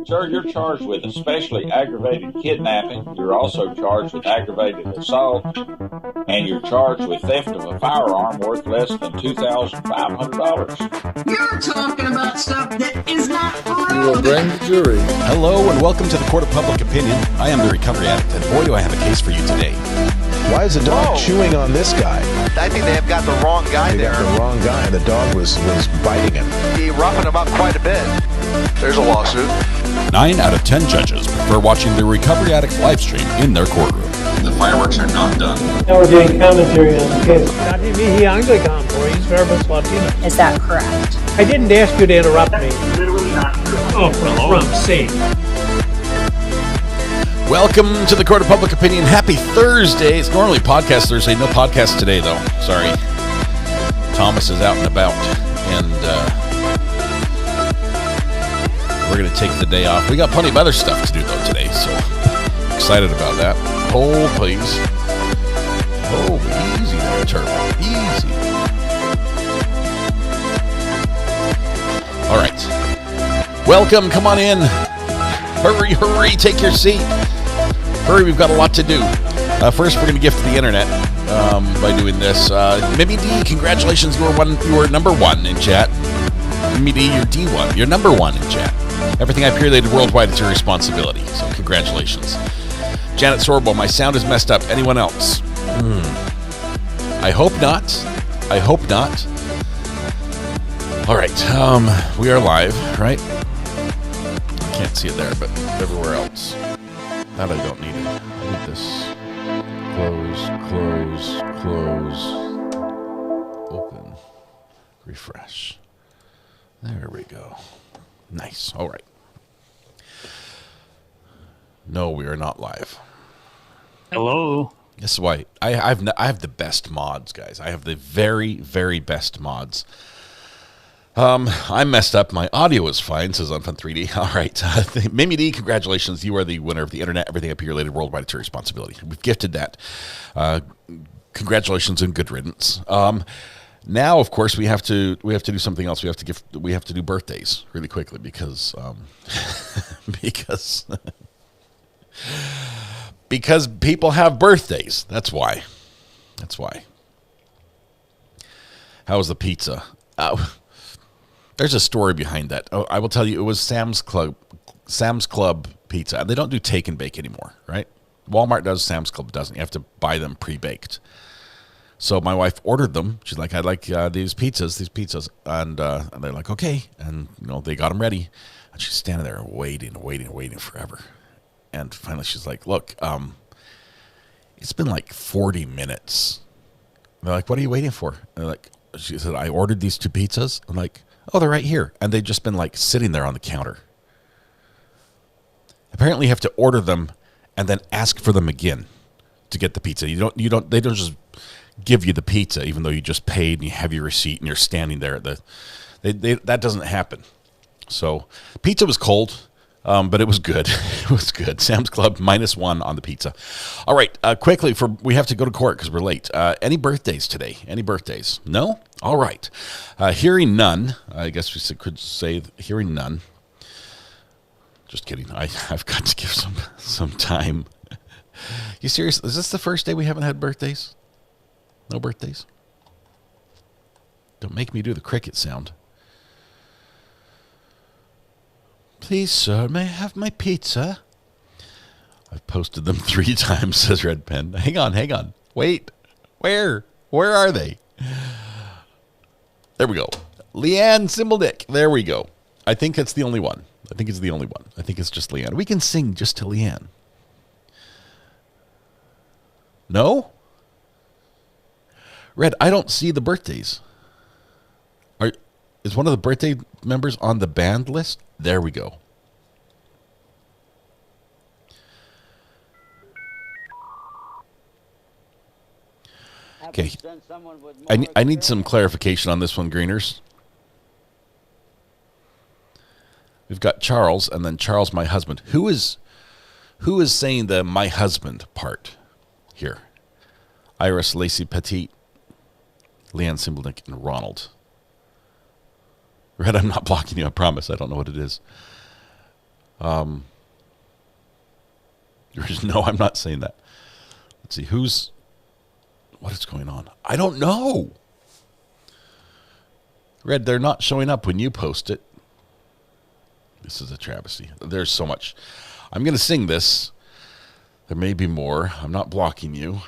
Sir, you're charged with especially aggravated kidnapping. You're also charged with aggravated assault, and you're charged with theft of a firearm worth less than $2,500. You're talking about stuff that is not We will bring the jury. Hello and welcome to the Court of Public Opinion. I am the Recovery Addict, and boy do I have a case for you today. Why is the dog chewing on this guy? I think they have got the wrong guy They there. got the wrong guy, and the dog was biting him. He roughing him up quite a bit. There's a lawsuit. 9 out of 10 judges prefer watching the Recovery Addict live stream in their courtroom. The fireworks are not done. Now we're doing commentary on the case. Dati mihi Anglican por his verbis Latino. Is that correct? I didn't ask you to interrupt me. Literally not true. Oh, for Trump's sake. Welcome to the Court of Public Opinion. Happy Thursday. It's normally podcast Thursday. No podcast today, though. Sorry. Thomas is out and about, and we're going to take the day off. We got plenty of other stuff to do, though, today, so excited about that. Hold, please. Oh, easy there, Turbo. Easy. All right. Welcome. Come on in. Hurry, hurry. Take your seat. Hurry, we've got a lot to do. First, we're going to gift the internet by doing this. Mimi D, congratulations. You were number one in chat. Mimi D, you're D1. You're number one in chat. Everything I peer-related worldwide, it's your responsibility. So congratulations. Janet Sorbo, my sound is messed up. Anyone else? I hope not. I hope not. All right. We are live, right? I can't see it there, but everywhere else. That I don't need it. I need this. Close. Open. Refresh. There we go. Nice. All right. No, we are not live. Hello. This is why I have the best mods, guys. I have the very, very best mods. I messed up. My audio is fine, says Unfun3D. All right. Mimi D, congratulations. You are the winner of the internet. Everything up here related worldwide, it's your responsibility. We've gifted that. Congratulations and good riddance. Now, of course, we have to do something else. We have to do birthdays really quickly because because people have birthdays. That's why. How was the pizza? There's a story behind that. Oh, I will tell you, it was Sam's Club pizza. They don't do take and bake anymore, right? Walmart does, Sam's Club doesn't. You have to buy them pre-baked. So my wife ordered them. She's like, I'd like these pizzas. And they're like, okay. And, they got them ready. And she's standing there waiting forever. And finally she's like, look, it's been like 40 minutes. And they're like, what are you waiting for? And she said, I ordered these 2 pizzas. I'm like, oh, they're right here. And they've just been like sitting there on the counter. Apparently you have to order them and then ask for them again to get the pizza. They don't just give you the pizza even though you just paid and you have your receipt and you're standing there at that doesn't happen. So pizza was cold, but it was good. It was good. Sam's Club -1 on the pizza. All right, quickly, we have to go to court because we're late. Any birthdays today? Any birthdays? No? All right. Hearing none. I guess we could say hearing none. Just kidding. I've got to give some time. You serious? Is this the first day we haven't had birthdays? No birthdays? Don't make me do the cricket sound. Please, sir, may I have my pizza? I've posted them 3 times, says Red Pen. Hang on. Wait. Where are they? There we go. Leanne Simbledick. There we go. I think it's the only one. I think it's just Leanne. We can sing just to Leanne. No? Red, I don't see the birthdays. Is one of the birthday members on the band list? There we go. Okay. I need some clarification on this one, Greeners. We've got Charles, and then Charles, my husband. Who is saying the my husband part here? Iris, Lacey Petit, Leanne Simbledick, and Ronald. Red, I'm not blocking you, I promise. I don't know what it is. No, I'm not saying that. Let's see, what is going on? I don't know. Red, they're not showing up when you post it. This is a travesty. There's so much. I'm going to sing this. There may be more. I'm not blocking you.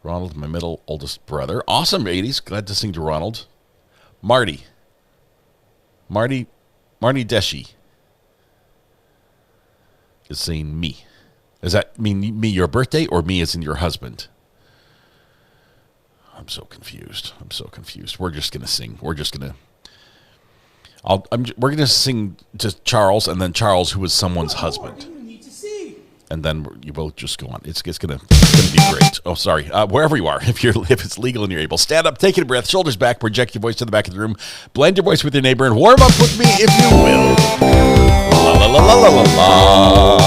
Ronald, my middle oldest brother. Awesome, 80s. Glad to sing to Ronald. Marty Deshi is saying me. Does that mean me, your birthday, or me as in your husband? I'm so confused. We're just going to sing. We're going to sing to Charles, and then Charles, who is someone's husband. And then you both just go on. It's gonna be great. Oh, sorry. Wherever you are, if it's legal and you're able, stand up, take a breath, shoulders back, project your voice to the back of the room, blend your voice with your neighbor, and warm up with me if you will. La la la la la la la.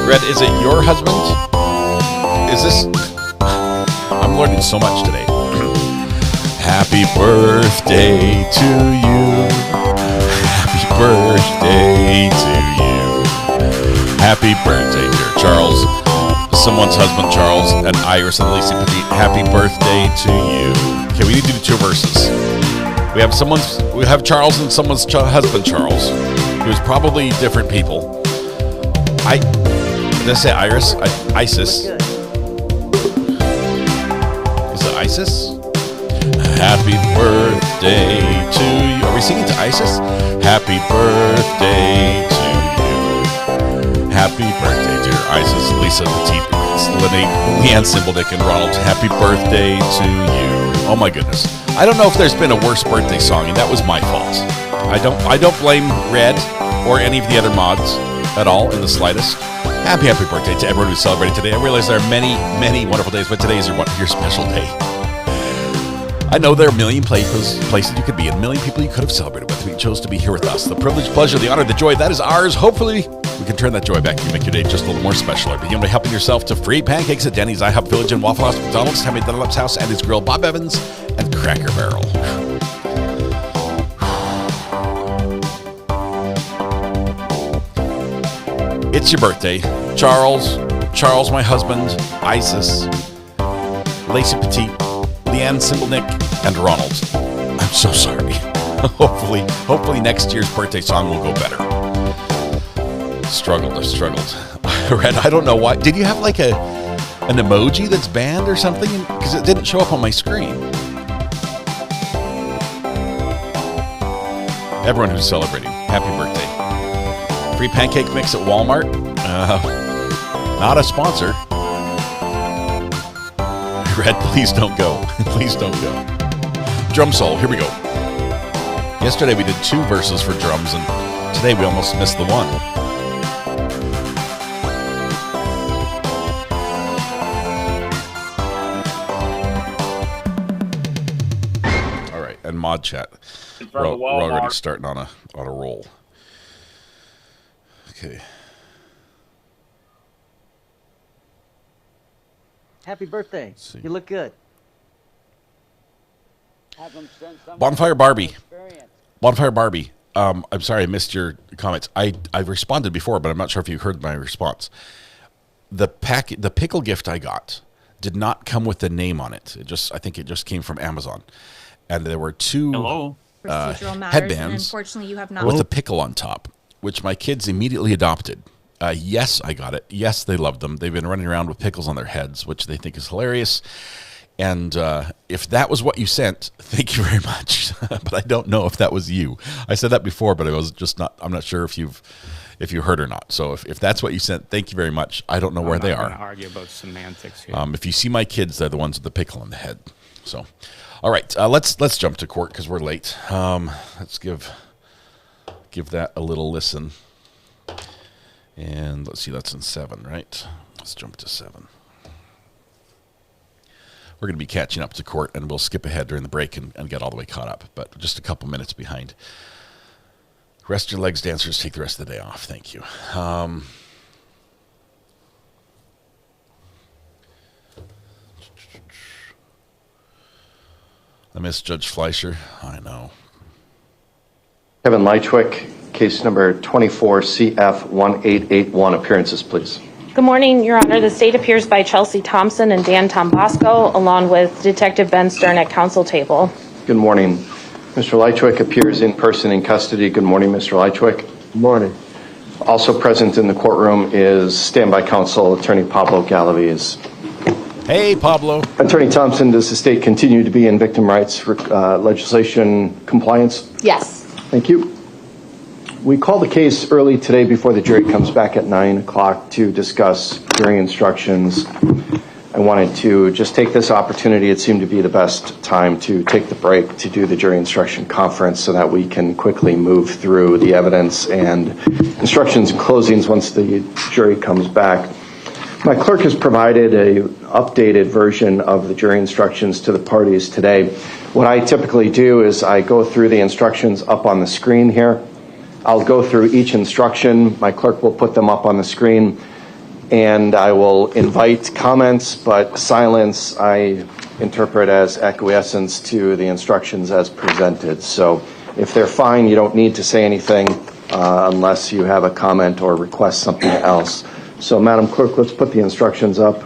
Red, is it your husband? Is this? I'm learning so much today. Happy birthday to you. Happy birthday to you. Happy birthday, dear Charles. Someone's husband, Charles, and Iris and Lacey Petit. Happy birthday to you. Okay, we need to do 2 verses. We have Charles and someone's husband, Charles. It was probably different people. Did I say Iris? Isis. Is it Isis? Happy birthday to you. Are we singing to Isis? Happy birthday to you. Happy birthday, dear Isis, Lisa Petit, Leanne Simbledick, and Ronald. Happy birthday to you. Oh my goodness. I don't know if there's been a worse birthday song, and that was my fault. I don't blame Red or any of the other mods at all in the slightest. Happy birthday to everyone who's celebrating today. I realize there are many, many wonderful days, but today is your special day. I know there are a million places you could be, and a million people you could have celebrated with, but you chose to be here with us. The privilege, pleasure, the honor, the joy, that is ours. Hopefully, we can turn that joy back and make your day just a little more special. Begin by helping yourself to free pancakes at Denny's, IHOP Village, and Waffle House, McDonald's, Tammy Dunlap's house, and his grill, Bob Evans, and Cracker Barrel. It's your birthday. Charles, my husband, Isis, Lacey Petit, Leanne Simblenick, and Ronald. I'm so sorry. Hopefully next year's birthday song will go better. I've struggled. Red, I don't know why. Did you have like an emoji that's banned or something? Because it didn't show up on my screen. Everyone who's celebrating, happy birthday. Free pancake mix at Walmart. Not a sponsor. Red, please don't go. Please don't go. Drum solo, here we go. Yesterday we did 2 verses for drums, and today we almost missed the one. All right, and mod chat. We're already starting on a roll. Okay. Happy birthday. You look good. Bonfire Barbie. I'm sorry I missed your comments. I've responded before, but I'm not sure if you heard my response. The pickle gift I got did not come with the name on it. I think it just came from Amazon. And there were 2 headbands unfortunately you have not with a pickle on top, which my kids immediately adopted. Yes, I got it. Yes, they loved them. They've been running around with pickles on their heads, which they think is hilarious. And if that was what you sent, thank you very much. But I don't know if that was you. I said that before, but I'm not sure if you heard or not. So if that's what you sent, thank you very much. I don't know where they are. I'm not going to argue about semantics here. If you see my kids, they're the ones with the pickle on the head. So, all right, let's jump to court because we're late. Let's give that a little listen. And let's see, that's in 7, right? Let's jump to 7. We're going to be catching up to court, and we'll skip ahead during the break and get all the way caught up, but just a couple minutes behind. Rest your legs, dancers. Take the rest of the day off. Thank you. I miss Judge Fleischer. I know. Kevin Lychwick, case number 24CF1881. Appearances, please. Good morning, Your Honor. The state appears by Chelsea Thompson and Dan Tombasco, along with Detective Ben Stern at counsel table. Good morning. Mr. Lychwick appears in person in custody. Good morning, Mr. Lychwick. Good morning. Also present in the courtroom is standby counsel, Attorney Pablo Galaviz. Hey, Pablo. Attorney Thompson, does the state continue to be in victim rights legislation compliance? Yes. Thank you. We called the case early today before the jury comes back at 9 o'clock to discuss jury instructions. I wanted to just take this opportunity. It seemed to be the best time to take the break to do the jury instruction conference so that we can quickly move through the evidence and instructions and closings once the jury comes back. My clerk has provided an updated version of the jury instructions to the parties today. What I typically do is I go through the instructions up on the screen here. I'll go through each instruction. My clerk will put them up on the screen, and I will invite comments, but silence I interpret as acquiescence to the instructions as presented. So if they're fine, you don't need to say anything unless you have a comment or request something else. So, Madam Clerk, let's put the instructions up.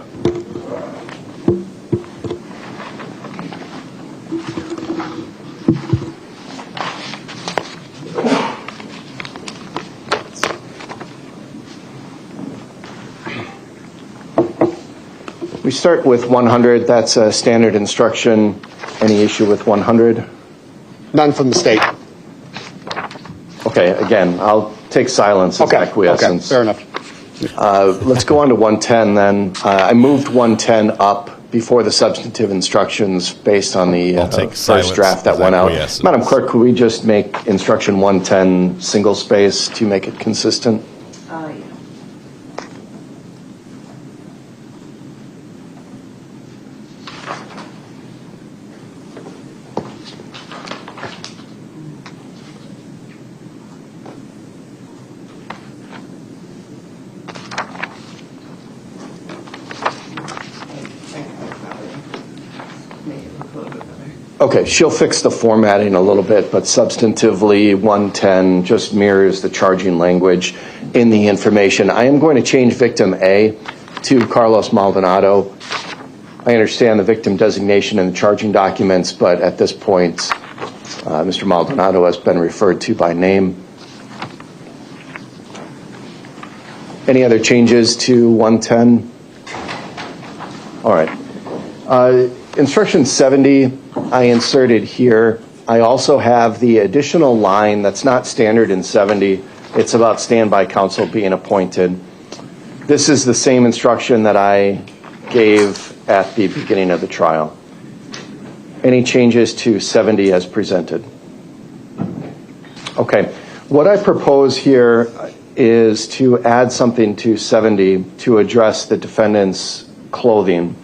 We start with 100. That's a standard instruction. Any issue with 100? None from the state. Okay, again, I'll take silence as acquiescence. Okay, fair enough. Let's go on to 110 then. I moved 110 up before the substantive instructions based on the first draft that went out. Madam Clerk, could we just make instruction 110 single space to make it consistent? Yeah. Okay, she'll fix the formatting a little bit, but substantively 110 just mirrors the charging language in the information. I am going to change victim A to Carlos Maldonado. I understand the victim designation in the charging documents, but at this point, Mr. Maldonado has been referred to by name. Any other changes to 110? All right. Instruction 70, I inserted here. I also have the additional line that's not standard in 70. It's about standby counsel being appointed. This is the same instruction that I gave at the beginning of the trial. Any changes to 70 as presented? Okay. What I propose here is to add something to 70 to address the defendant's clothing.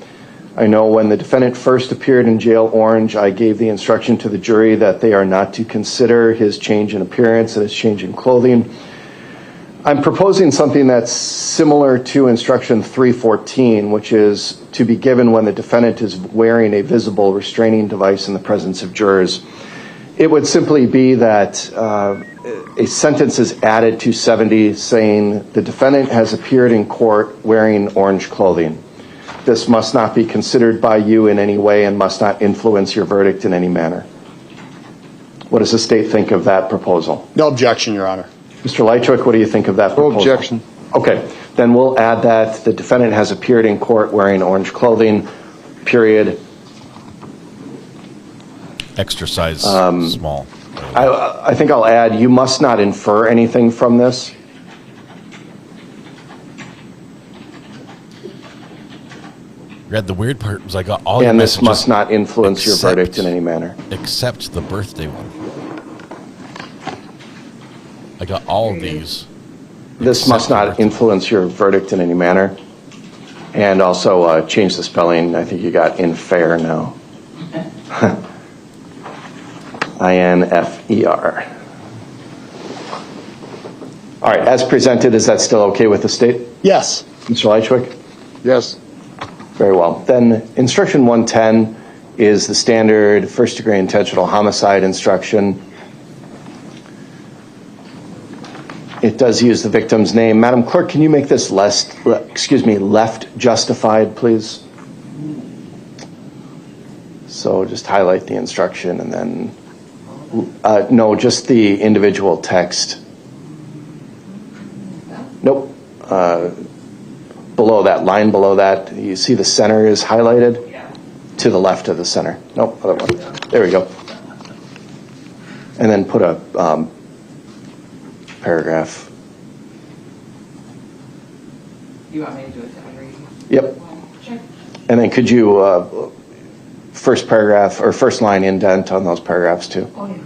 I know when the defendant first appeared in Jail Orange, I gave the instruction to the jury that they are not to consider his change in appearance and his change in clothing. I'm proposing something that's similar to instruction 314, which is to be given when the defendant is wearing a visible restraining device in the presence of jurors. It would simply be that a sentence is added to 70 saying the defendant has appeared in court wearing orange clothing. This must not be considered by you in any way and must not influence your verdict in any manner. What does the state think of that proposal? No objection, Your Honor. Mr. Lychwick, what do you think of that proposal? No objection. Okay, then we'll add that the defendant has appeared in court wearing orange clothing, period. Extra size small. I think I'll add, you must not infer anything from this. Read the weird part was I got all your and messages. And this must not influence your verdict in any manner. Except the birthday one. I got all of these. This must not influence your verdict in any manner. And also change the spelling. I think you got infer now. INFER. All right, as presented, is that still okay with the state? Yes. Mr. Lychwick? Yes. Very well. Then instruction 110 is the standard first-degree intentional homicide instruction. It does use the victim's name. Madam Clerk, can you make this left justified, please? So just highlight the instruction and then, no, just the individual text. Nope. Below that, line below that, you see the center is highlighted? To the left of the center. Nope, other one. There we go. And then put a paragraph. You want me to do it that way? Yep. Sure. And then could you first paragraph or first line indent on those paragraphs too? Oh, yeah.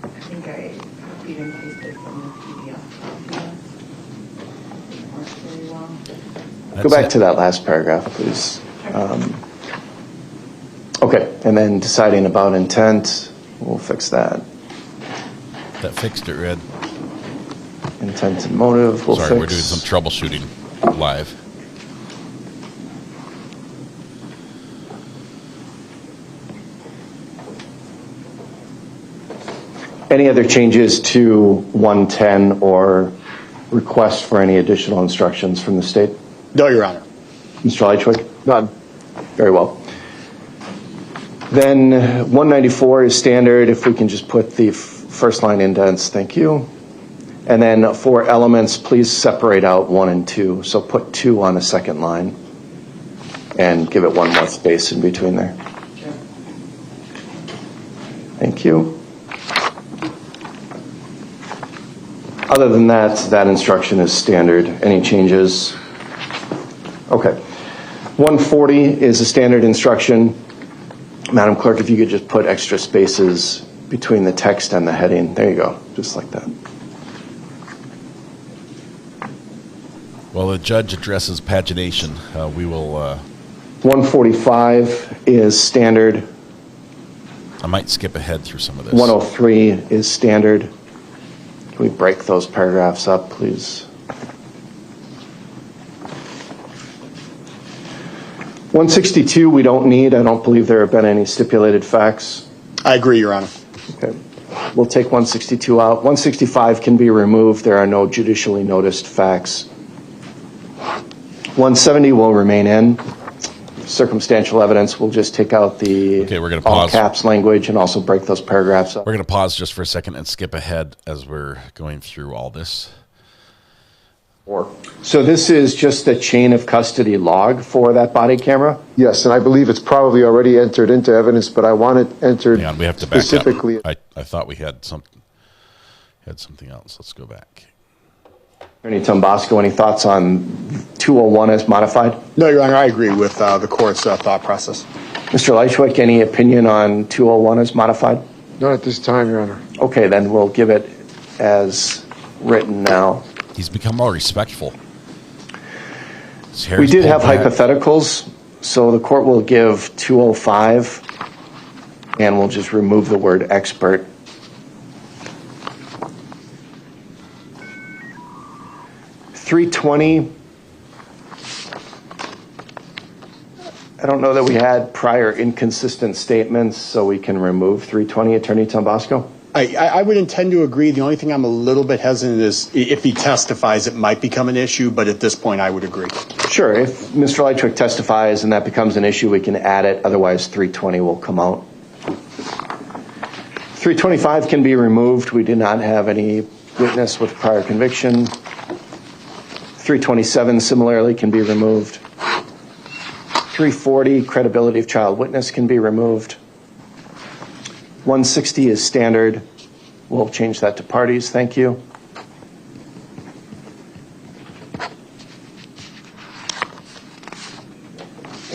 I think I copied and pasted from the PDF. Works very well. Go back to that last paragraph, please. Okay, and then deciding about intent, we'll fix that. That fixed it, Red. Intent and motive, we'll Sorry, fix. we're doing some troubleshooting live. Any other changes to 110 or request for any additional instructions from the state? No, Your Honor. Mr. Lychwick? None. Very well. Then 194 is standard. If we can just put the first line indents, thank you. And then for elements, please separate out 1 and 2. So put 2 on the second line and give it one more space in between there. Sure. Thank you. Other than that, that instruction is standard. Any changes? Okay. 140 is a standard instruction. Madam Clerk, if you could just put extra spaces between the text and the heading. There you go, just like that. Well, the judge addresses pagination. We will... 145 is standard. I might skip ahead through some of this. 103 is standard. Can we break those paragraphs up, please? 162 we don't need. I don't believe there have been any stipulated facts. I agree, Your Honor. Okay. We'll take 162 out. 165 can be removed. There are no judicially noticed facts. 170 will remain in. Circumstantial evidence, we'll just take out the Okay, we're going to all pause. caps language and also break those paragraphs up. We're going to pause just for a second and skip ahead as we're going through all this. So this is just a chain of custody log for that body camera? Yes, and I believe it's probably already entered into evidence, but I want it entered Hang on, we have to back specifically. up. I thought we had something else. Let's go back. Attorney Tombasco, any thoughts on 201 as modified? No, Your Honor, I agree with the court's thought process. Mr. Lychwick, any opinion on 201 as modified? Not at this time, Your Honor. Okay, then we'll give it as written now. He's become more respectful. We did have hypotheticals, so the court will give 205, and we'll just remove the word expert. .320, I don't know that we had prior inconsistent statements, so we can remove 320. Attorney Tombasco? I would intend to agree. The only thing I'm a little bit hesitant is if he testifies, it might become an issue, but at this point, I would agree. Sure. If Mr. Lychwick testifies and that becomes an issue, we can add it. Otherwise, 320 will come out. 325 can be removed. We did not have any witness with prior conviction. 327 similarly can be removed. 340, credibility of child witness, can be removed. 160 is standard. We'll change that to parties. Thank you.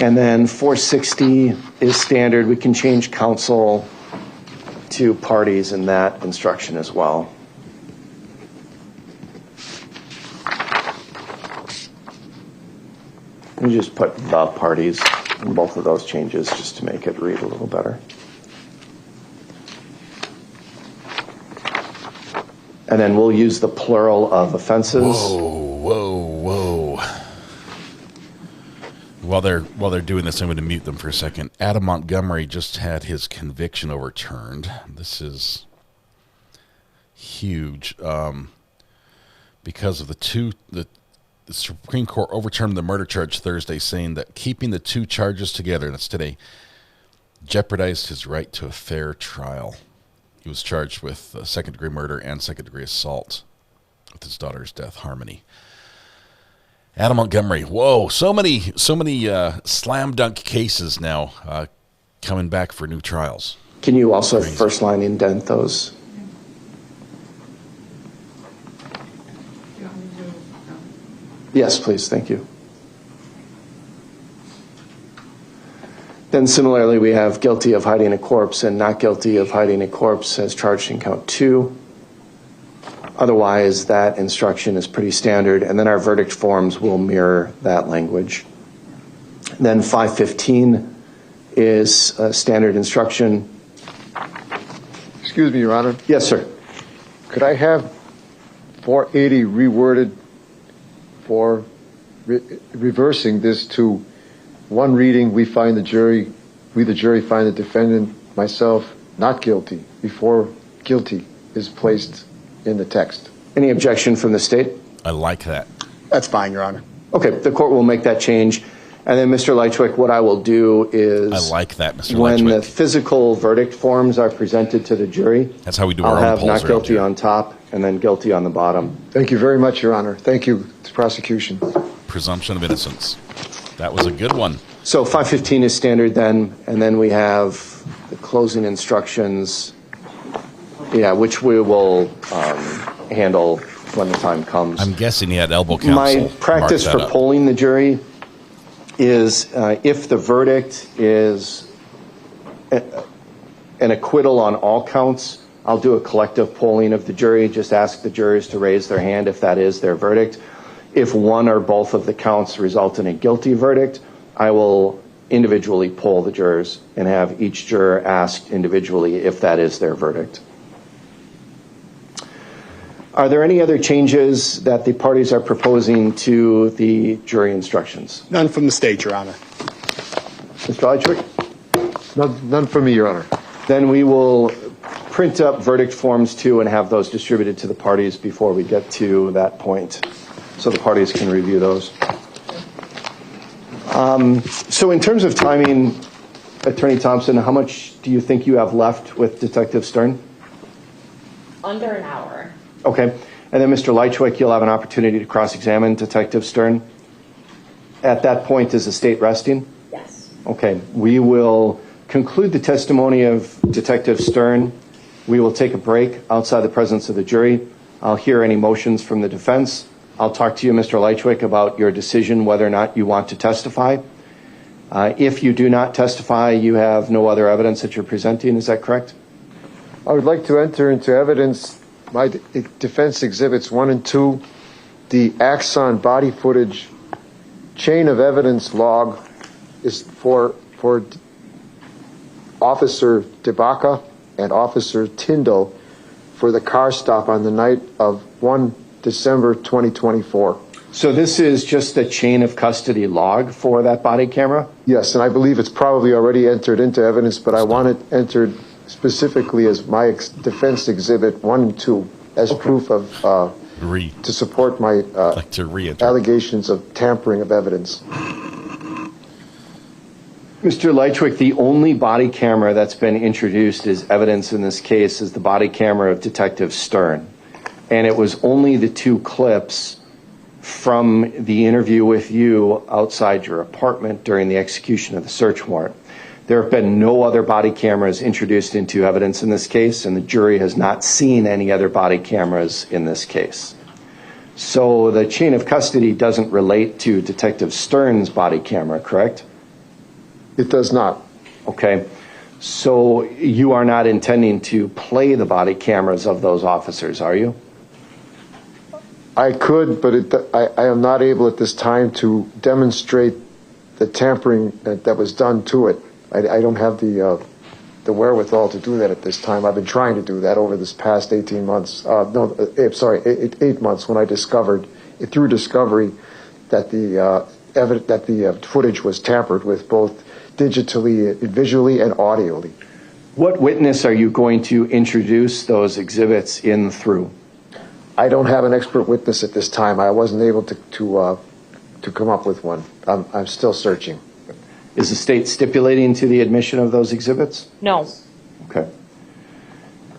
And then 460 is standard. We can change counsel to parties in that instruction as well. Let me just put the parties in both of those changes just to make it read a little better. And then we'll use the plural of offenses. Whoa. While they're doing this, I'm going to mute them for a second. Adam Montgomery just had his conviction overturned. This is huge because of the Supreme Court overturned the murder charge Thursday, saying that keeping the two charges together, that's today, jeopardized his right to a fair trial. He was charged with second-degree murder and second-degree assault with his daughter's death, Harmony. Adam Montgomery, whoa, so many slam dunk cases now coming back for new trials. Can you also first line indent those? Yes, please, thank you. Then similarly, we have guilty of hiding a corpse and not guilty of hiding a corpse as charged in count 2. Otherwise, that instruction is pretty standard, and then our verdict forms will mirror that language. Then 515 is a standard instruction. Excuse me, Your Honor. Yes, sir. Could I have 480 reworded for reversing this to one reading, we the jury find the defendant, myself, not guilty, before guilty is placed in the text. Any objection from the state? I like that. That's fine, Your Honor. Okay, the court will make that change. And then, Mr. Lychwick, what I will do is... I like that, Mr. Lychwick. When the physical verdict forms are presented to the jury... That's how we do I'll our own have polls not guilty on top and then guilty on the bottom. Thank you very much, Your Honor. Thank you to prosecution. Presumption of innocence. That was a good one. So 515 is standard then, and then we have the closing instructions, which we will handle when the time comes. I'm guessing he had elbow counsel. My practice for polling the jury is if the verdict is an acquittal on all counts, I'll do a collective polling of the jury, just ask the jurors to raise their hand if that is their verdict. If one or both of the counts result in a guilty verdict, I will individually poll the jurors and have each juror asked individually if that is their verdict. Are there any other changes that the parties are proposing to the jury instructions? None from the state, Your Honor. Mr. Lychwick? None from me, Your Honor. Then we will print up verdict forms too and have those distributed to the parties before we get to that point, so the parties can review those. So in terms of timing, Attorney Thompson, how much do you think you have left with Detective Stern? Under an hour. Okay. And then Mr. Lychwick, you'll have an opportunity to cross-examine Detective Stern. At that point, is the state resting? Yes. Okay. We will conclude the testimony of Detective Stern. We will take a break outside the presence of the jury. I'll hear any motions from the defense. I'll talk to you, Mr. Lychwick, about your decision whether or not you want to testify. If you do not testify, you have no other evidence that you're presenting. Is that correct? I would like to enter into evidence my defense exhibits 1 and 2, the Axon body footage chain of evidence log is for Officer DeBaca and Officer Tyndall for the car stop on the night of 1 December 2024. So this is just the chain of custody log for that body camera? Yes, and I believe it's probably already entered into evidence, but I want it entered specifically as my defense exhibit 1 and 2 as proof of to support my allegations of tampering of evidence. Mr. Lychwick, the only body camera that's been introduced as evidence in this case is the body camera of Detective Stern. And it was only the 2 clips from the interview with you outside your apartment during the execution of the search warrant. There have been no other body cameras introduced into evidence in this case, and the jury has not seen any other body cameras in this case. So the chain of custody doesn't relate to Detective Stern's body camera, correct? It does not. Okay. So you are not intending to play the body cameras of those officers, are you? I could, but I am not able at this time to demonstrate the tampering that was done to it. I don't have the wherewithal to do that at this time. I've been trying to do that over this past 18 months. 8 months when I discovered, through discovery, that the the footage was tampered with, both digitally, visually, and audially. What witness are you going to introduce those exhibits in through? I don't have an expert witness at this time. I wasn't able to come up with one. I'm still searching. Is the state stipulating to the admission of those exhibits? No. Okay.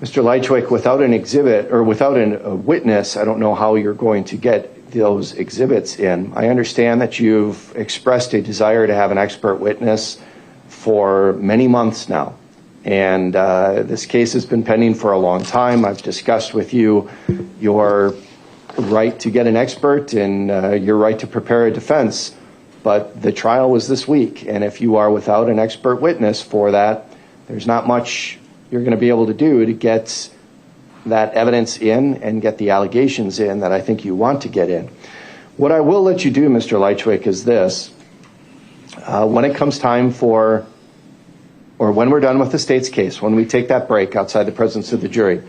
Mr. Lychwick, without an exhibit or without a witness, I don't know how you're going to get those exhibits in. I understand that you've expressed a desire to have an expert witness for many months now. And this case has been pending for a long time. I've discussed with you your right to get an expert and your right to prepare a defense. But the trial was this week, and if you are without an expert witness for that, there's not much you're going to be able to do to get that evidence in and get the allegations in that I think you want to get in. What I will let you do, Mr. Lychwick, is this. When it comes time for, or when we're done with the state's case, when we take that break outside the presence of the jury,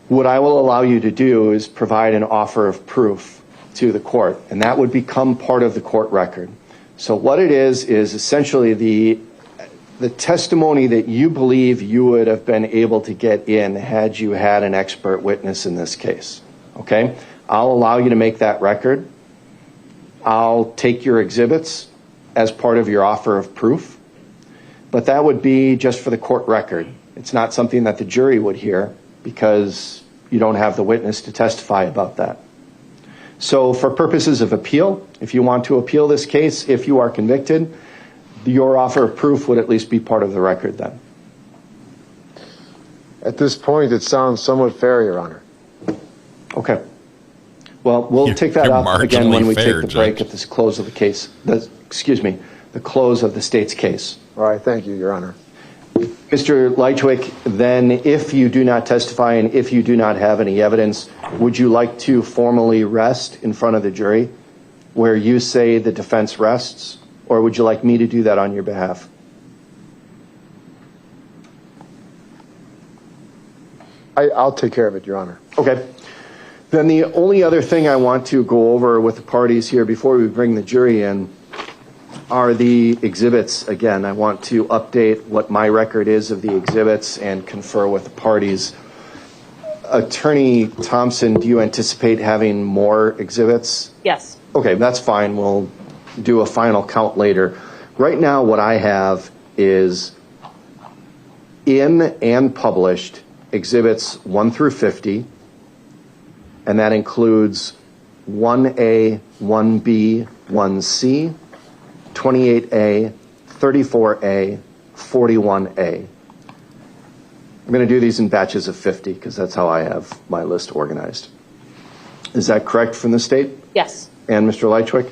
what I will allow you to do is provide an offer of proof to the court, and that would become part of the court record. So what it is essentially the testimony that you believe you would have been able to get in had you had an expert witness in this case. Okay? I'll allow you to make that record. I'll take your exhibits as part of your offer of proof, but that would be just for the court record. It's not something that the jury would hear because you don't have the witness to testify about that. So for purposes of appeal, if you want to appeal this case, if you are convicted, your offer of proof would at least be part of the record then. At this point, it sounds somewhat fair, Your Honor. Okay. Well, we'll take that up again when we take the break at this close of the case. The close of the state's case. All right, thank you, Your Honor. Mr. Lychwick, then if you do not testify and if you do not have any evidence, would you like to formally rest in front of the jury where you say the defense rests, or would you like me to do that on your behalf? I'll take care of it, Your Honor. Okay. Then the only other thing I want to go over with the parties here before we bring the jury in are the exhibits. Again, I want to update what my record is of the exhibits and confer with the parties. Attorney Thompson, do you anticipate having more exhibits? Yes. Okay, that's fine. We'll do a final count later. Right now, what I have is in and published exhibits 1 through 50, and that includes 1A, 1B, 1C, 28A, 34A, 41A. I'm going to do these in batches of 50 because that's how I have my list organized. Is that correct from the state? Yes. And Mr. Lychwick?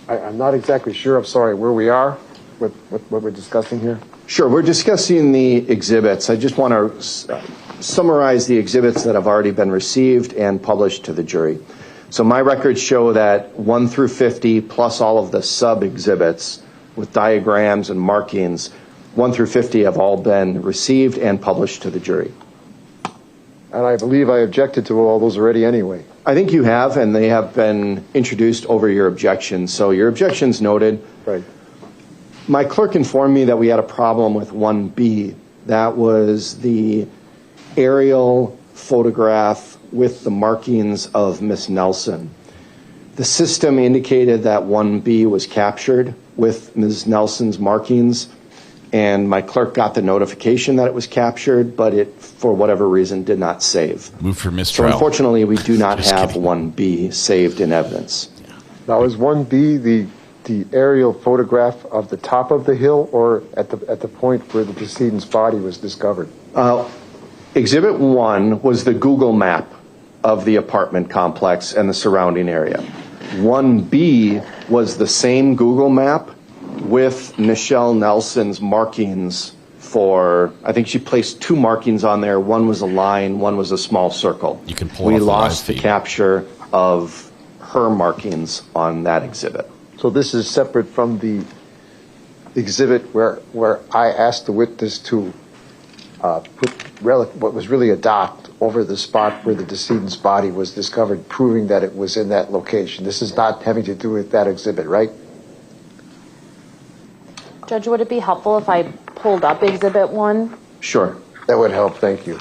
I'm not exactly sure, I'm sorry, where we are with what we're discussing here. Sure, we're discussing the exhibits. I just want to summarize the exhibits that have already been received and published to the jury. So my records show that 1 through 50 plus all of the sub-exhibits with diagrams and markings, 1 through 50 have all been received and published to the jury. And I believe I objected to all those already anyway. I think you have, and they have been introduced over your objections. So your objections noted. Right. My clerk informed me that we had a problem with 1B. That was the aerial photograph with the markings of Miss Nelson. The system indicated that 1B was captured with Ms. Nelson's markings, and my clerk got the notification that it was captured, but it, for whatever reason, did not save. Move for mistrial. So unfortunately, we do not have 1B saved in evidence. Now, is 1B the aerial photograph of the top of the hill or at the point where the decedent's body was discovered? Exhibit 1 was the Google map of the apartment complex and the surrounding area. 1B was the same Google map with Nichelle Nelson's markings for, I think she placed 2 markings on there. One was a line, one was a small circle. You can pull We off the lost live the feed. capture of her markings on that exhibit. So this is separate from the exhibit where I asked the witness to put what was really a dot over the spot where the decedent's body was discovered, proving that it was in that location. This is not having to do with that exhibit, right? Judge, would it be helpful if I pulled up Exhibit 1? Sure. That would help, thank you.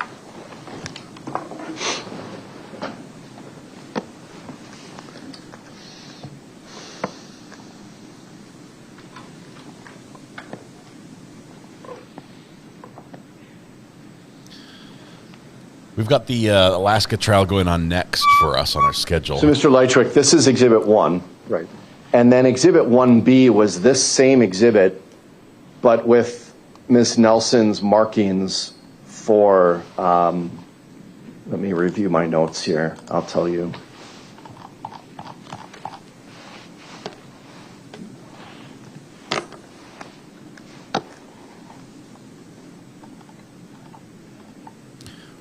We've got the Alaska trial going on next for us on our schedule. So, Mr. Lychwick, this is Exhibit 1. Right. And then Exhibit 1B was this same exhibit, but with Ms. Nelson's markings for, let me review my notes here. I'll tell you.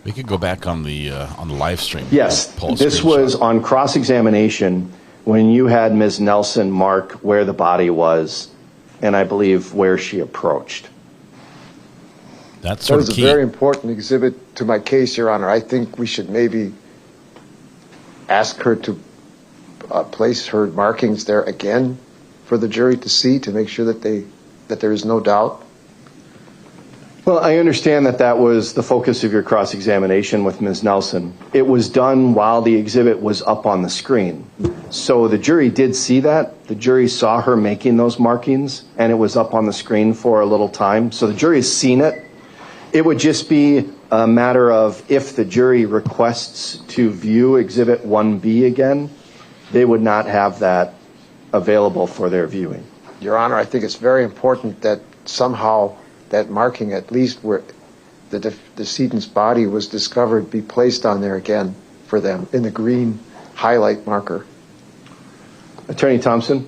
We could go back on the live stream. Yes, this was on cross-examination when you had Ms. Nelson mark where the body was, and I believe where she approached. That's that was a very important exhibit to my case, Your Honor. I think we should maybe ask her to place her markings there again for the jury to see, to make sure that there is no doubt. Well, I understand that that was the focus of your cross-examination with Ms. Nelson. It was done while the exhibit was up on the screen. So the jury did see that. The jury saw her making those markings, and it was up on the screen for a little time. So the jury has seen it. It would just be a matter of if the jury requests to view Exhibit 1B again, they would not have that available for their viewing. Your Honor, I think it's very important that somehow that marking, at least where the decedent's body was discovered, be placed on there again for them in the green highlight marker. Attorney Thompson?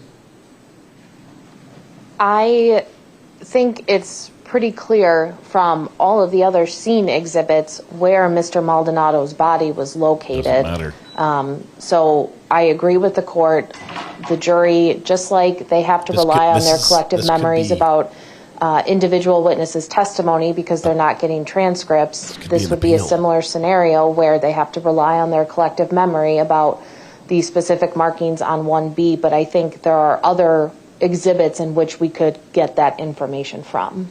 I think it's pretty clear from all of the other scene exhibits where Mr. Maldonado's body was located. Doesn't matter. So I agree with the court. The jury, just like they have to rely on their collective memories about individual witnesses' testimony because they're not getting transcripts, this would be a similar scenario where they have to rely on their collective memory about the specific markings on 1B, but I think there are other exhibits in which we could get that information from.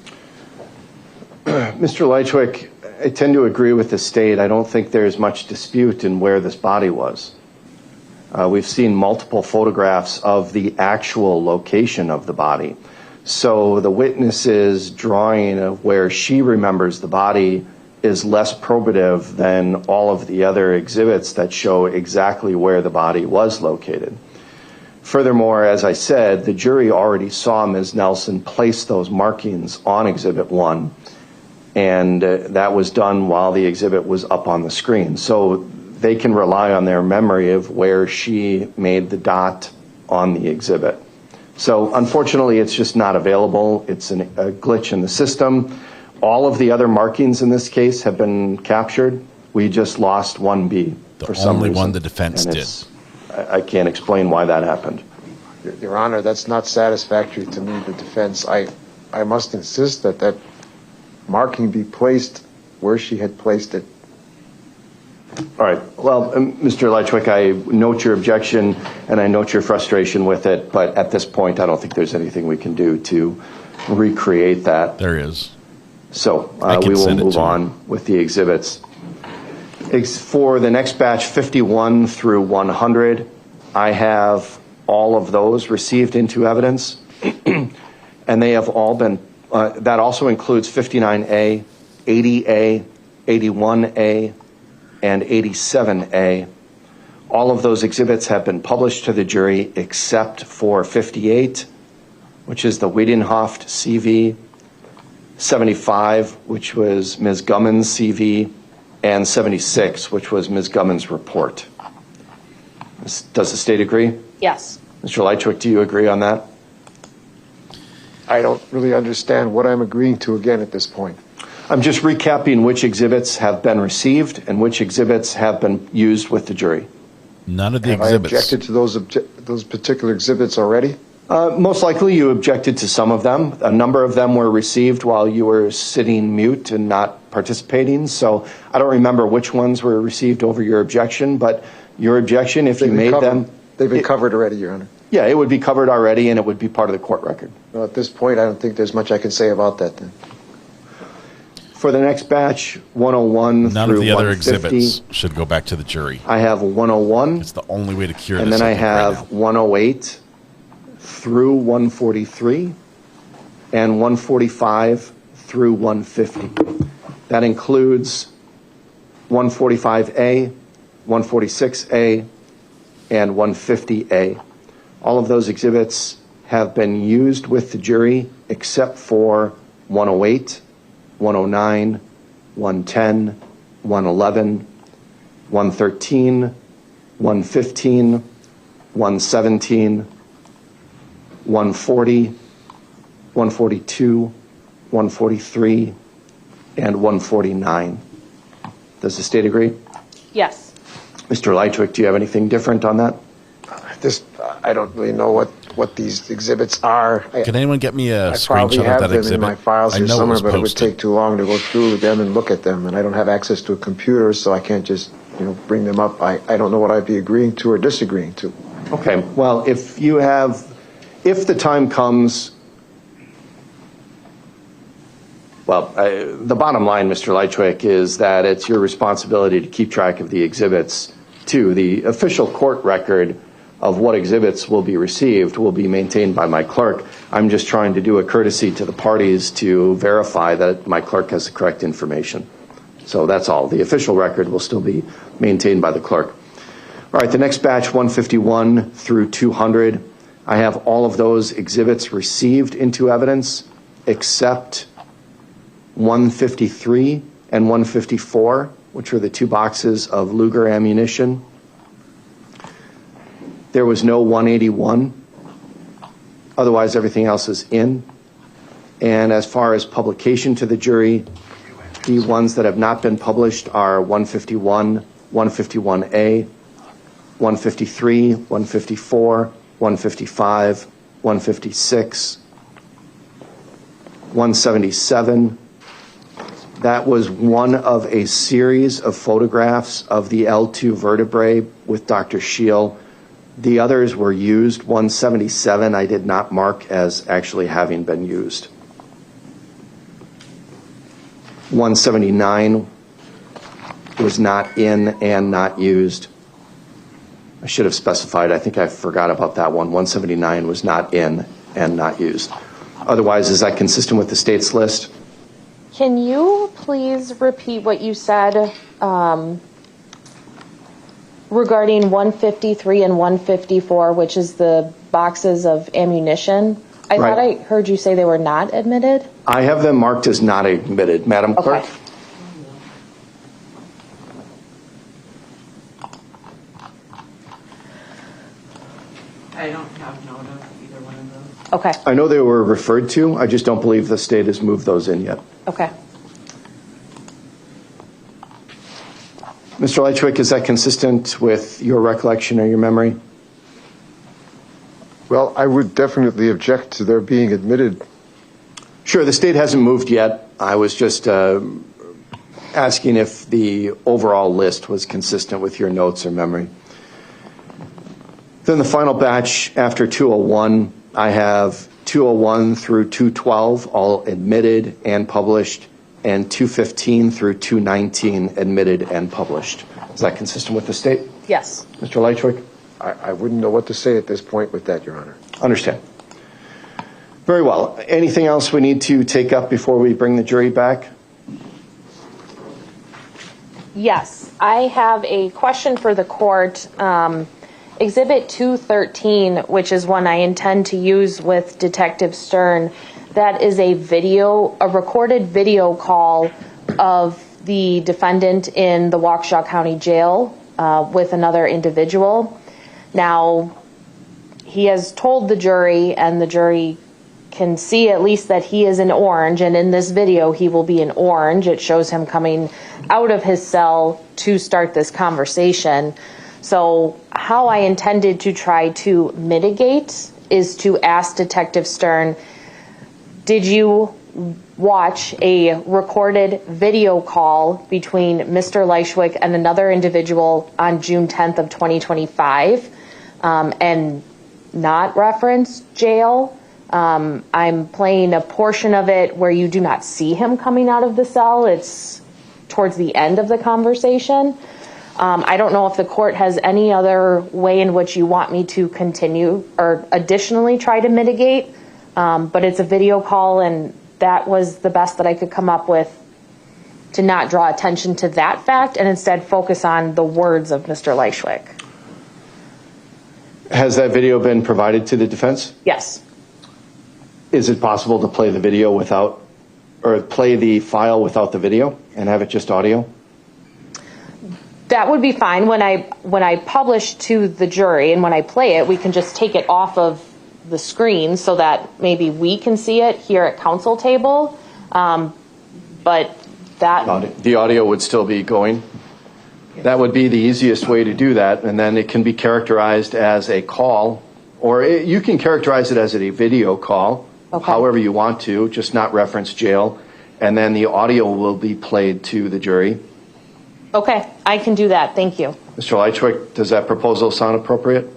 Mr. Lychwick, I tend to agree with the state. I don't think there's much dispute in where this body was. We've seen multiple photographs of the actual location of the body. So the witness's drawing of where she remembers the body is less probative than all of the other exhibits that show exactly where the body was located. Furthermore, as I said, the jury already saw Ms. Nelson place those markings on Exhibit 1, and that was done while the exhibit was up on the screen. So they can rely on their memory of where she made the dot on the exhibit. So unfortunately, it's just not available. It's a glitch in the system. All of the other markings in this case have been captured. We just lost 1B for some reason. The only one the defense did. I can't explain why that happened. Your Honor, that's not satisfactory to me, the defense. I must insist that that marking be placed where she had placed it. All right. Well, Mr. Lychwick, I note your objection and I note your frustration with it, but at this point, I don't think there's anything we can do to recreate that. There is. So we will move on with the exhibits. For the next batch, 51 through 100, I have all of those received into evidence, and they have all been, that also includes 59A, 80A, 81A, and 87A. All of those exhibits have been published to the jury except for 58, which is the Wiedenhoft CV, 75, which was Ms. Gummon's CV, and 76, which was Ms. Gummon's report. Does the state agree? Yes. Mr. Lychwick, do you agree on that? I don't really understand what I'm agreeing to again at this point. I'm just recapping which exhibits have been received and which exhibits have been used with the jury. None of the exhibits. I objected to those particular exhibits already? Most likely you objected to some of them. A number of them were received while you were sitting mute and not participating. So I don't remember which ones were received over your objection, but your objection, if you made them... They've been covered already, Your Honor. Yeah, it would be covered already and it would be part of the court record. Well, at this point, I don't think there's much I can say about that then. For the next batch, 101 None through of the other 150, exhibits should go back to the jury. I have 101. It's the only way to cure and this. And then I have 108 through 143 and 145 through 150. That includes 145A, 146A, and 150A. All of those exhibits have been used with the jury except for 108, 109, 110, 111, 113, 115, 117, 140, 142, 143, and 149. Does the state agree? Yes. Mr. Lychwick, do you have anything different on that? I don't really know what these exhibits are. Can anyone get me a I probably screenshot have of that them exhibit? in my files here somewhere, but it would take too long to go through them and look at them, and I don't have access to a computer, so I can't just bring them up. I don't know what I'd be agreeing to or disagreeing to. Okay. Well, if the time comes. Well, the bottom line, Mr. Lychwick, is that it's your responsibility to keep track of the exhibits, too. The official court record of what exhibits will be received will be maintained by my clerk. I'm just trying to do a courtesy to the parties to verify that my clerk has the correct information. So that's all. The official record will still be maintained by the clerk. All right, the next batch, 151 through 200, I have all of those exhibits received into evidence except 153 and 154, which were the two boxes of Luger ammunition. There was no 181. Otherwise, everything else is in. And as far as publication to the jury, the ones that have not been published are 151, 151A, 153, 154, 155, 156, 177. That was one of a series of photographs of the L2 vertebrae with Dr. Scheel. The others were used. 177 I did not mark as actually having been used. 179 was not in and not used. I should have specified. I think I forgot about that one. 179 was not in and not used. Otherwise, is that consistent with the state's list? Can you please repeat what you said regarding 153 and 154, which is the boxes of ammunition? I thought I heard you say they were not admitted. I have them marked as not admitted, Madam Clerk. Okay. I don't have note of either one of those. Okay. I know they were referred to. I just don't believe the state has moved those in yet. Okay. Mr. Lychwick, is that consistent with your recollection or your memory? Well, I would definitely object to their being admitted. Sure, the state hasn't moved yet. I was just asking if the overall list was consistent with your notes or memory. Then the final batch after 201, I have 201 through 212, all admitted and published, and 215 through 219 admitted and published. Is that consistent with the state? Yes. Mr. Lychwick? I wouldn't know what to say at this point with that, Your Honor. Understand. Very well. Anything else we need to take up before we bring the jury back? Yes. I have a question for the court. Exhibit 213, which is one I intend to use with Detective Stern, that is a recorded video call of the defendant in the Waukesha County Jail with another individual. Now, he has told the jury, and the jury can see at least that he is in orange, and in this video he will be in orange. It shows him coming out of his cell to start this conversation. So how I intended to try to mitigate is to ask Detective Stern, did you watch a recorded video call between Mr. Lychwick and another individual on June 10th of 2025 and not reference jail? I'm playing a portion of it where you do not see him coming out of the cell. It's towards the end of the conversation. I don't know if the court has any other way in which you want me to continue or additionally try to mitigate, but it's a video call, and that was the best that I could come up with to not draw attention to that fact and instead focus on the words of Mr. Lychwick. Has that video been provided to the defense? Yes. Is it possible to play the video without, or play the file without the video and have it just audio? That would be fine. When I publish to the jury and when I play it, we can just take it off of the screen so that maybe we can see it here at counsel table. But that... The audio would still be going? That would be the easiest way to do that, and then it can be characterized as a call, or you can characterize it as a video call, however you want to, just not reference jail, and then the audio will be played to the jury. Okay, I can do that. Thank you. Mr. Lychwick, does that proposal sound appropriate?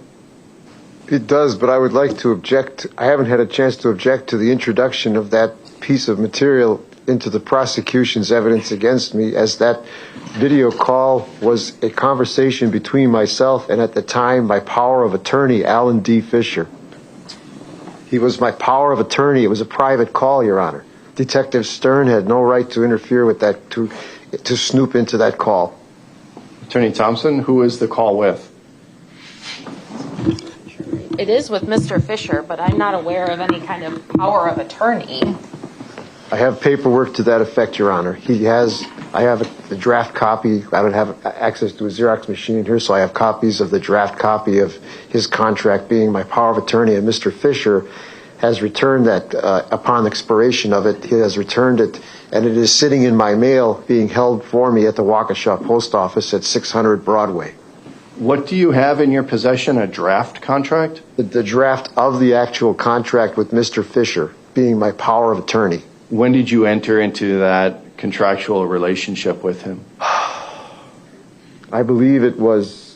It does, but I would like to object. I haven't had a chance to object to the introduction of that piece of material into the prosecution's evidence against me, as that video call was a conversation between myself and, at the time, my power of attorney, Alan D. Fisher. He was my power of attorney. It was a private call, Your Honor. Detective Stern had no right to interfere with that, to snoop into that call. Attorney Thompson, who is the call with? It is with Mr. Fisher, but I'm not aware of any kind of power of attorney. I have paperwork to that effect, Your Honor. I have a draft copy. I don't have access to a Xerox machine here, so I have copies of the draft copy of his contract being my power of attorney, and Mr. Fisher has returned that upon expiration of it. He has returned it, and it is sitting in my mail being held for me at the Waukesha Post Office at 600 Broadway. What do you have in your possession, a draft contract? The draft of the actual contract with Mr. Fisher being my power of attorney. When did you enter into that contractual relationship with him? I believe it was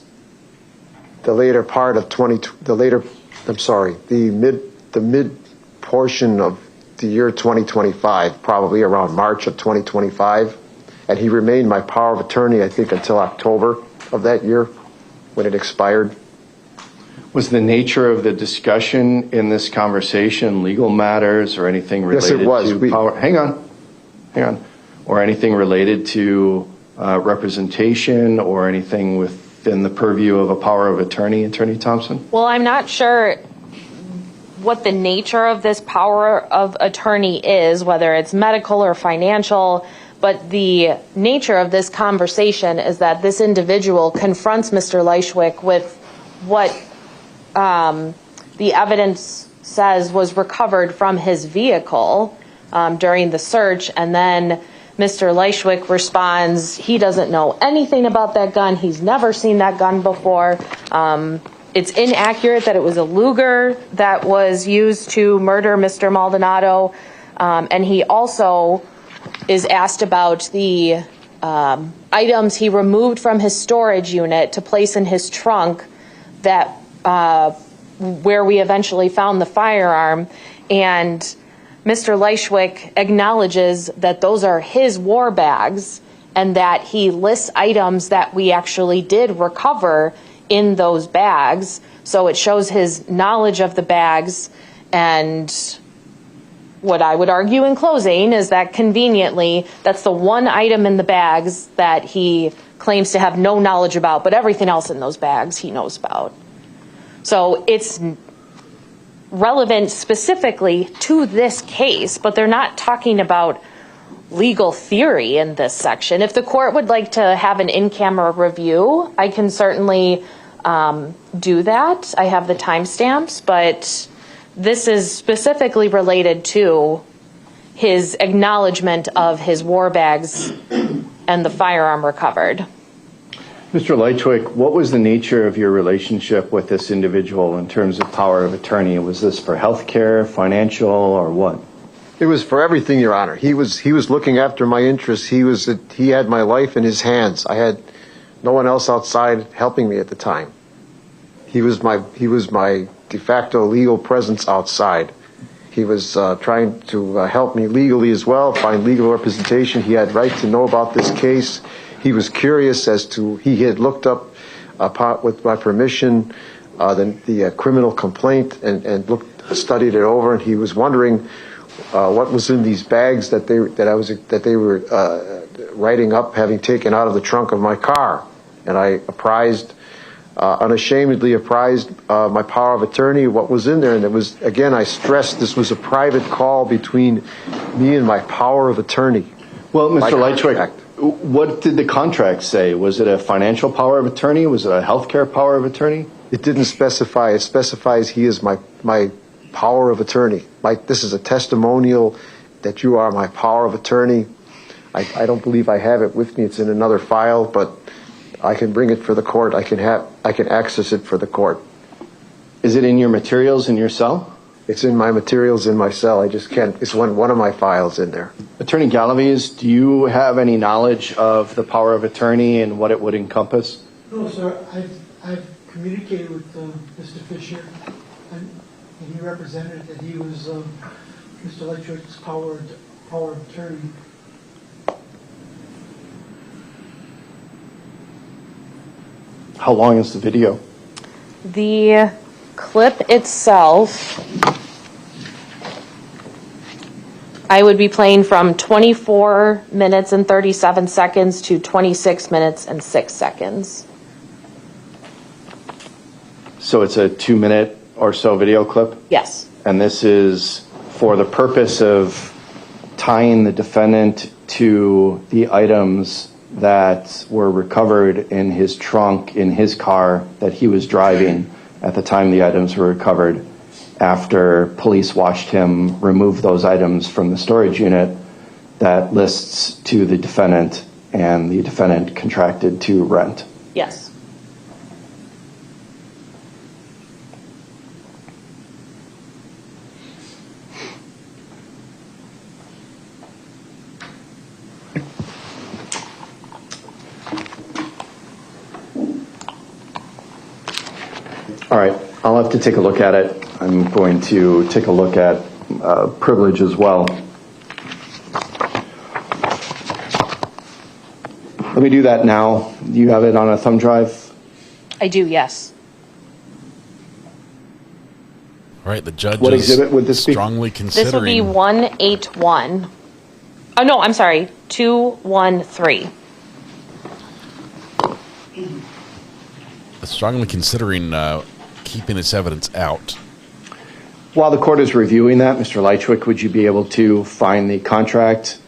the later part of the mid portion of the year 2025, probably around March of 2025. And he remained my power of attorney, I think, until October of that year when it expired. Was the nature of the discussion in this conversation legal matters or anything related to power? Hang on. Or anything related to representation or anything within the purview of a power of attorney, Attorney Thompson? Well, I'm not sure what the nature of this power of attorney is, whether it's medical or financial, but the nature of this conversation is that this individual confronts Mr. Lychwick with what the evidence says was recovered from his vehicle during the search, and then Mr. Lychwick responds, he doesn't know anything about that gun, he's never seen that gun before. It's inaccurate that it was a Luger that was used to murder Mr. Maldonado, and he also is asked about the items he removed from his storage unit to place in his trunk that where we eventually found the firearm, and Mr. Lychwick acknowledges that those are his war bags and that he lists items that we actually did recover in those bags. So it shows his knowledge of the bags, and what I would argue in closing is that conveniently that's the one item in the bags that he claims to have no knowledge about, but everything else in those bags he knows about. So it's relevant specifically to this case, but they're not talking about legal theory in this section. If the court would like to have an in-camera review, I can certainly do that. I have the timestamps, but this is specifically related to his acknowledgement of his war bags and the firearm recovered. Mr. Lychwick, what was the nature of your relationship with this individual in terms of power of attorney? Was this for health care, financial, or what? It was for everything, Your Honor. He was looking after my interests. He had my life in his hands. I had no one else outside helping me at the time. He was my de facto legal presence outside. He was trying to help me legally as well, find legal representation. He had right to know about this case. He was curious as to, he had looked up, with my permission, the criminal complaint and studied it over, and he was wondering what was in these bags that they were writing up, having taken out of the trunk of my car. And I unashamedly apprised my power of attorney what was in there. And it was, again, I stressed this was a private call between me and my power of attorney. Well, Mr. Lychwick, what did the contract say? Was it a financial power of attorney? Was it a healthcare power of attorney? It didn't specify. It specifies he is my power of attorney. This is a testimonial that you are my power of attorney. I don't believe I have it with me. It's in another file, but I can bring it for the court. I can access it for the court. Is it in your materials in your cell? It's in my materials in my cell. I just can't. It's one of my files in there. Attorney Galaviz, do you have any knowledge of the power of attorney and what it would encompass? No, sir. I've communicated with Mr. Fisher, and he represented that he was Mr. Lychwick's power of attorney. How long is the video? The clip itself, I would be playing from 24 minutes and 37 seconds to 26 minutes and 6 seconds. So it's a 2-minute or so video clip? Yes. And this is for the purpose of tying the defendant to the items that were recovered in his trunk in his car that he was driving at the time the items were recovered, after police watched him remove those items from the storage unit that lists to the defendant, and the defendant contracted to rent. Yes. All right, I'll have to take a look at it. I'm going to take a look at privilege as well. Let me do that now. Do you have it on a thumb drive? I do, yes. All right, the judge What is exhibit would this be? strongly considering. This would be 181. Oh, no, I'm sorry, 213. Strongly considering keeping this evidence out. While the court is reviewing that, Mr. Lychwick, would you be able to find the contract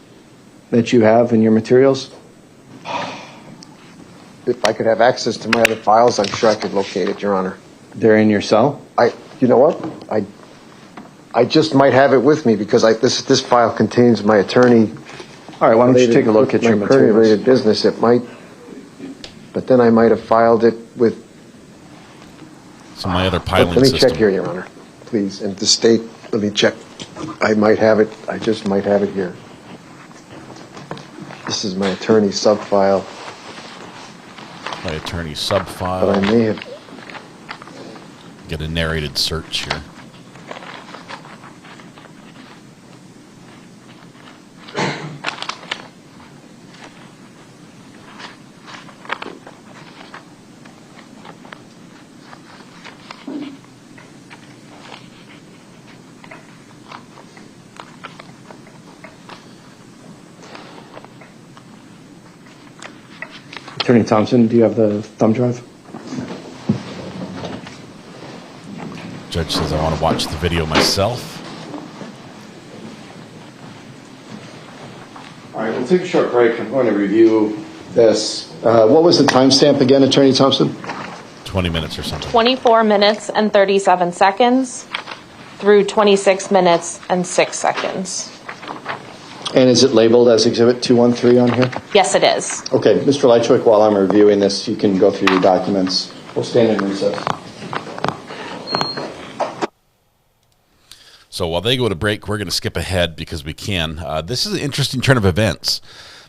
that you have in your materials? If I could have access to my other files, I'm sure I could locate it, Your Honor. They're in your cell? You know what? I just might have it with me because this file contains my attorney. All right, why don't you take a look at your materials? Attorney-related business. It might, but then I might have filed it with. So my other piling Let me system. check here, Your Honor, please. And the state, let me check. I might have it. I just might have it here. This is my attorney sub-file. My attorney sub-file. But I may have. Get a narrated search here. Attorney Thompson, do you have the thumb drive? Judge says I want to watch the video myself. All right, we'll take a short break. I'm going to review this. What was the timestamp again, Attorney Thompson? 20 minutes or something. 24 minutes and 37 seconds through 26 minutes and 6 seconds. And is it labeled as Exhibit 213 on here? Yes, it is. Okay, Mr. Lychwick, while I'm reviewing this, you can go through your documents. We'll stand in recess. So while they go to break, we're going to skip ahead because we can. This is an interesting turn of events.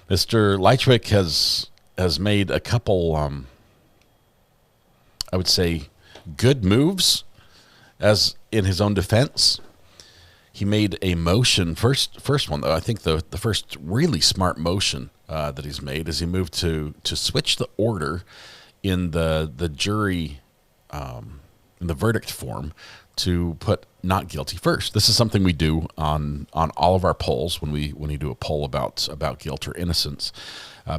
Mr. Lychwick has made a couple, I would say, good moves as in his own defense. He made a motion, first one, though, I think the first really smart motion that he's made is he moved to switch the order in the jury, in the verdict form, to put not guilty first. This is something we do on all of our polls when you do a poll about guilt or innocence,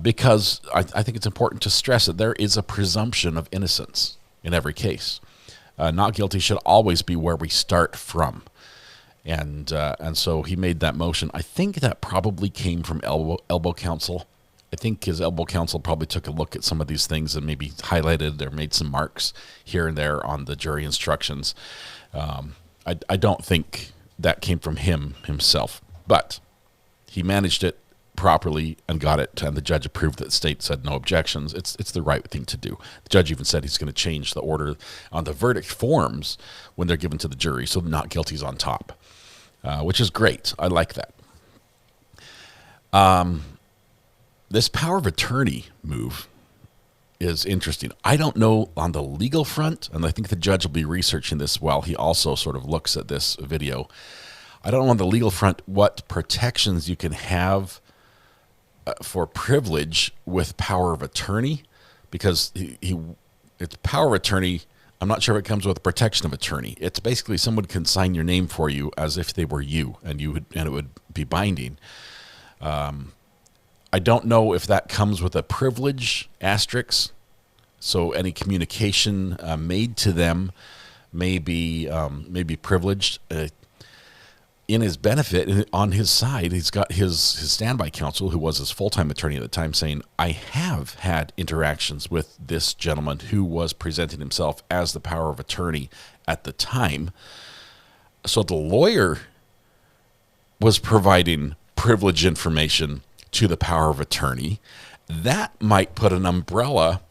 because I think it's important to stress that there is a presumption of innocence in every case. Not guilty should always be where we start from. And so he made that motion. I think that probably came from elbow counsel. I think his elbow counsel probably took a look at some of these things and maybe highlighted or made some marks here and there on the jury instructions. I don't think that came from himself, but he managed it properly and got it, and the judge approved that. The state said no objections. It's the right thing to do. The judge even said he's going to change the order on the verdict forms when they're given to the jury, so not guilty is on top. Which is great. I like that. This power of attorney move is interesting. I don't know on the legal front, and I think the judge will be researching this while he also sort of looks at this video. I don't know on the legal front what protections you can have for privilege with power of attorney, because it's power of attorney. I'm not sure if it comes with protection of attorney. It's basically someone can sign your name for you as if they were you, and it would be binding. I don't know if that comes with a privilege asterisk, so any communication made to them may be privileged. In his benefit, on his side, he's got his standby counsel, who was his full-time attorney at the time, saying, I have had interactions with this gentleman who was presenting himself as the power of attorney at the time. So the lawyer was providing privileged information to the power of attorney. That might put an umbrella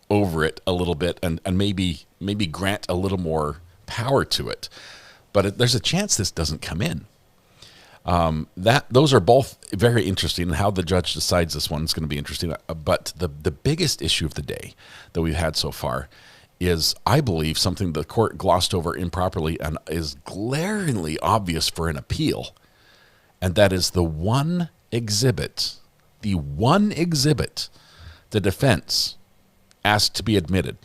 over it a little bit and maybe grant a little more power to it. But there's a chance this doesn't come in. Those are both very interesting, and how the judge decides this one is going to be interesting. But the biggest issue of the day that we've had so far is, I believe, something the court glossed over improperly and is glaringly obvious for an appeal, and that is the one exhibit the defense asked to be admitted.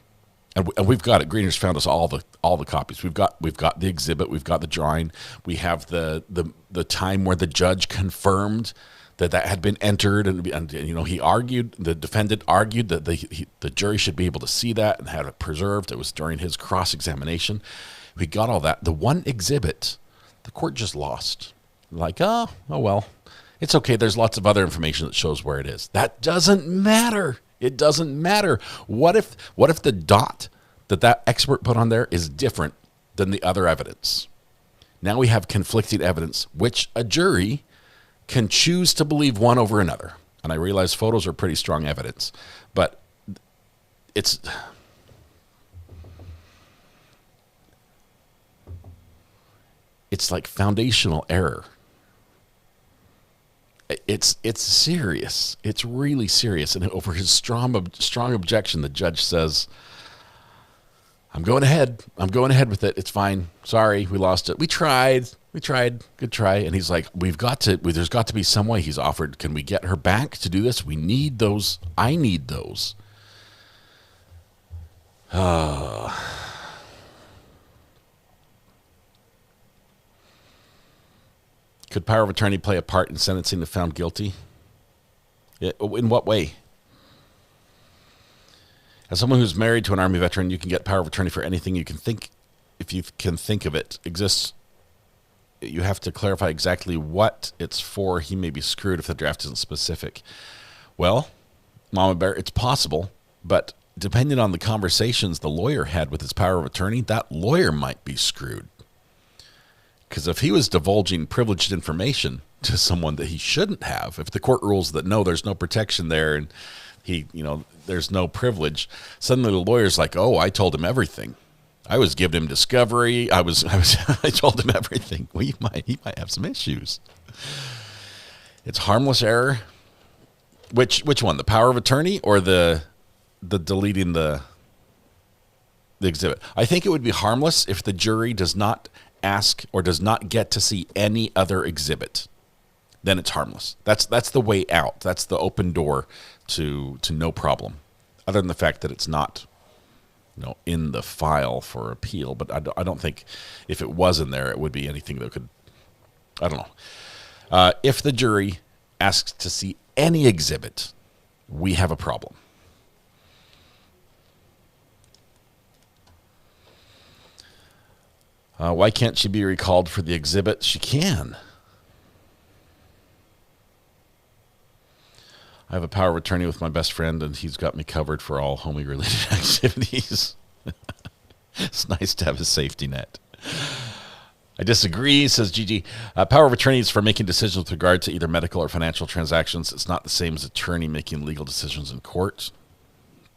And we've got it. Greener's found us all the copies. We've got the exhibit. We've got the drawing. We have the time where the judge confirmed that had been entered, and he argued. The defendant argued that the jury should be able to see that and have it preserved. It was during his cross-examination. We got all that. The one exhibit, the court just lost. Like, oh well, it's okay. There's lots of other information that shows where it is. That doesn't matter. It doesn't matter. What if the dot that expert put on there is different than the other evidence? Now we have conflicting evidence, which a jury can choose to believe one over another. And I realize photos are pretty strong evidence, but it's like foundational error. It's serious. It's really serious. And over his strong objection, the judge says, I'm going ahead with it. It's fine. Sorry, we lost it. We tried. Good try. And he's like, there's got to be some way. He's offered, can we get her back to do this? We need those. I need those. Could power of attorney play a part in sentencing the found guilty? In what way? As someone who's married to an Army veteran, you can get power of attorney for anything you can think, if you can think of it. Exists. You have to clarify exactly what it's for. He may be screwed if the draft isn't specific. Well, Mama Bear, it's possible, but depending on the conversations the lawyer had with his power of attorney, that lawyer might be screwed. Because if he was divulging privileged information, to someone that he shouldn't have. If the court rules that no, there's no protection there, and he, there's no privilege, suddenly the lawyer's like, oh, I told him everything. I was giving him discovery. I told him everything. Well, he might have some issues. It's harmless error. Which one? The power of attorney or the deleting the exhibit? I think it would be harmless if the jury does not ask or does not get to see any other exhibit. Then it's harmless. That's the way out. That's the open door to no problem. Other than the fact that it's not, in the file for appeal. But I don't think if it was in there, it would be anything that could. I don't know. If the jury asks to see any exhibit, we have a problem. Why can't she be recalled for the exhibit? She can. I have a power of attorney with my best friend, and he's got me covered for all homie-related activities. It's nice to have a safety net. I disagree, says Gigi. Power of attorney is for making decisions with regard to either medical or financial transactions. It's not the same as attorney making legal decisions in court.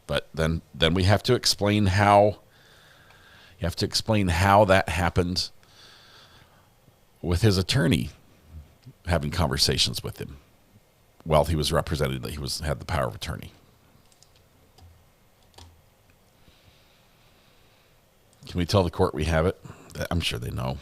But then we have to explain how. You have to explain how that happened with his attorney having conversations with him while he was represented that he had the power of attorney. Can we tell the court we have it? I'm sure they know.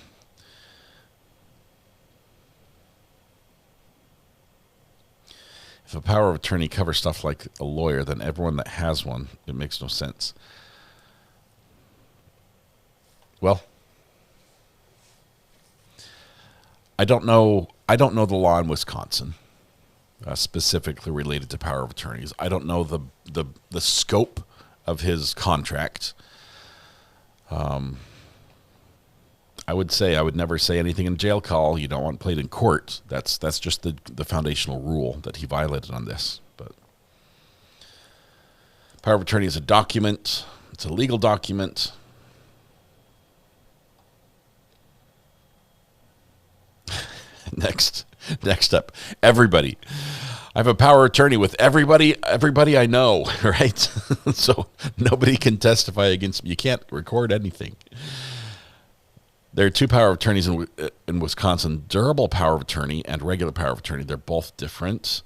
If a power of attorney covers stuff like a lawyer, then everyone that has one, it makes no sense. Well, I don't know the law in Wisconsin, specifically related to power of attorneys. I don't know the scope of his contract. I would say I would never say anything in jail call you don't want played in court. That's just the foundational rule that he violated on this. But power of attorney is a document. It's a legal document. Next up, everybody. I have a power of attorney with everybody I know, right? So nobody can testify against me. You can't record anything. There are two power of attorneys in Wisconsin, durable power of attorney and regular power of attorney. They're both different.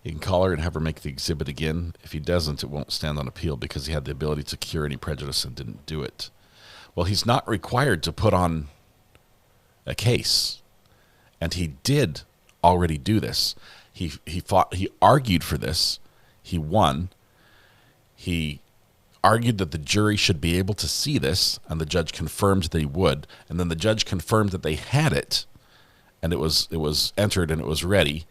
You can call her and have her make the exhibit again. If he doesn't, it won't stand on appeal because he had the ability to cure any prejudice and didn't do it. Well, he's not required to put on a case. And he did already do this. He argued for this. He won. He argued that the jury should be able to see this, and the judge confirmed they would. And then the judge confirmed that they had it, and it was entered and it was ready.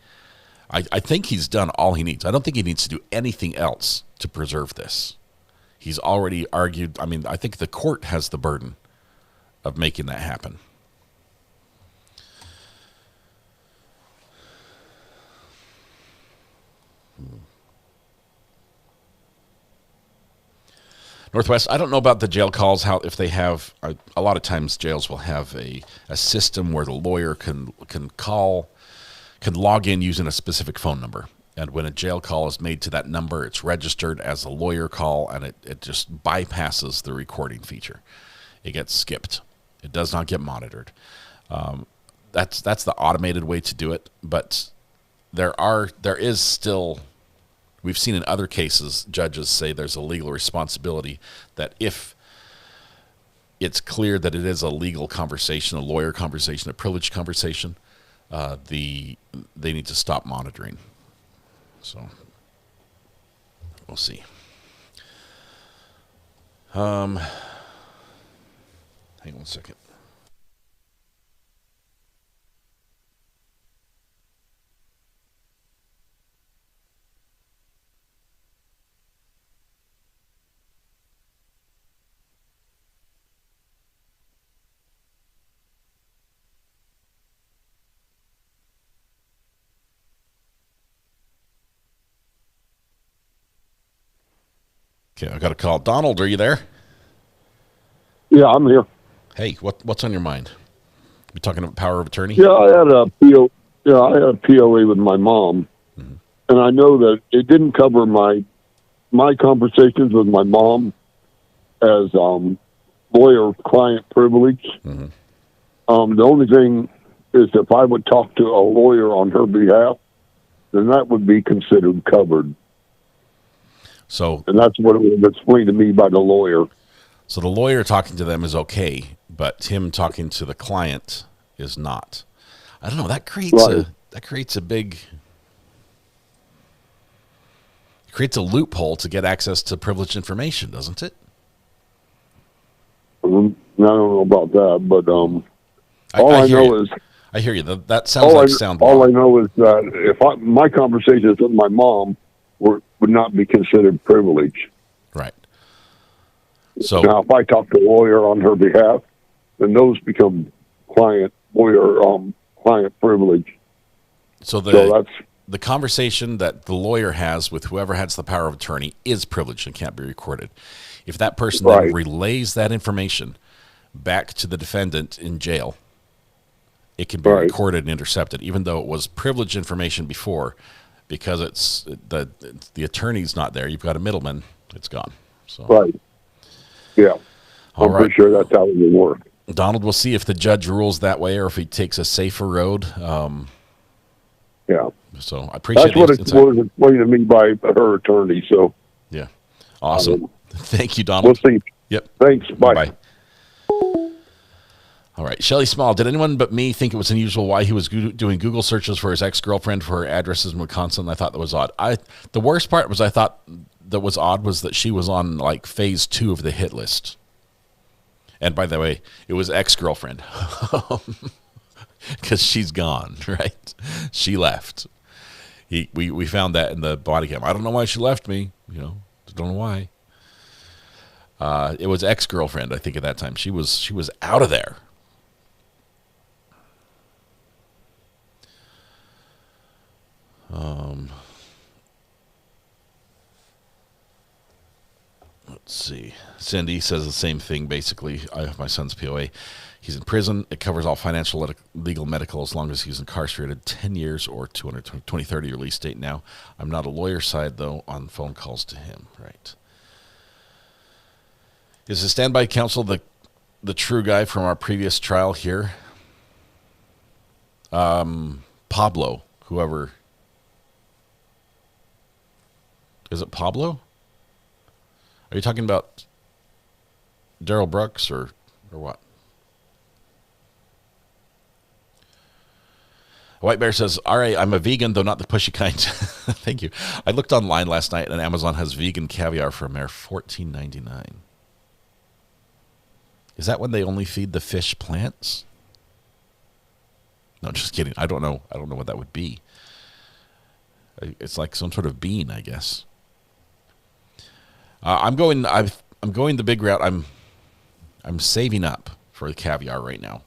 I think he's done all he needs. I don't think he needs to do anything else to preserve this. He's already argued. I mean, I think the court has the burden of making that happen. Northwest, I don't know about the jail calls, how if they have, a lot of times jails will have a system where the lawyer can log in using a specific phone number. And when a jail call is made to that number, it's registered as a lawyer call, and it just bypasses the recording feature. It gets skipped. It does not get monitored. That's the automated way to do it. But there is still, we've seen in other cases, judges say there's a legal responsibility that if it's clear that it is a legal conversation, a lawyer conversation, a privileged conversation, they need to stop monitoring. So we'll see. Hang on a second. Okay, I got a call. Donald, are you there? Yeah, I'm here. Hey, what's on your mind? You talking about power of attorney? Yeah, I had a POA with my mom, and I know that it didn't cover my conversations with my mom as lawyer-client privilege. The only thing is if I would talk to a lawyer on her behalf, then that would be considered covered. So, and that's what it was explained to me by the lawyer. So the lawyer talking to them is okay, but him talking to the client is not. I don't know. That creates a loophole to get access to privileged information, doesn't it? I don't know about that, but I hear you. That sounds like sound law. All I know is that if my conversations with my mom would not be considered privilege. Right. So now, if I talk to a lawyer on her behalf, then those become client privilege. So the conversation that the lawyer has with whoever has the power of attorney is privileged and can't be recorded. If that person then relays that information back to the defendant in jail, it can be recorded and intercepted, even though it was privileged information before, because it's the attorney's not there. You've got a middleman. It's gone. So. Right. Yeah. I'm pretty sure that's how it would work. Donald, we'll see if the judge rules that way or if he takes a safer road. Yeah. So I appreciate that's what it was explained to me by her attorney. So. Yeah. Awesome. Thank you, Donald. We'll see. Yep. Thanks. Bye. Bye. All right. Shelley Small, did anyone but me think it was unusual why he was doing Google searches for his ex-girlfriend for her addresses in Wisconsin? I thought that was odd. The worst part was I thought that was odd was that she was on like phase 2 of the hit list. And by the way, it was ex-girlfriend because she's gone, right? She left. We found that in the body cam. I don't know why she left me. Don't know why. It was ex-girlfriend, I think, at that time. She was out of there. Let's see. Cindy says the same thing, basically. I have my son's POA. He's in prison. It covers all financial, legal, medical, as long as he's incarcerated 10 years or 2030 release date now. I'm not a lawyer's side, though, on phone calls to him. Right. Is the standby counsel the true guy from our previous trial here? Pablo, whoever. Is it Pablo? Are you talking about Daryl Brooks or what? White Bear says, all right, I'm a vegan, though not the pushy kind. Thank you. I looked online last night, and Amazon has vegan caviar for a mere $14.99. Is that when they only feed the fish plants? No, just kidding. I don't know what that would be. It's like some sort of bean, I guess. I'm going the big route. I'm saving up for the caviar right now.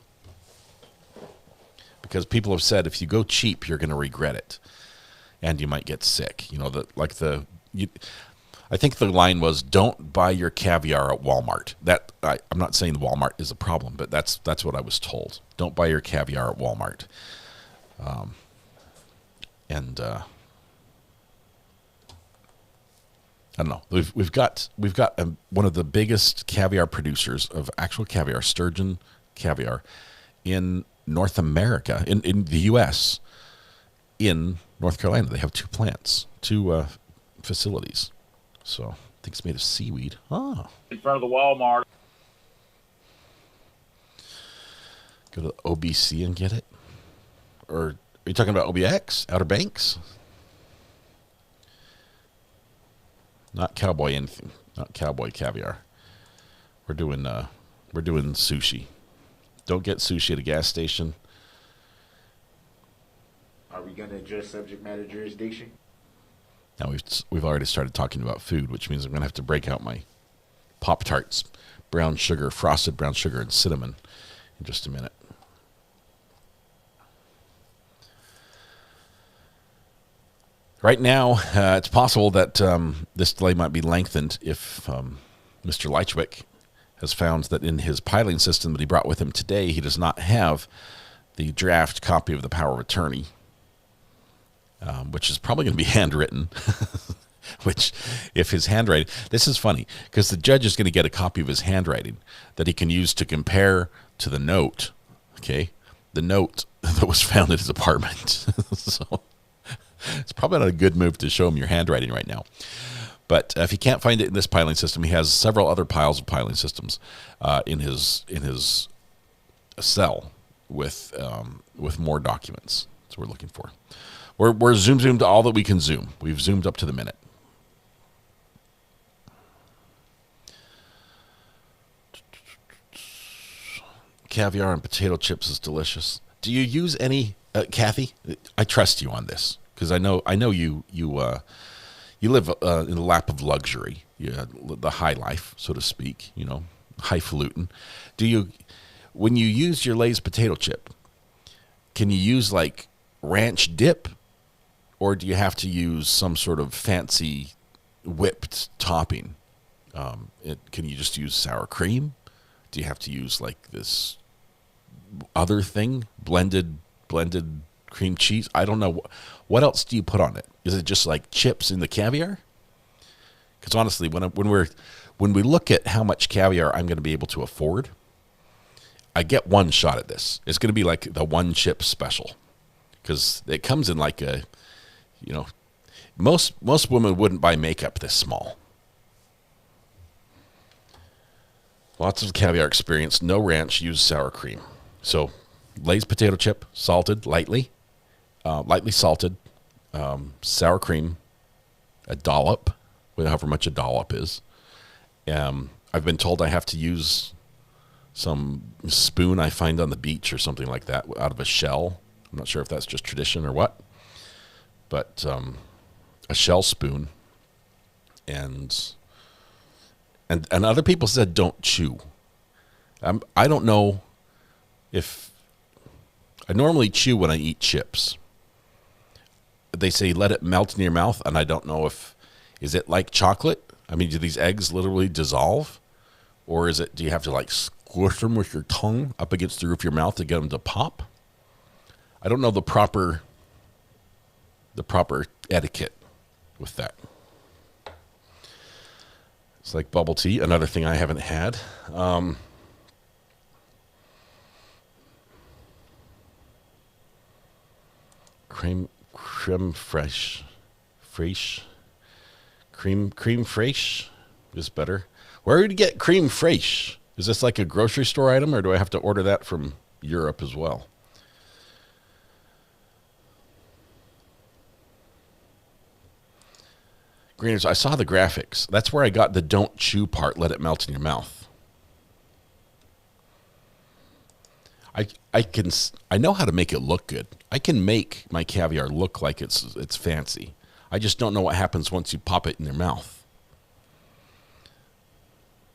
Because people have said if you go cheap, you're going to regret it. And you might get sick. I think the line was, don't buy your caviar at Walmart. I'm not saying Walmart is a problem, but that's what I was told. Don't buy your caviar at Walmart. I don't know. We've got one of the biggest caviar producers of actual caviar, sturgeon caviar, in North America, in the U.S., in North Carolina. They have 2 plants, 2 facilities. So I think it's made of seaweed. Oh. In front of the Walmart. Go to OBC and get it? Or are you talking about OBX? Outer Banks? Not cowboy anything. Not cowboy caviar. We're doing sushi. Don't get sushi at a gas station. Are we going to address subject matter jurisdiction? Now we've already started talking about food, which means I'm going to have to break out my Pop-Tarts, brown sugar, frosted brown sugar, and cinnamon in just a minute. Right now, it's possible that this delay might be lengthened if Mr. Lychwick has found that in his piling system that he brought with him today, he does not have the draft copy of the power of attorney, which is probably going to be handwritten. Which, if his handwriting, this is funny because the judge is going to get a copy of his handwriting that he can use to compare to the note. Okay, the note that was found at his apartment. So it's probably not a good move to show him your handwriting right now. But if he can't find it in this piling system, he has several other piles of piling systems in his cell with more documents. That's what we're looking for. We're zoomed to all that we can zoom. We've zoomed up to the minute. Caviar and potato chips is delicious. Do you use any, Kathy? I trust you on this because I know you live in the lap of luxury, the high life, so to speak. Highfalutin. When you use your Lay's potato chip, can you use like ranch dip, or do you have to use some sort of fancy whipped topping? Can you just use sour cream? Do you have to use like this other thing, blended cream cheese? I don't know. What else do you put on it? Is it just like chips in the caviar? Because honestly, when we look at how much caviar I'm going to be able to afford, I get one shot at this. It's going to be like the one chip special because it comes in like a, most women wouldn't buy makeup this small. Lots of caviar experience. No ranch. Use sour cream. So, Lay's potato chip, salted lightly salted, sour cream, a dollop, however much a dollop is. I've been told I have to use some spoon I find on the beach or something like that out of a shell. I'm not sure if that's just tradition or what, but a shell spoon, and other people said don't chew. I don't know if I normally chew when I eat chips. They say let it melt in your mouth, and I don't know is it like chocolate? I mean, do these eggs literally dissolve, or do you have to like squish them with your tongue up against the roof of your mouth to get them to pop? I don't know the proper etiquette with that. It's like bubble tea, another thing I haven't had. Creme fraiche. Creme fraiche is better. Where would you get creme fraiche? Is this like a grocery store item, or do I have to order that from Europe as well? Greeners, I saw the graphics. That's where I got the don't chew part, let it melt in your mouth. I know how to make it look good. I can make my caviar look like it's fancy. I just don't know what happens once you pop it in your mouth.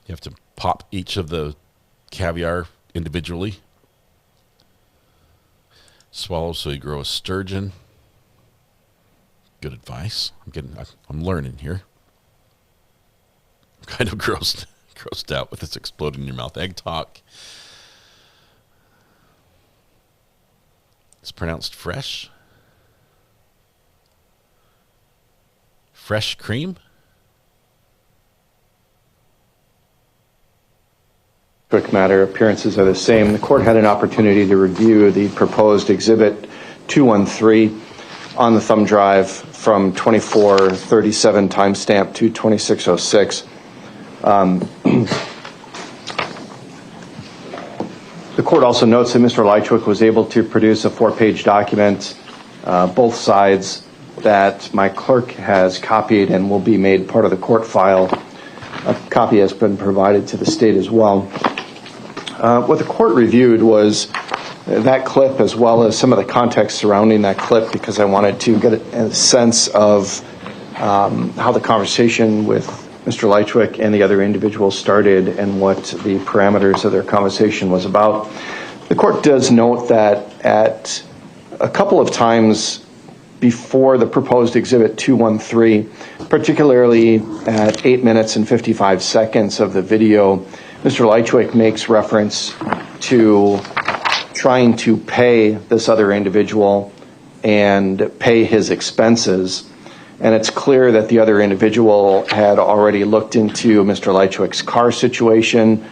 You have to pop each of the caviar individually. Swallow so you grow a sturgeon. Good advice. I'm learning here. I'm kind of grossed out with this exploding in your mouth. Egg talk. It's pronounced fresh. Fresh cream. Quick matter, appearances are the same. The court had an opportunity to review the proposed Exhibit 213 on the thumb drive from 2437 timestamp to 2606. The court also notes that Mr. Lychwick was able to produce a 4-page document, both sides, that my clerk has copied and will be made part of the court file. A copy has been provided to the state as well. What the court reviewed was that clip as well as some of the context surrounding that clip, because I wanted to get a sense of how the conversation with Mr. Lychwick and the other individuals started and what the parameters of their conversation was about. The court does note that at a couple of times before the proposed Exhibit 213, particularly at 8 minutes and 55 seconds of the video, Mr. Lychwick makes reference to trying to pay this other individual and pay his expenses. And it's clear that the other individual had already looked into Mr. Lychwick's car situation.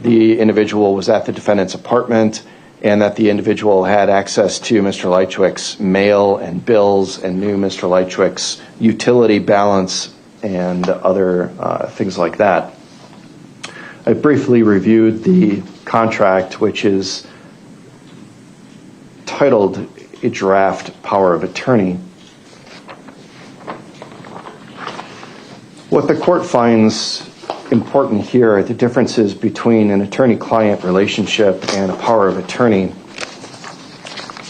The individual was at the defendant's apartment, and that the individual had access to Mr. Lychwick's mail and bills and knew Mr. Lychwick's utility balance and other things like that. I briefly reviewed the contract, which is titled a draft power of attorney. What the court finds important here are the differences between an attorney-client relationship and a power of attorney.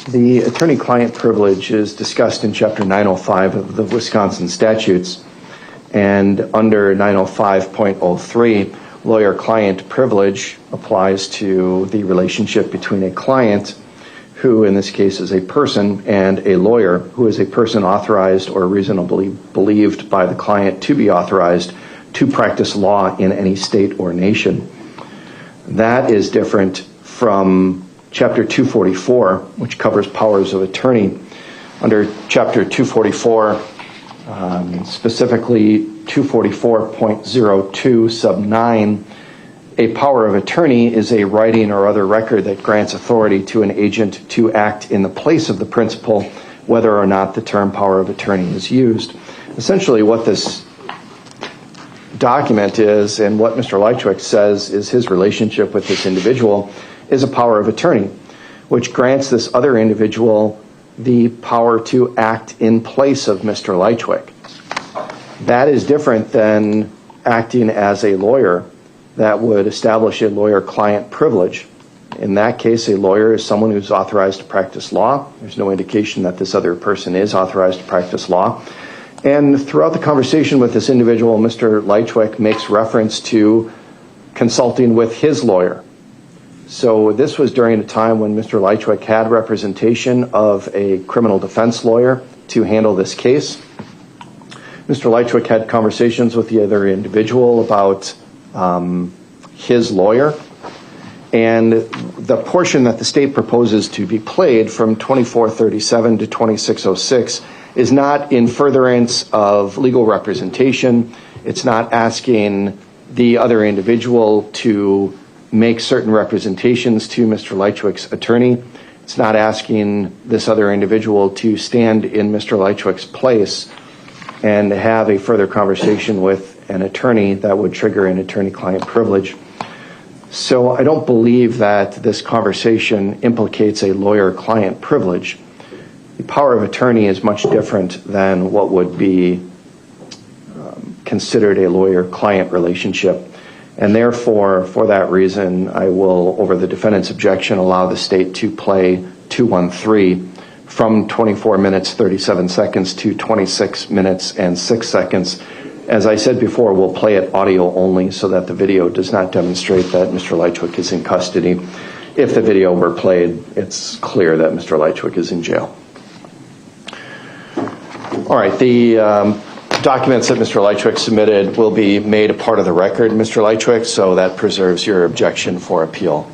The attorney-client privilege is discussed in Chapter 905 of the Wisconsin statutes, and under 905.03, lawyer-client privilege applies to the relationship between a client, who in this case is a person, and a lawyer, who is a person authorized or reasonably believed by the client to be authorized to practice law in any state or nation. That is different from Chapter 244, which covers powers of attorney. Under Chapter 244, specifically 244.02 sub 9, a power of attorney is a writing or other record that grants authority to an agent to act in the place of the principal, whether or not the term power of attorney is used. Essentially, what this document is, and what Mr. Lychwick says is his relationship with this individual, is a power of attorney, which grants this other individual the power to act in place of Mr. Lychwick. That is different than acting as a lawyer that would establish a lawyer-client privilege. In that case, a lawyer is someone who's authorized to practice law. There's no indication that this other person is authorized to practice law. And throughout the conversation with this individual, Mr. Lychwick makes reference to consulting with his lawyer. So this was during a time when Mr. Lychwick had representation of a criminal defense lawyer to handle this case. Mr. Lychwick had conversations with the other individual about his lawyer. And the portion that the state proposes to be played from 2437 to 2606 is not in furtherance of legal representation. It's not asking the other individual to make certain representations to Mr. Lychwick's attorney. It's not asking this other individual to stand in Mr. Lychwick's place and have a further conversation with an attorney that would trigger an attorney-client privilege. So I don't believe that this conversation implicates a lawyer-client privilege. The power of attorney is much different than what would be considered a lawyer-client relationship. And therefore, for that reason, I will, over the defendant's objection, allow the state to play 213 from 24 minutes 37 seconds to 26 minutes and 6 seconds. As I said before, we'll play it audio only so that the video does not demonstrate that Mr. Lychwick is in custody. If the video were played, it's clear that Mr. Lychwick is in jail. All right, the documents that Mr. Lychwick submitted will be made a part of the record, Mr. Lychwick, so that preserves your objection for appeal.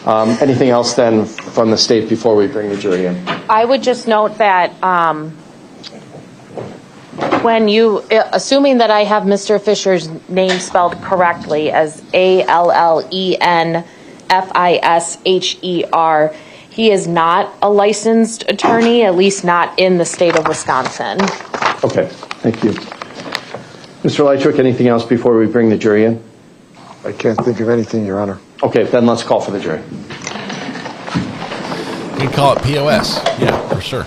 Anything else then from the state before we bring the jury in? I would just note that when you, assuming that I have Mr. Fisher's name spelled correctly as Allenfisher, he is not a licensed attorney, at least not in the state of Wisconsin. Okay, thank you. Mr. Lychwick, anything else before we bring the jury in? I can't think of anything, Your Honor. Okay, then let's call for the jury. You can call it POS. Yeah, for sure.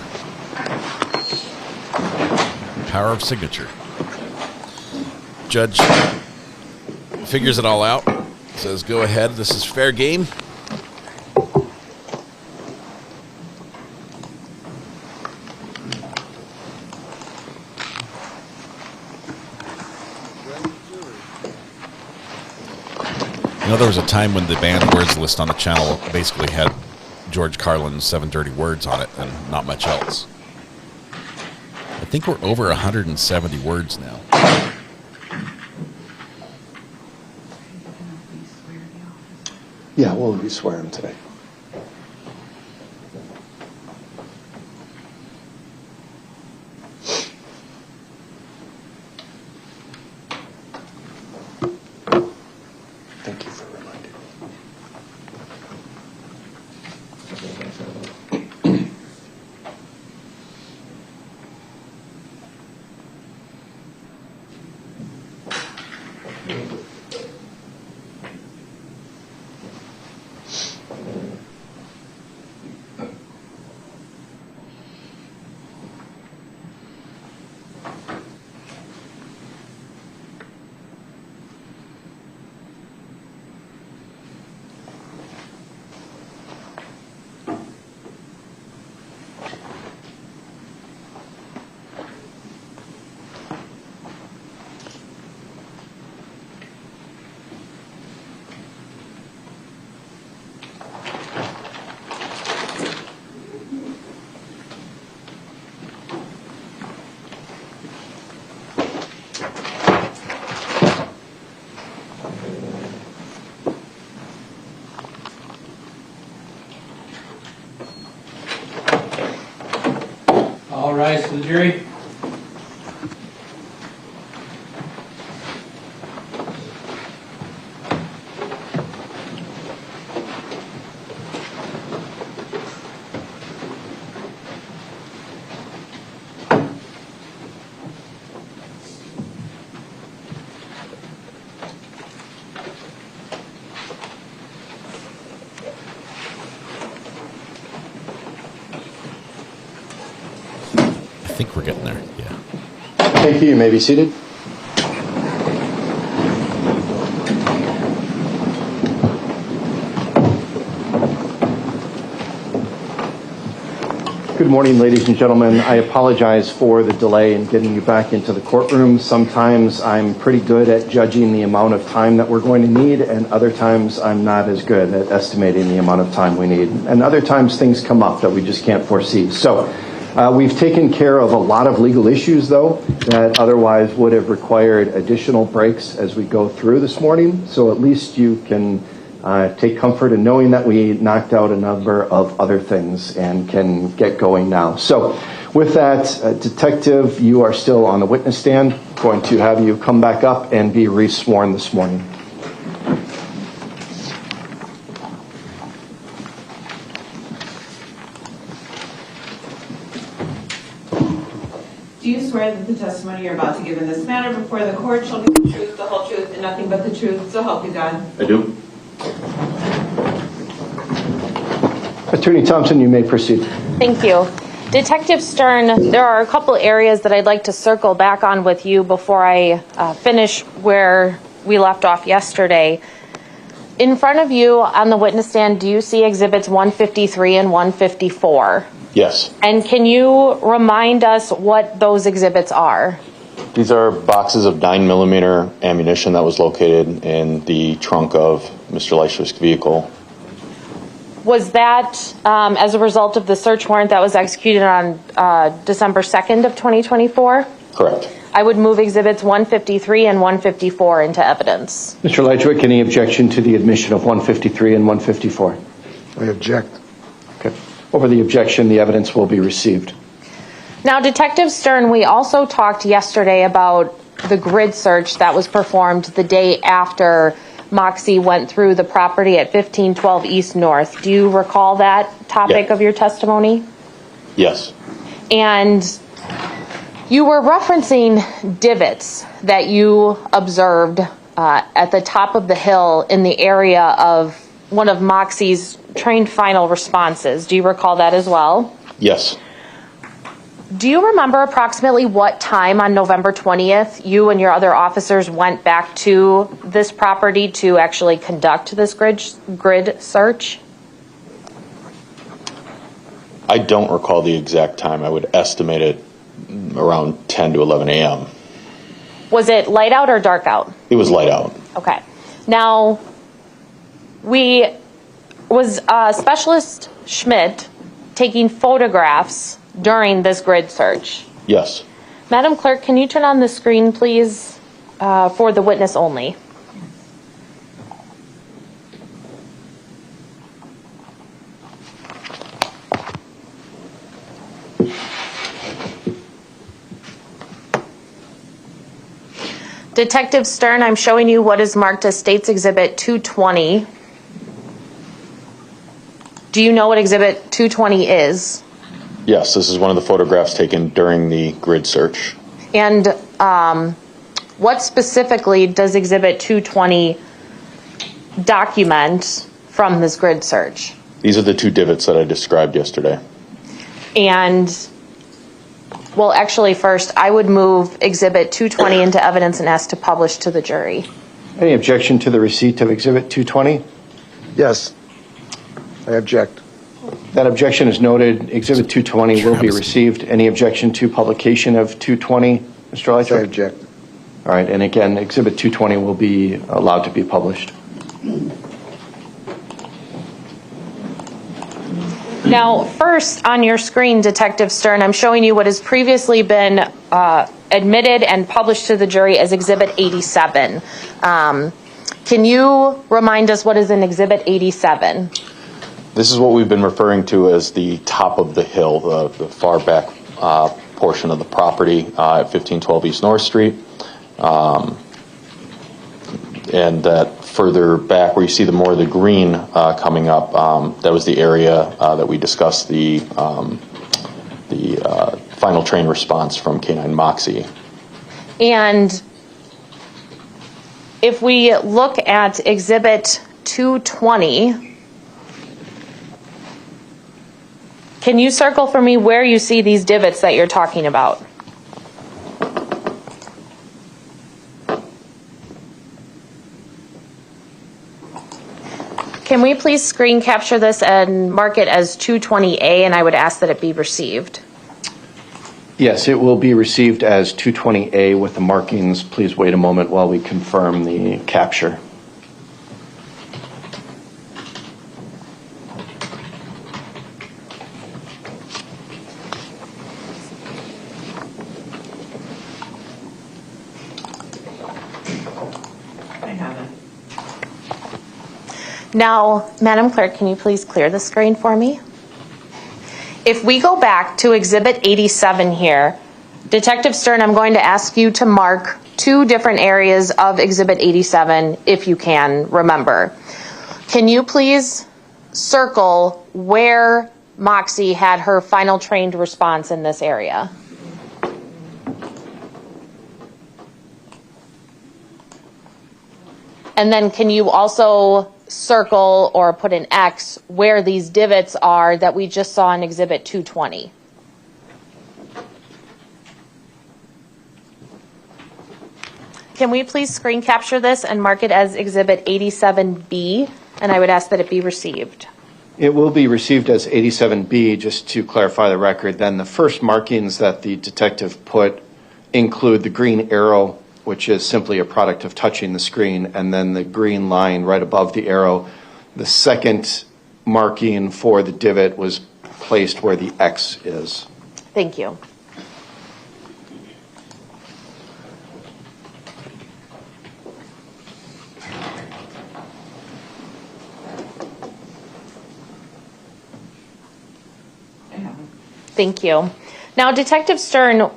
Power of signature. Judge figures it all out. Says, go ahead. This is fair game. You know, there was a time when the banned words list on the channel basically had George Carlin's 7 Dirty Words on it and not much else. think we're over 170 words now. Yeah, we'll re-swear him today. Thank you for reminding me. All rise to the jury. I think we're getting there, yeah. Thank you. You may be seated. Good morning, ladies and gentlemen. I apologize for the delay in getting you back into the courtroom. Sometimes I'm pretty good at judging the amount of time that we're going to need, and other times I'm not as good at estimating the amount of time we need. And other times things come up that we just can't foresee. So we've taken care of a lot of legal issues, though, that otherwise would have required additional breaks as we go through this morning. So at least you can take comfort in knowing that we knocked out a number of other things and can get going now. So with that, Detective, you are still on the witness stand. I'm going to have you come back up and be re-sworn this morning. Do you swear that the testimony you're about to give in this matter before the court shall be the truth, the whole truth, and nothing but the truth, so help you God? I do. Attorney Thompson, you may proceed. Thank you. Detective Stern, there are a couple areas that I'd like to circle back on with you before I finish where we left off yesterday. In front of you on the witness stand, do you see exhibits 153 and 154? Yes. And can you remind us what those exhibits are? These are boxes of 9mm ammunition that was located in the trunk of Mr. Lychwick's vehicle. Was that as a result of the search warrant that was executed on December 2nd of 2024? Correct. I would move exhibits 153 and 154 into evidence. Mr. Lychwick, any objection to the admission of 153 and 154? I object. Okay. Over the objection, the evidence will be received. Now, Detective Stern, we also talked yesterday about the grid search that was performed the day after Moxie went through the property at 1512 East North. Do you recall that topic of your testimony? Yes. And you were referencing divots that you observed at the top of the hill in the area of one of Moxie's trained final responses. Do you recall that as well? Yes. Do you remember approximately what time on November 20th you and your other officers went back to this property to actually conduct this grid search? I don't recall the exact time. I would estimate it around 10 to 11 a.m. Was it light out or dark out? It was light out. Okay. Now, was Specialist Schmidt taking photographs during this grid search? Yes. Madam Clerk, can you turn on the screen, please, for the witness only? Detective Stern, I'm showing you what is marked as State's Exhibit 220. Do you know what Exhibit 220 is? Yes, this is one of the photographs taken during the grid search. And what specifically does Exhibit 220 document from this grid search? These are the two divots that I described yesterday. And, well, actually, first, I would move Exhibit 220 into evidence and ask to publish to the jury. Any objection to the receipt of Exhibit 220? Yes, I object. That objection is noted. Exhibit 220 will be received. Any objection to publication of 220, Mr. Lychwick? I object. All right, and again, Exhibit 220 will be allowed to be published. Now, first on your screen, Detective Stern, I'm showing you what has previously been admitted and published to the jury as Exhibit 87. Can you remind us what is in Exhibit 87? This is what we've been referring to as the top of the hill, the far back portion of the property at 1512 East North Street. And that further back where you see the more of the green coming up, that was the area that we discussed the final train response from K9 Moxie. And if we look at Exhibit 220, can you circle for me where you see these divots that you're talking about? Can we please screen capture this and mark it as 220A, and I would ask that it be received? Yes, it will be received as 220A with the markings. Please wait a moment while we confirm the capture. Now, Madam Clerk, can you please clear the screen for me? If we go back to Exhibit 87 here, Detective Stern, I'm going to ask you to mark two different areas of Exhibit 87, if you can remember. Can you please circle where Moxie had her final trained response in this area? And then can you also circle or put an X where these divots are that we just saw in Exhibit 220? Can we please screen capture this and mark it as Exhibit 87B, and I would ask that it be received. It will be received as 87B. Just to clarify the record, then the first markings that the detective put include the green arrow, which is simply a product of touching the screen, and then the green line right above the arrow. The second marking for the divot was placed where the X is. Thank you. Thank you. Now, Detective Stern,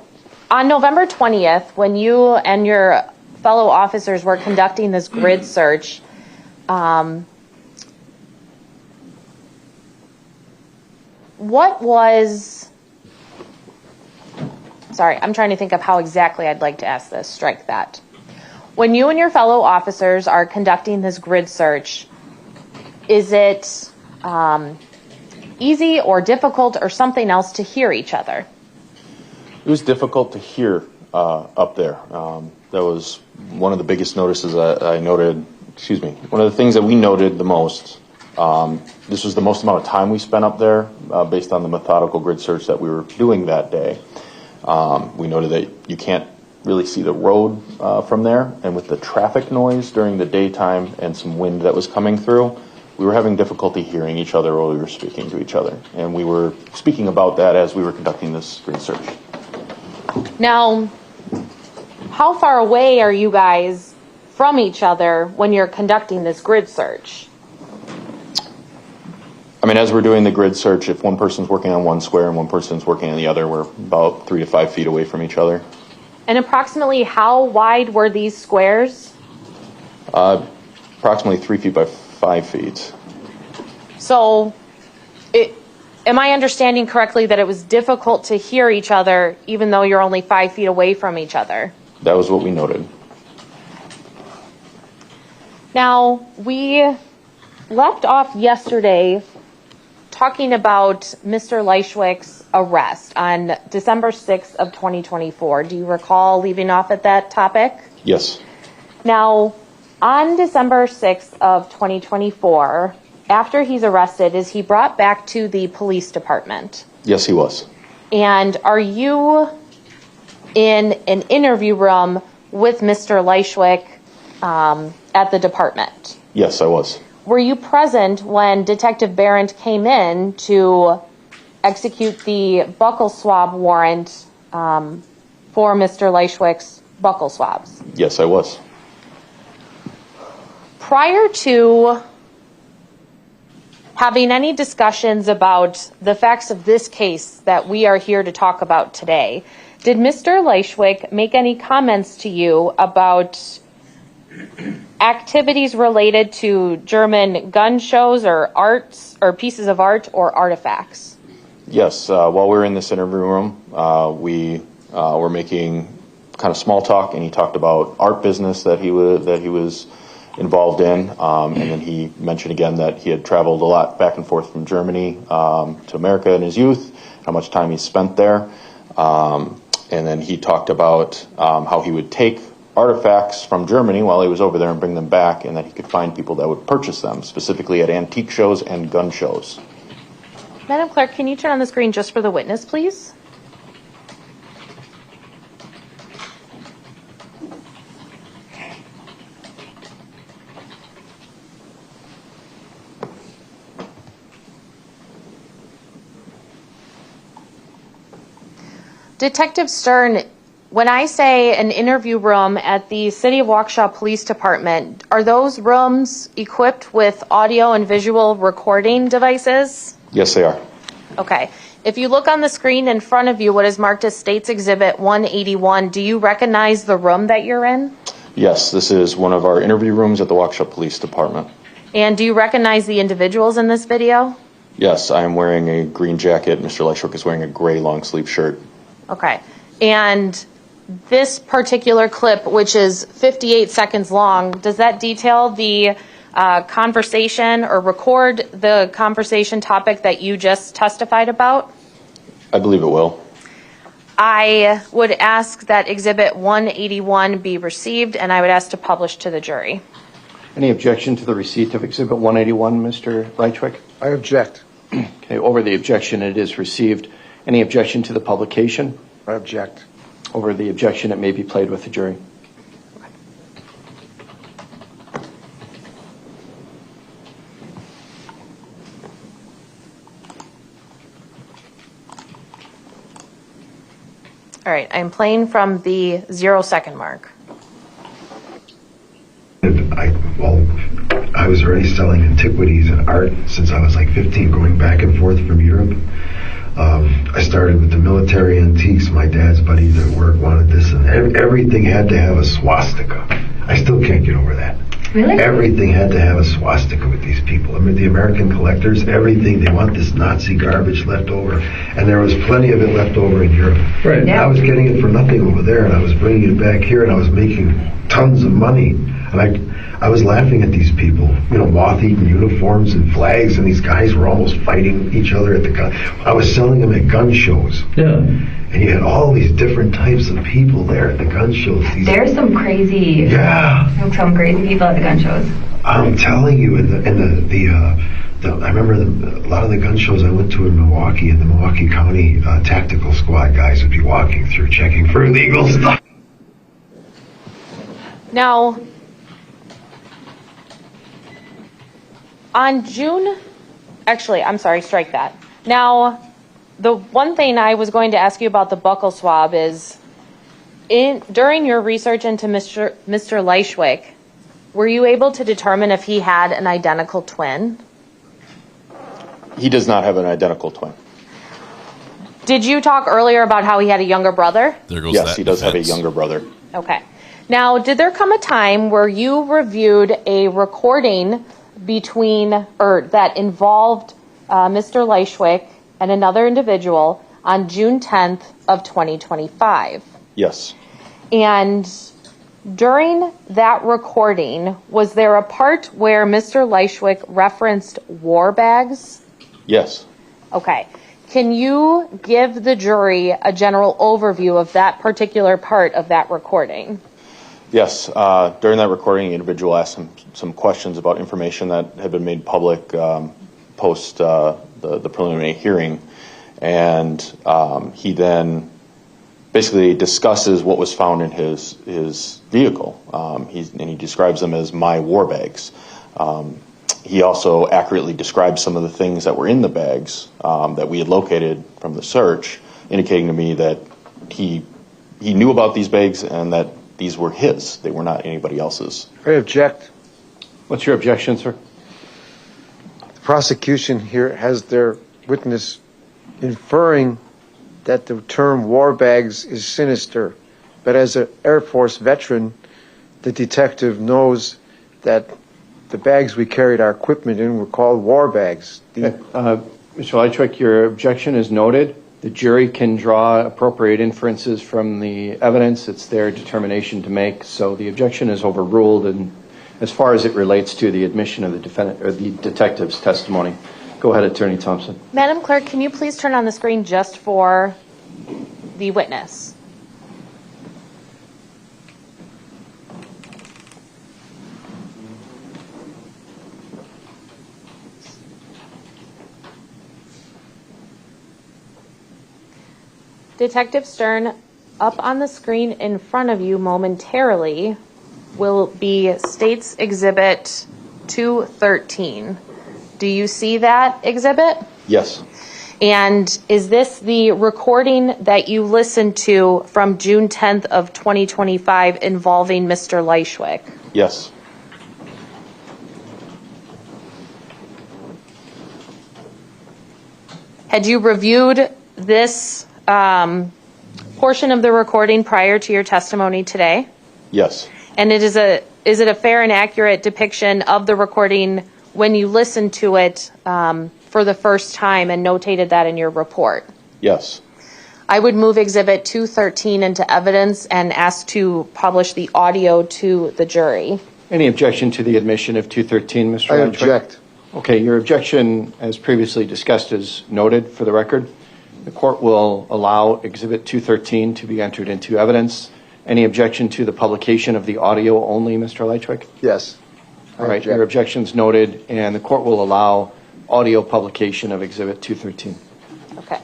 on November 20th, when you and your fellow officers were conducting this grid search, what was, sorry, I'm trying to think of how exactly I'd like to ask this, strike that. When you and your fellow officers are conducting this grid search, is it easy or difficult or something else to hear each other? It was difficult to hear up there. That was one of the biggest notices I noted, one of the things that we noted the most. This was the most amount of time we spent up there based on the methodical grid search that we were doing that day. We noted that you can't really see the road from there, and with the traffic noise during the daytime and some wind that was coming through, we were having difficulty hearing each other while we were speaking to each other. And we were speaking about that as we were conducting this grid search. Now, how far away are you guys from each other when you're conducting this grid search? I mean, as we're doing the grid search, if one person's working on one square and one person's working on the other, we're about 3 to 5 feet away from each other. And approximately how wide were these squares? Approximately 3 feet by 5 feet. So, am I understanding correctly that it was difficult to hear each other even though you're only 5 feet away from each other? That was what we noted. Now, we left off yesterday talking about Mr. Lychwick's arrest on December 6th of 2024. Do you recall leaving off at that topic? Yes. Now, on December 6th of 2024, after he's arrested, is he brought back to the police department? Yes, he was. And are you in an interview room with Mr. Lychwick at the department? Yes, I was. Were you present when Detective Barrett came in to execute the buccal swab warrant for Mr. Lychwick's buccal swabs? Yes, I was. Prior to having any discussions about the facts of this case that we are here to talk about today, did Mr. Lychwick make any comments to you about activities related to German gun shows or arts or pieces of art or artifacts? Yes, while we were in this interview room, we were making kind of small talk, and he talked about art business that he was involved in, and then he mentioned again that he had traveled a lot back and forth from Germany to America in his youth, how much time he spent there, and then he talked about how he would take artifacts from Germany while he was over there and bring them back, and that he could find people that would purchase them, specifically at antique shows and gun shows. Madam Clerk, can you turn on the screen just for the witness, please? Detective Stern, when I say an interview room at the City of Waukesha Police Department, are those rooms equipped with audio and visual recording devices? Yes, they are. Okay. If you look on the screen in front of you, what is marked as States Exhibit 181, do you recognize the room that you're in? Yes, this is one of our interview rooms at the Waukesha Police Department. And do you recognize the individuals in this video? Yes, I am wearing a green jacket. Mr. Lychwick is wearing a gray long sleeve shirt. Okay. And this particular clip, which is 58 seconds long, does that detail the conversation or record the conversation topic that you just testified about? I believe it will. I would ask that Exhibit 181 be received, and I would ask to publish to the jury. Any objection to the receipt of Exhibit 181, Mr. Lychwick? I object. Okay, over the objection, it is received. Any objection to the publication? I object. Over the objection, it may be played with the jury. All right, I'm playing from the 0-second mark. I was already selling antiquities and art since I was like 15, going back and forth from Europe. I started with the military antiques. My dad's buddies at work wanted this, and everything had to have a swastika. I still can't get over that. Really? Everything had to have a swastika with these people. I mean, the American collectors, everything, they want this Nazi garbage left over. And there was plenty of it left over in Europe. Right. Yeah. I was getting it for nothing over there, and I was bringing it back here, and I was making tons of money. And I was laughing at these people, you know, moth-eaten uniforms and flags, and these guys were almost fighting each other at the gun. I was selling them at gun shows. Yeah. And you had all these different types of people there at the gun shows. There's some crazy, some crazy people at the gun shows. I'm telling you, I remember a lot of the gun shows I went to in Milwaukee, and the Milwaukee County tactical squad guys would be walking through checking for illegal stuff. Now, on strike that. Now, the one thing I was going to ask you about the buccal swab is During your research into Mr. Lychwick, were you able to determine if he had an identical twin? He does not have an identical twin. Did you talk earlier about how he had a younger brother? Yes, he does have a younger brother. Okay. Now, did there come a time where you reviewed a recording that involved Mr. Lychwick and another individual on June 10th of 2025? Yes. And during that recording, was there a part where Mr. Lychwick referenced war bags? Yes. Okay. Can you give the jury a general overview of that particular part of that recording? Yes. During that recording, the individual asked him some questions about information that had been made public post the preliminary hearing. And he then basically discusses what was found in his vehicle. And he describes them as my war bags. He also accurately described some of the things that were in the bags that we had located from the search, indicating to me that he knew about these bags and that these were his. They were not anybody else's. I object. What's your objection, sir? The prosecution here has their witness inferring that the term war bags is sinister. But as an Air Force veteran, the detective knows that the bags we carried our equipment in were called war bags. Mr. Lychwick, your objection is noted. The jury can draw appropriate inferences from the evidence. It's their determination to make. So the objection is overruled. And as far as it relates to the admission of the defendant or the detective's testimony, go ahead, Attorney Thompson. Madam Clerk, can you please turn on the screen just for the witness? Detective Stern, up on the screen in front of you momentarily will be State's Exhibit 213. Do you see that exhibit? Yes. And is this the recording that you listened to from June 10th of 2025 involving Mr. Lychwick? Yes. Had you reviewed this portion of the recording prior to your testimony today? Yes. And is it a fair and accurate depiction of the recording when you listened to it for the first time and notated that in your report? Yes. I would move Exhibit 213 into evidence and ask to publish the audio to the jury. Any objection to the admission of 213, Mr. I Lychwick? object. Okay, your objection, as previously discussed, is noted for the record. The court will allow Exhibit 213 to be entered into evidence. Any objection to the publication of the audio only, Mr. Lychwick? Yes. All right, your objection's noted, and the court will allow audio publication of Exhibit 213. Okay.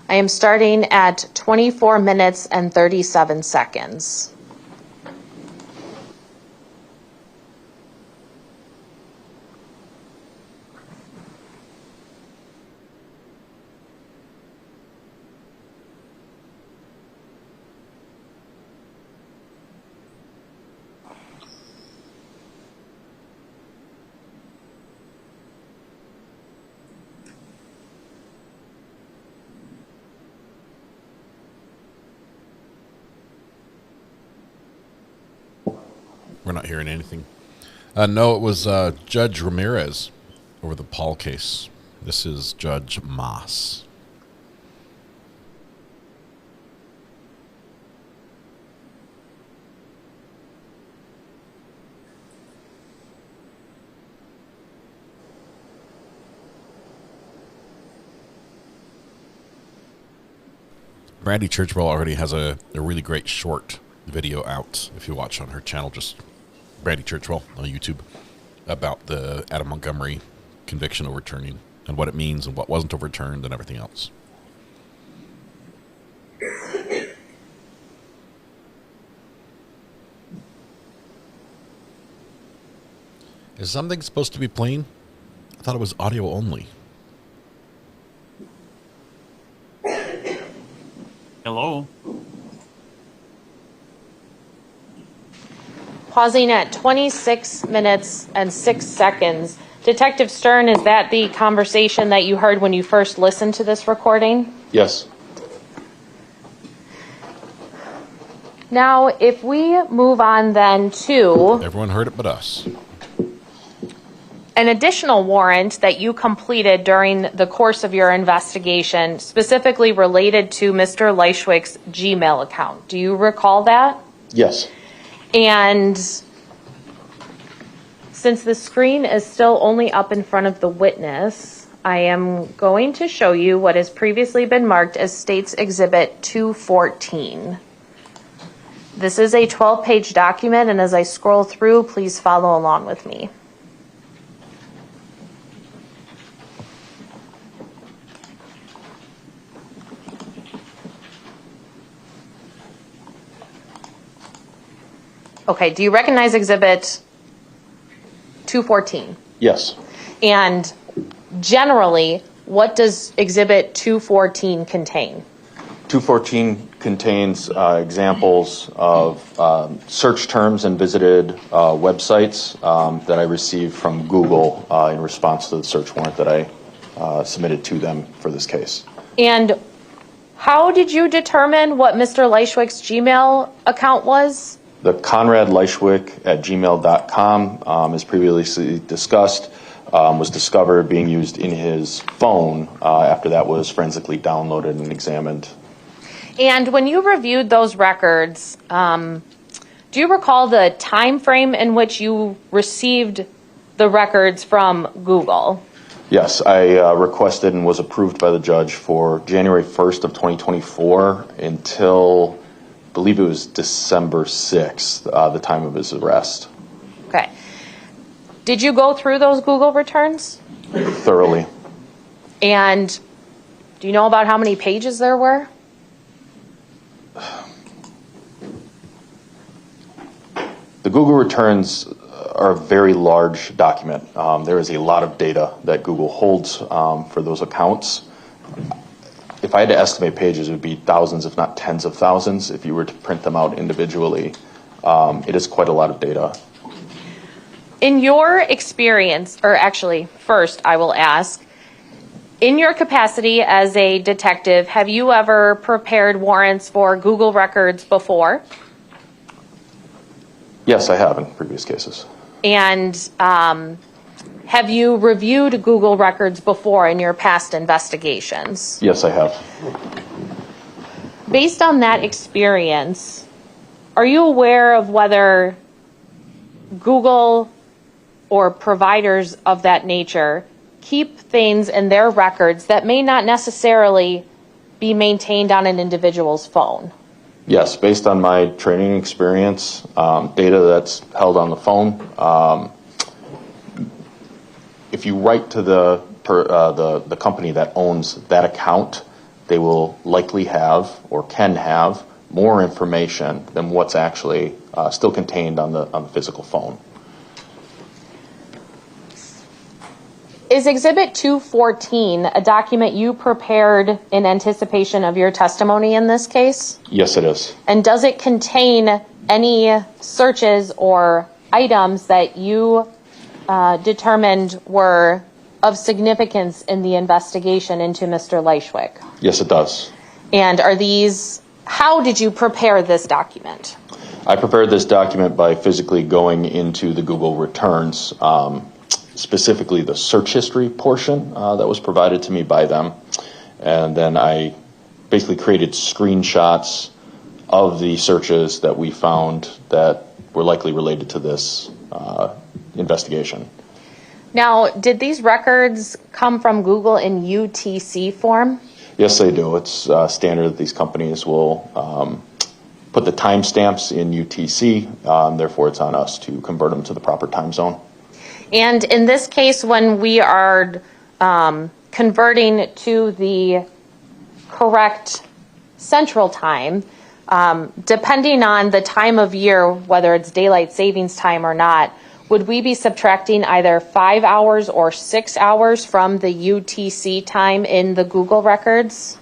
I am starting at 24 minutes and 37 seconds. We're not hearing anything. No, it was Judge Ramirez over the Paul case. This is Judge Moss. Brandy Churchwell already has a really great short video out. If you watch on her channel, just Brandy Churchwell on YouTube, about the Adam Montgomery conviction overturning and what it means and what wasn't overturned and everything else. Is something supposed to be playing? I thought it was audio only. Hello? Pausing at 26 minutes and 6 seconds. Detective Stern, is that the conversation that you heard when you first listened to this recording? Yes. Now, if we move on then to Everyone heard it but us. an additional warrant that you completed during the course of your investigation, specifically related to Mr. Lychwick's Gmail account. Do you recall that? Yes. And since the screen is still only up in front of the witness, I am going to show you what has previously been marked as State's Exhibit 214. This is a 12-page document, and as I scroll through, please follow along with me. Okay, do you recognize Exhibit 214? Yes. And generally, what does Exhibit 214 contain? 214 contains examples of search terms and visited websites that I received from Google in response to the search warrant that I submitted to them for this case. And how did you determine what Mr. Lychwick's Gmail account was? The Conrad Lychwick at gmail.com, as previously discussed, was discovered being used in his phone. After that was forensically downloaded and examined. And when you reviewed those records, do you recall the time frame in which you received the records from Google? Yes, I requested and was approved by the judge for January 1st of 2024 until, I believe it was December 6th, the time of his arrest. Okay. Did you go through those Google returns? Thoroughly. And do you know about how many pages there were? The Google returns are a very large document. There is a lot of data that Google holds for those accounts. If I had to estimate pages, it would be thousands, if not tens of thousands, if you were to print them out individually. It is quite a lot of data. In your experience, or actually, first I will ask, in your capacity as a detective, have you ever prepared warrants for Google records before? Yes, I have in previous cases. And have you reviewed Google records before in your past investigations? Yes, I have. Based on that experience, are you aware of whether Google or providers of that nature keep things in their records that may not necessarily be maintained on an individual's phone? Yes, based on my training experience, data that's held on the phone. If you write to the company that owns that account, they will likely have or can have more information than what's actually still contained on the physical phone. Is Exhibit 214 a document you prepared in anticipation of your testimony in this case? Yes, it is. And does it contain any searches or items that you determined were of significance in the investigation into Mr. Lychwick? Yes, it does. And are these, how did you prepare this document? I prepared this document by physically going into the Google returns, specifically the search history portion that was provided to me by them. And then I basically created screenshots of the searches that we found that were likely related to this investigation. Now, did these records come from Google in UTC form? Yes, they do. It's standard that these companies will put the timestamps in UTC. Therefore, it's on us to convert them to the proper time zone. And in this case, when we are converting to the correct central time, depending on the time of year, whether it's daylight savings time or not, would we be subtracting either 5 hours or 6 hours from the UTC time in the Google records?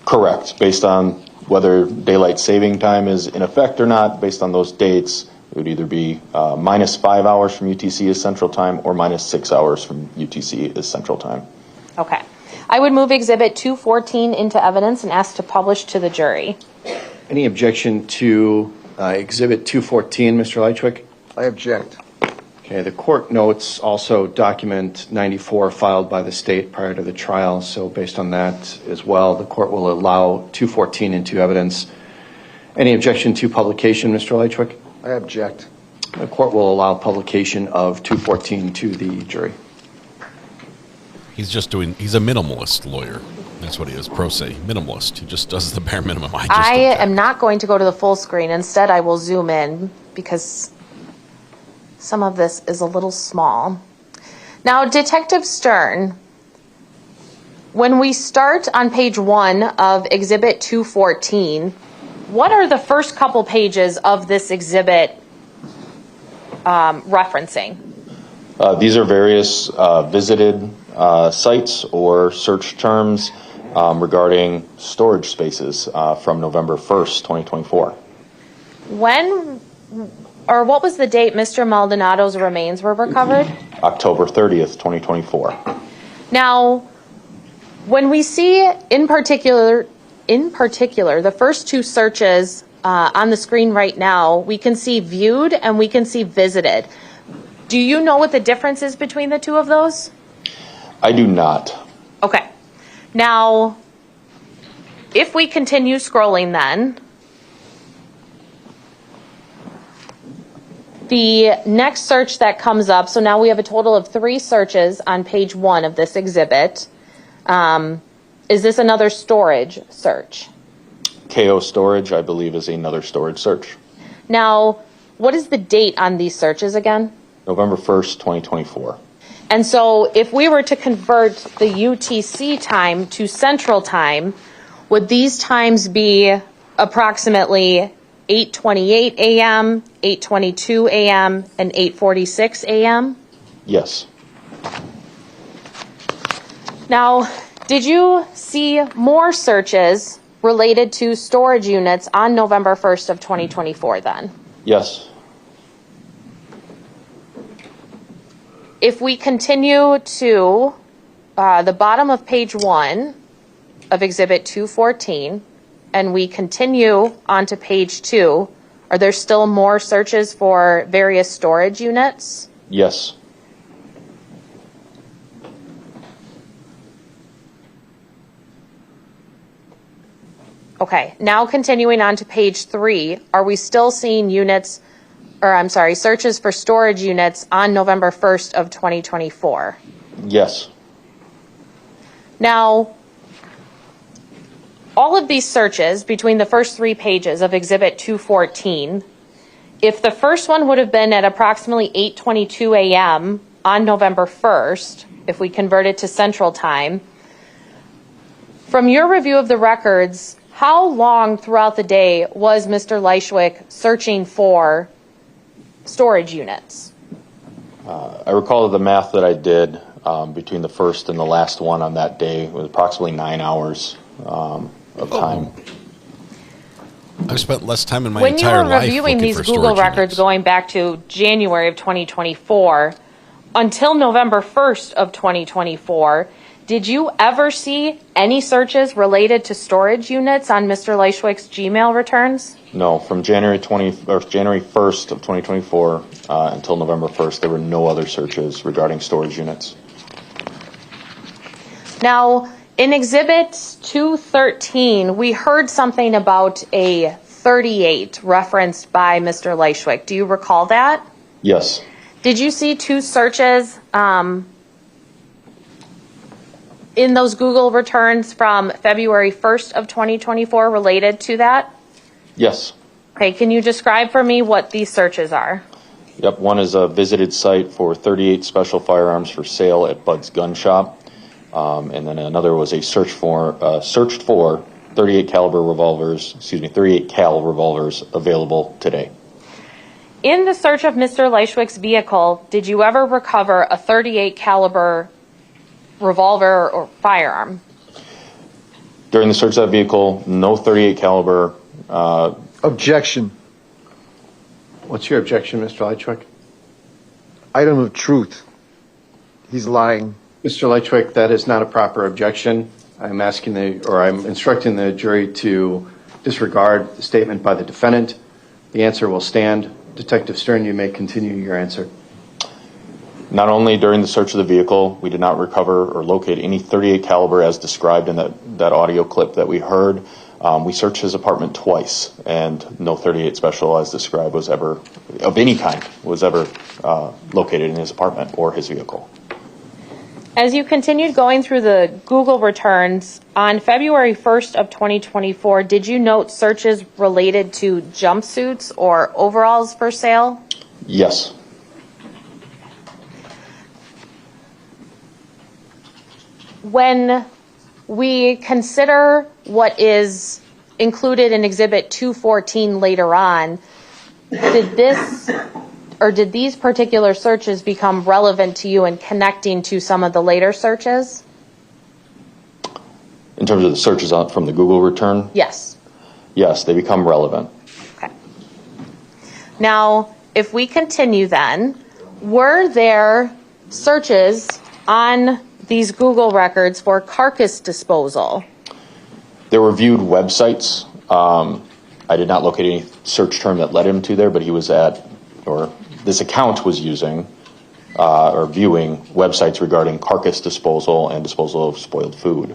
Correct. Based on whether daylight saving time is in effect or not, based on those dates, it would either be minus 5 hours from UTC as Central Time or minus 6 hours from UTC as Central Time. Okay. I would move Exhibit 214 into evidence and ask to publish to the jury. Any objection to Exhibit 214, Mr. Lychwick? I object. Okay, the court notes also document 94 filed by the state prior to the trial, so based on that as well, the court will allow 214 into evidence. Any objection to publication, Mr. Lychwick? I object. The court will allow publication of 214 to the jury. He's a minimalist lawyer. That's what he is, pro se, minimalist. He just does the bare minimum. I am not going to go to the full screen. Instead, I will zoom in because some of this is a little small. Now, Detective Stern, when we start on page 1 of Exhibit 214, what are the first couple pages of this exhibit referencing? These are various visited sites or search terms regarding storage spaces from November 1st, 2024. When or what was the date Mr. Maldonado's remains were recovered? October 30th, 2024. Now, when we see in particular, the first two searches on the screen right now, we can see viewed and we can see visited. Do you know what the difference is between the two of those? I do not. Okay. Now, if we continue scrolling then, the next search that comes up, so now we have a total of 3 searches on page 1 of this exhibit. Is this another storage search? KO storage, I believe, is another storage search. Now, what is the date on these searches again? November 1st, 2024. And so if we were to convert the UTC time to Central Time, would these times be approximately 8:28 a.m., 8:22 a.m., and 8:46 a.m.? Yes. Now, did you see more searches related to storage units on November 1st of 2024 then? Yes. If we continue to the bottom of page 1 of Exhibit 214, and we continue onto page 2, are there still more searches for various storage units? Yes. Okay, now continuing on to page 3, are we still seeing searches for storage units on November 1st of 2024? Yes. Now, all of these searches between the first 3 pages of Exhibit 214, if the first one would have been at approximately 8:22 a.m. on November 1st, if we convert it to Central Time, from your review of the records, how long throughout the day was Mr. Lychwick searching for storage units? I recall the math that I did between the first and the last one on that day was approximately 9 hours of time. I've spent less time in my entire life when you were reviewing these Google records going back to January of 2024 until November 1st of 2024, did you ever see any searches related to storage units on Mr. Lychwick's Gmail returns? No, from January 1st of 2024 until November 1st, there were no other searches regarding storage units. Now, in Exhibit 213, we heard something about a 38 referenced by Mr. Lychwick. Do you recall that? Yes. Did you see 2 searches in those Google returns from February 1st of 2024 related to that? Yes. Okay, can you describe for me what these searches are? Yep, one is a visited site for 38 special firearms for sale at Bud's Gun Shop. And then another was a searched for 38 cal revolvers available today. In the search of Mr. Lychwick's vehicle, did you ever recover a 38 caliber revolver or firearm? During the search of that vehicle, no .38 caliber. Objection. What's your objection, Mr. Lychwick? Item of truth. He's lying. Mr. Lychwick, that is not a proper objection. I'm instructing the jury to disregard the statement by the defendant. The answer will stand. Detective Stern, you may continue your answer. Not only during the search of the vehicle, we did not recover or locate any .38 caliber as described in that audio clip that we heard. We searched his apartment twice, and no .38 special as described was ever, of any kind, was ever located in his apartment or his vehicle. As you continued going through the Google returns, on February 1st of 2024, did you note searches related to jumpsuits or overalls for sale? Yes. When we consider what is included in Exhibit 214 later on, did these particular searches become relevant to you in connecting to some of the later searches? In terms of the searches from the Google return? Yes. Yes, they become relevant. Okay. Now, if we continue then, were there searches on these Google records for carcass disposal? There were viewed websites. I did not locate any search term that led him to there, but he was at, or this account was using or viewing websites regarding carcass disposal and disposal of spoiled food.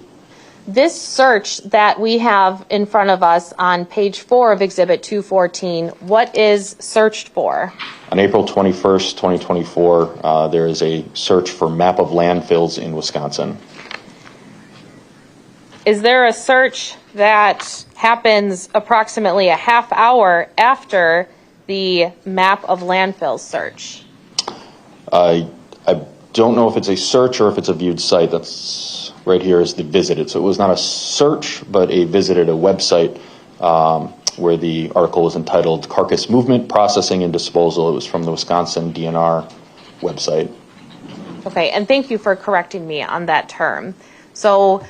This search that we have in front of us on page 4 of Exhibit 214, what is searched for? On April 21st, 2024, there is a search for map of landfills in Wisconsin. Is there a search that happens approximately a half hour after the map of landfills search? I don't know if it's a search or if it's a viewed site. That's right here is the visited. So it was not a search, but a visited a website where the article was entitled Carcass Movement, Processing, and Disposal. It was from the Wisconsin DNR website. Okay, and thank you for correcting me on that term. So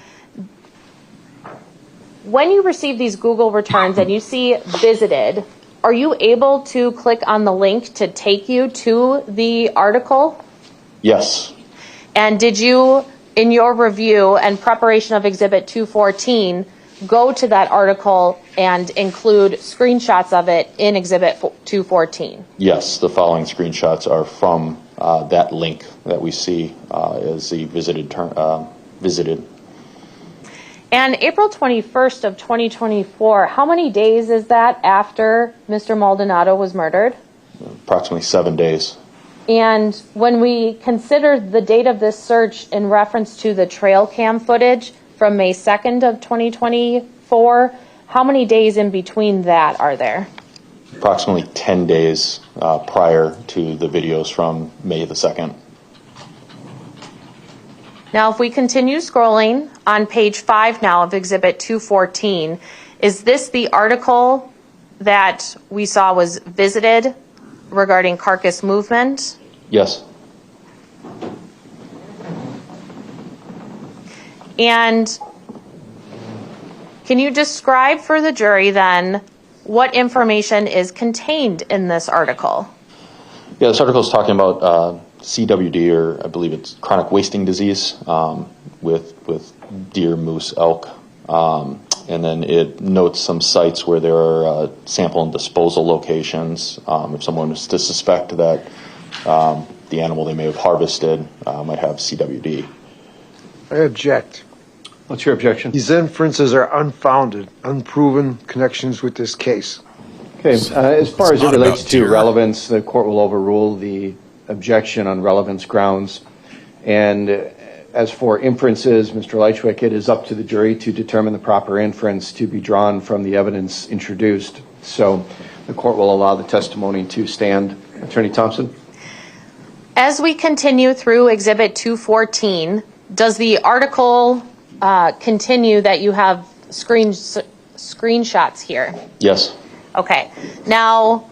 when you receive these Google returns and you see visited, are you able to click on the link to take you to the article? Yes. And did you, in your review and preparation of Exhibit 214, go to that article and include screenshots of it in Exhibit 214? Yes, the following screenshots are from that link that we see as the visited. And April 21st of 2024, how many days is that after Mr. Maldonado was murdered? Approximately 7 days. And when we consider the date of this search in reference to the trail cam footage from May 2nd of 2024, how many days in between that are there? Approximately 10 days prior to the videos from May the 2nd. Now, if we continue scrolling on page 5 now of Exhibit 214, is this the article that we saw was visited regarding carcass movement? Yes. And can you describe for the jury then what information is contained in this article? Yeah, this article is talking about CWD, or I believe it's chronic wasting disease, with deer, moose, elk. And then it notes some sites where there are sample and disposal locations. If someone was to suspect that the animal they may have harvested might have CWD. I object. What's your objection? These inferences are unfounded, unproven connections with this case. Okay, as far as it relates to relevance, the court will overrule the objection on relevance grounds. And as for inferences, Mr. Lychwick, it is up to the jury to determine the proper inference to be drawn from the evidence introduced. So the court will allow the testimony to stand. Attorney Thompson? As we continue through Exhibit 214, does the article continue that you have screenshots here? Yes. Okay. Now,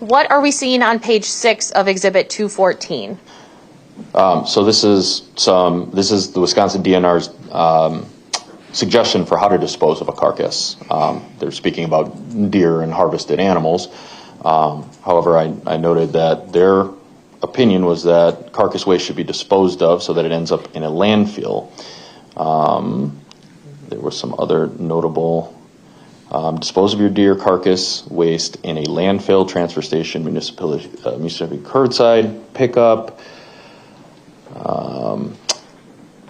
what are we seeing on page 6 of Exhibit 214? So this is the Wisconsin DNR's suggestion for how to dispose of a carcass. They're speaking about deer and harvested animals. However, I noted that their opinion was that carcass waste should be disposed of so that it ends up in a landfill. There were some other notable: dispose of your deer carcass waste in a landfill, transfer station, municipality curbside pickup.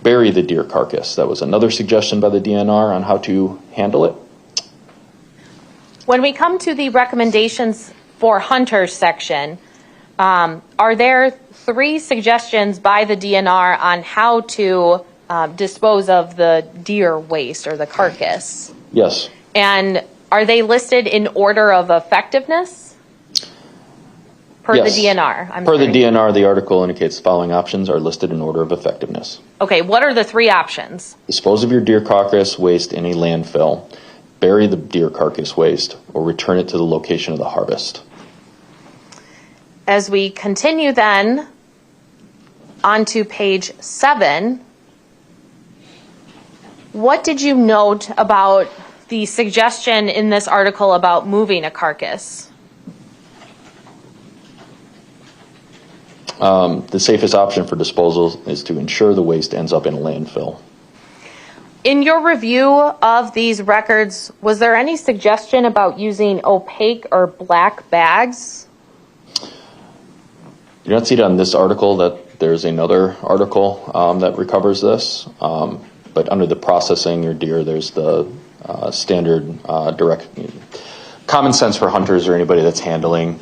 Bury the deer carcass. That was another suggestion by the DNR on how to handle it. When we come to the recommendations for hunters section, are there 3 suggestions by the DNR on how to dispose of the deer waste or the carcass? Yes. And are they listed in order of effectiveness? Per the DNR. Per the DNR, the article indicates the following options are listed in order of effectiveness. Okay, what are the 3 options? Dispose of your deer carcass waste in a landfill, bury the deer carcass waste, or return it to the location of the harvest. As we continue then onto page 7, what did you note about the suggestion in this article about moving a carcass? The safest option for disposal is to ensure the waste ends up in a landfill. In your review of these records, was there any suggestion about using opaque or black bags? You don't see it on this article that there's another article that recovers this, but under the processing your deer, there's the standard direct common sense for hunters or anybody that's handling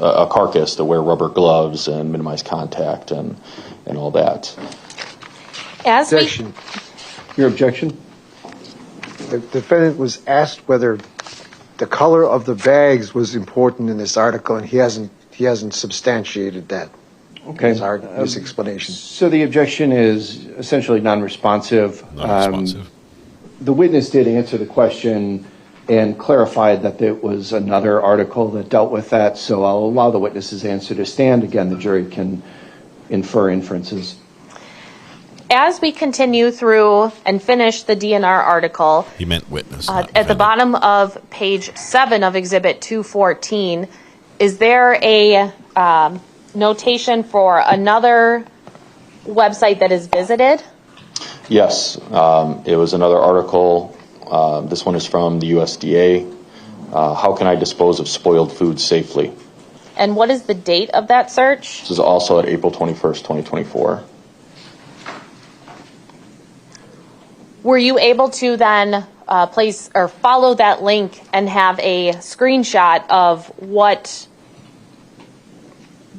a carcass to wear rubber gloves and minimize contact and all that. As objection. Your objection? The defendant was asked whether the color of the bags was important in this article, and he hasn't substantiated that. Okay. His explanation. So the objection is essentially non-responsive. Non-responsive. The witness did answer the question and clarified that it was another article that dealt with that, so I'll allow the witness's answer to stand. Again, the jury can infer inferences. As we continue through and finish the DNR article, He meant witness. at the bottom of page 7 of Exhibit 214, is there a notation for another website that is visited? Yes, it was another article. This one is from the USDA. How can I dispose of spoiled food safely? And what is the date of that search? This is also at April 21st, 2024. Were you able to then place or follow that link and have a screenshot of what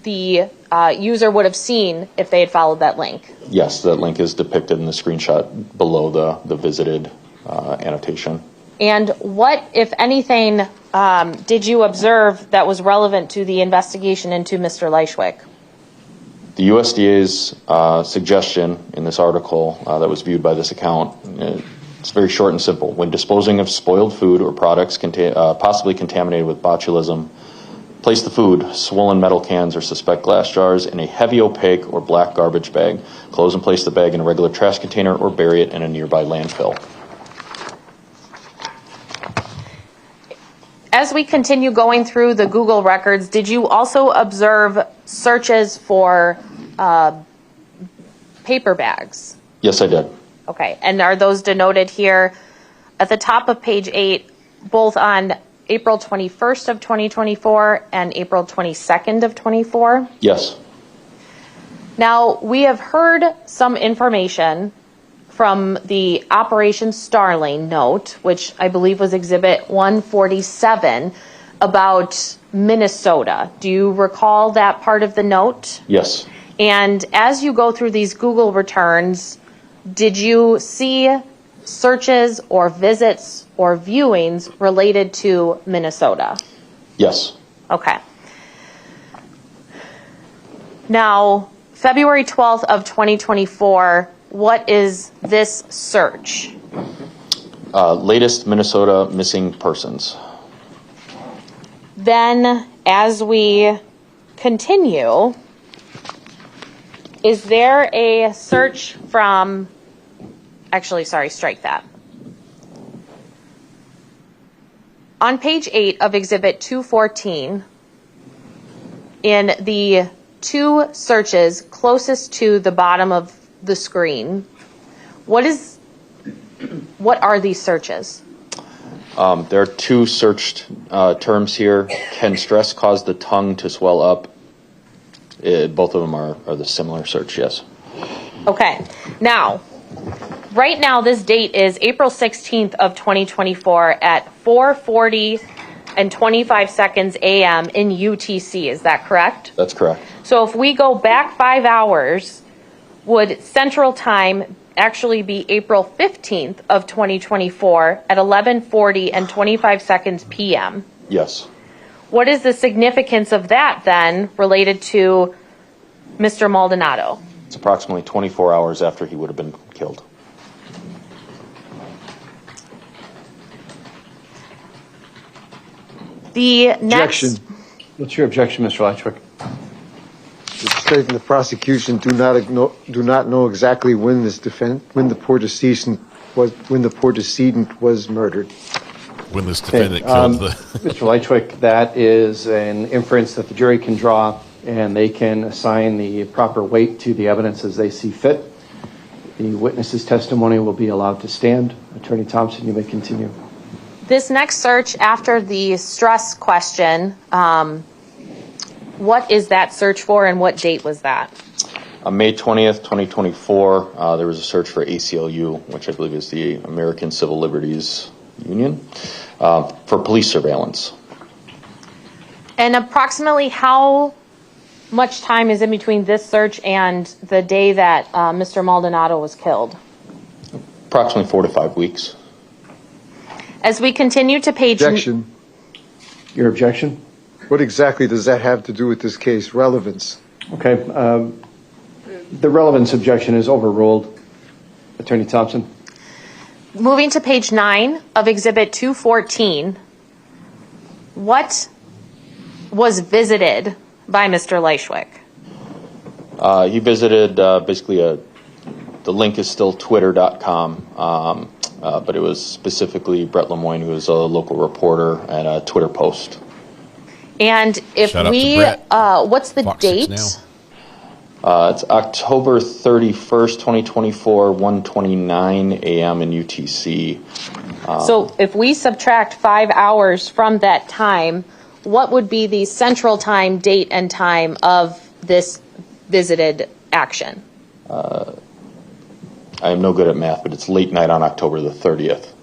the user would have seen if they had followed that link? Yes, that link is depicted in the screenshot below the visited annotation. And what, if anything, did you observe that was relevant to the investigation into Mr. Lychwick? The USDA's suggestion in this article that was viewed by this account, it's very short and simple. When disposing of spoiled food or products possibly contaminated with botulism, place the food, swollen metal cans or suspect glass jars in a heavy opaque or black garbage bag. Close and place the bag in a regular trash container or bury it in a nearby landfill. As we continue going through the Google records, did you also observe searches for paper bags? Yes, I did. Okay, and are those denoted here at the top of page 8, both on April 21st of 2024 and April 22nd of 24? Yes. Now, we have heard some information from the Operation Starling note, which I believe was Exhibit 147, about Minnesota. Do you recall that part of the note? Yes. And as you go through these Google returns, did you see searches or visits or viewings related to Minnesota? Yes. Okay. Now, February 12th of 2024, what is this search? Latest Minnesota missing persons. Then, as we continue, is there a search from Actually, sorry, strike that. On page 8 of Exhibit 214, in the two searches closest to the bottom of the screen, what are these searches? There are two searched terms here. Can stress cause the tongue to swell up? Both of them are the similar search, yes. Okay. Now, right now, this date is April 16th of 2024 at 4:40 and 25 seconds a.m. in UTC. Is that correct? That's correct. So if we go back 5 hours, would Central Time actually be April 15th of 2024 at 11:40 and 25 seconds p.m.? Yes. What is the significance of that then related to Mr. Maldonado? It's approximately 24 hours after he would have been killed. The next. Objection. What's your objection, Mr. Lychwick? The state and the prosecution do not know exactly when the poor decedent was murdered. When this defendant killed the... Mr. Lychwick, that is an inference that the jury can draw, and they can assign the proper weight to the evidence as they see fit. The witness's testimony will be allowed to stand. Attorney Thompson, you may continue. This next search after the stress question, what is that search for and what date was that? On May 20th, 2024, there was a search for ACLU, which I believe is the American Civil Liberties Union, for police surveillance. And approximately how much time is in between this search and the day that Mr. Maldonado was killed? Approximately 4 to 5 weeks. As we continue to page... Objection. Your objection? What exactly does that have to do with this case? Relevance. Okay. The relevance objection is overruled. Attorney Thompson. Moving to page 9 of Exhibit 214, what was visited by Mr. Lychwick? He visited basically the link is still twitter.com, but it was specifically Brett Lemoyne, who is a local reporter, and a Twitter post. And if what's the date? It's October 31st, 2024, 1:29 a.m. in UTC. So if we subtract 5 hours from that time, what would be the central time, date, and time of this visited action? I am no good at math, but it's late night on October the 30th.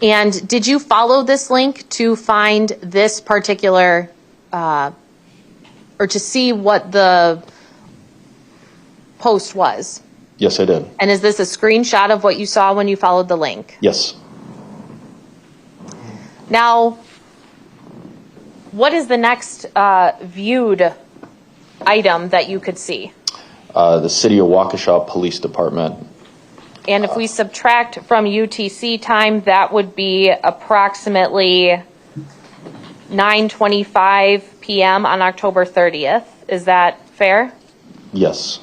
And did you follow this link to find this particular, or to see what the post was? Yes, I did. And is this a screenshot of what you saw when you followed the link? Yes. Now, what is the next viewed item that you could see? The City of Waukesha Police Department. And if we subtract from UTC time, that would be approximately 9:25 p.m. on October 30th. Is that fair? Yes.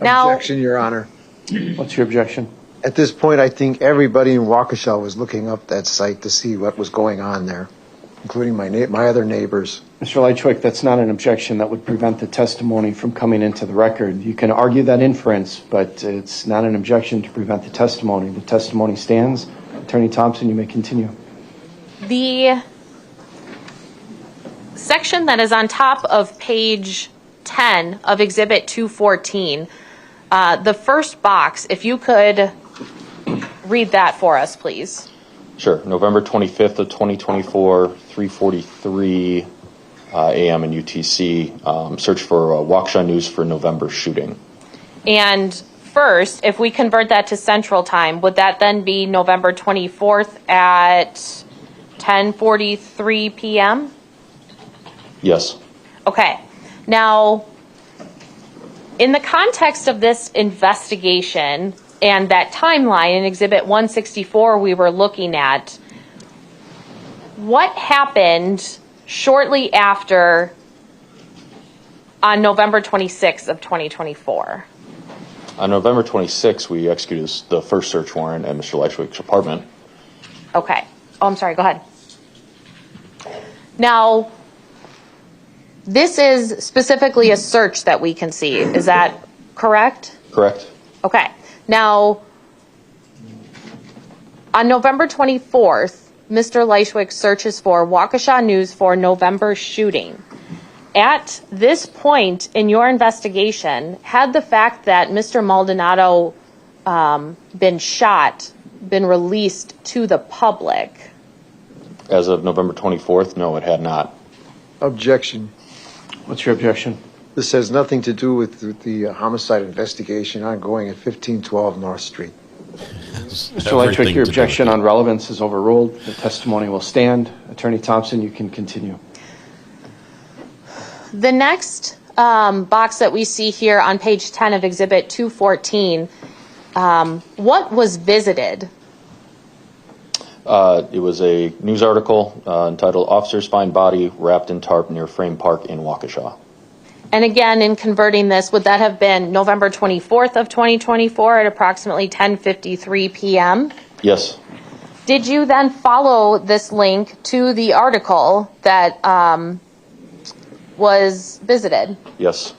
Now, Objection, Your Honor. What's your objection? At this point, I think everybody in Waukesha was looking up that site to see what was going on there, including my other neighbors. Mr. Lychwick, that's not an objection that would prevent the testimony from coming into the record. You can argue that inference, but it's not an objection to prevent the testimony. The testimony stands. Attorney Thompson, you may continue. The section that is on top of page 10 of Exhibit 214, the first box, if you could read that for us, please. Sure. November 25th of 2024, 3:43 a.m. in UTC. Search for Waukesha News for November shooting. And first, if we convert that to Central Time, would that then be November 24th at 10:43 p.m.? Yes. Okay. Now, in the context of this investigation and that timeline in Exhibit 164 we were looking at, what happened shortly after on November 26th of 2024? On November 26th, we executed the first search warrant at Mr. Lychwick's apartment. Okay. Oh, I'm sorry. Go ahead. Now, this is specifically a search that we can see. Is that correct? Correct. Okay. Now, on November 24th, Mr. Lychwick searches for Waukesha News for November shooting. At this point in your investigation, had the fact that Mr. Maldonado been shot been released to the public? As of November 24th, no, it had not. Objection. What's your objection? This has nothing to do with the homicide investigation ongoing at 1512 North Street. Mr. Lychwick, your objection on relevance is overruled. The testimony will stand. Attorney Thompson, you can continue. The next box that we see here on page 10 of Exhibit 214, what was visited? It was a news article entitled "Officers Find Body Wrapped in Tarp Near Frame Park in Waukesha." And again, in converting this, would that have been November 24th of 2024 at approximately 10:53 p.m.? Yes. Did you then follow this link to the article that was visited? Yes.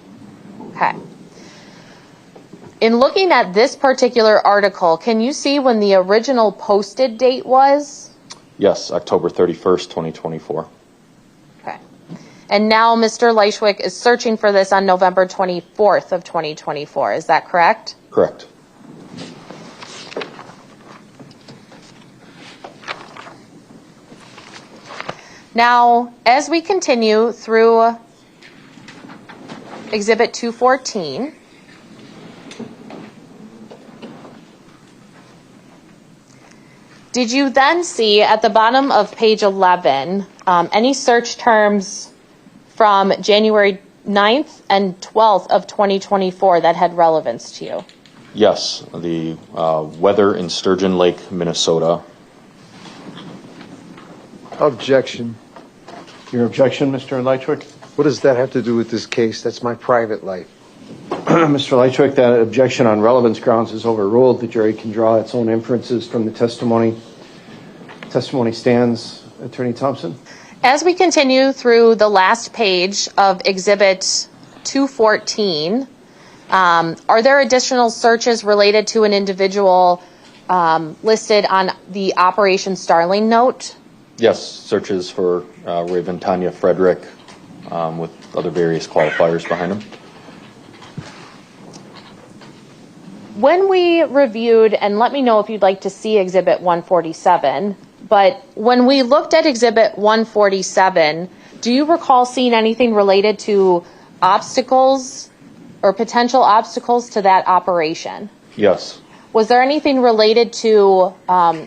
Okay. In looking at this particular article, can you see when the original posted date was? Yes, October 31st, 2024. Okay. And now Mr. Lychwick is searching for this on November 24th of 2024. Is that correct? Correct. Now, as we continue through Exhibit 214, did you then see at the bottom of page 11 any search terms from January 9th and 12th of 2024 that had relevance to you? Yes, the weather in Sturgeon Lake, Minnesota. Objection. Your objection, Mr. Lychwick? What does that have to do with this case? That's my private life. Mr. Lychwick, that objection on relevance grounds is overruled. The jury can draw its own inferences from the testimony. Testimony stands. Attorney Thompson? As we continue through the last page of Exhibit 214, are there additional searches related to an individual listed on the Operation Starling note? Yes, searches for Raven Tanya Frederick with other various qualifiers behind them. When we reviewed, and let me know if you'd like to see Exhibit 147, but when we looked at Exhibit 147, do you recall seeing anything related to obstacles or potential obstacles to that operation? Yes. Was there anything related to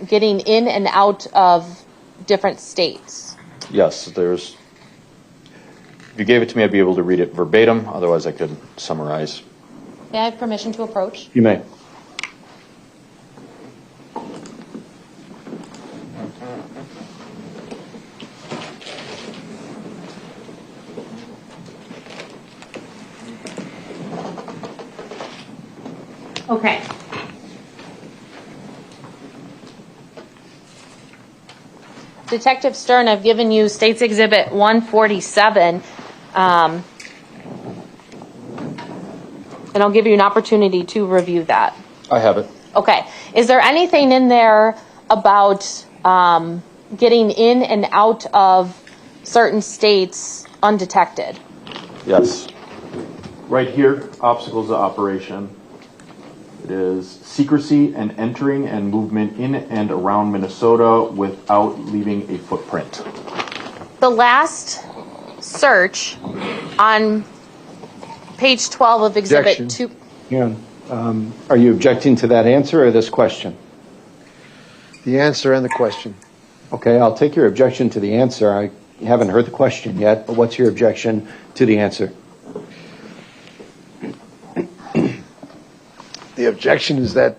getting in and out of different states? Yes, there's. If you gave it to me, I'd be able to read it verbatim. Otherwise, I could summarize. May I have permission to approach? You may. Okay. Detective Stern, I've given you State's Exhibit 147, and I'll give you an opportunity to review that. I have it. Okay. Is there anything in there about getting in and out of certain states undetected? Yes. Right here, obstacles to operation. It is secrecy and entering and movement in and around Minnesota without leaving a footprint. The last search on page 12 of Exhibit 2. Yeah. Are you objecting to that answer or this question? The answer and the question. Okay, I'll take your objection to the answer. I haven't heard the question yet, but what's your objection to the answer? The objection is that,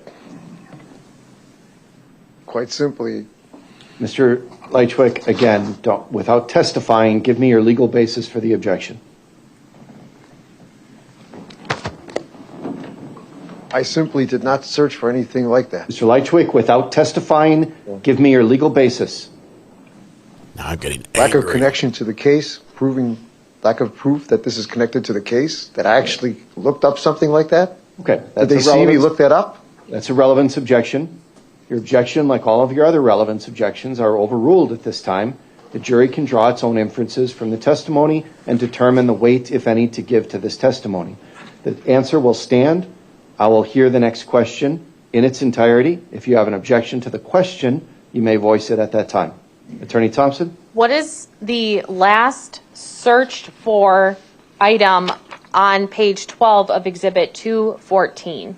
quite simply, Mr. Lychwick, again, without testifying, give me your legal basis for the objection. I simply did not search for anything like that. Mr. Lychwick, without testifying, give me your legal basis. Now I'm getting lack angry. of connection to the case, lack of proof that this is connected to the case, that I actually looked up something like that? Okay. Did they see me look that up? That's a relevance objection. Your objection, like all of your other relevance objections, are overruled at this time. The jury can draw its own inferences from the testimony and determine the weight, if any, to give to this testimony. The answer will stand. I will hear the next question in its entirety. If you have an objection to the question, you may voice it at that time. Attorney Thompson? What is the last searched for item on page 12 of Exhibit 214?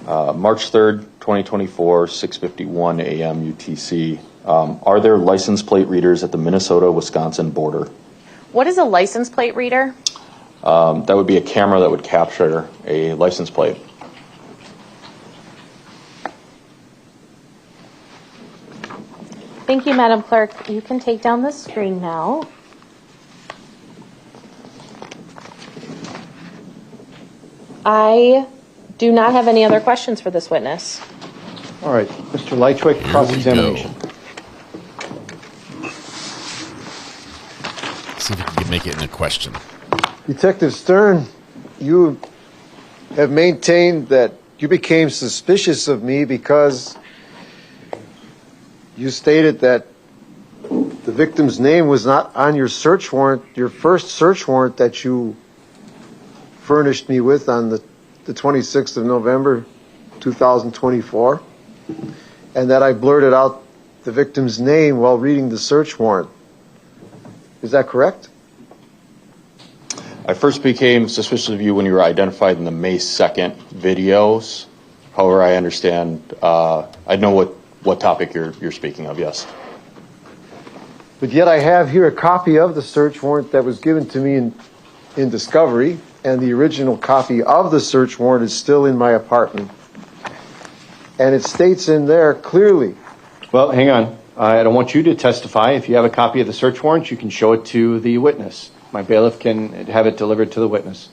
March 3rd, 2024, 6:51 a.m. UTC. Are there license plate readers at the Minnesota-Wisconsin border? What is a license plate reader? That would be a camera that would capture a license plate. Thank you, Madam Clerk. You can take down the screen now. I do not have any other questions for this witness. All right. Mr. Lychwick, cross-examination. See if we can make it in a question. Detective Stern, you have maintained that you became suspicious of me because you stated that the victim's name was not on your search warrant, your first search warrant that you furnished me with on the 26th of November, 2024, and that I blurted out the victim's name while reading the search warrant. Is that correct? I first became suspicious of you when you were identified in the May 2nd videos. However, I understand, I know what topic you're speaking of, yes. But yet I have here a copy of the search warrant that was given to me in discovery, and the original copy of the search warrant is still in my apartment. And it states in there clearly. Well, hang on. I don't want you to testify. If you have a copy of the search warrant, you can show it to the witness. My bailiff can have it delivered to the witness.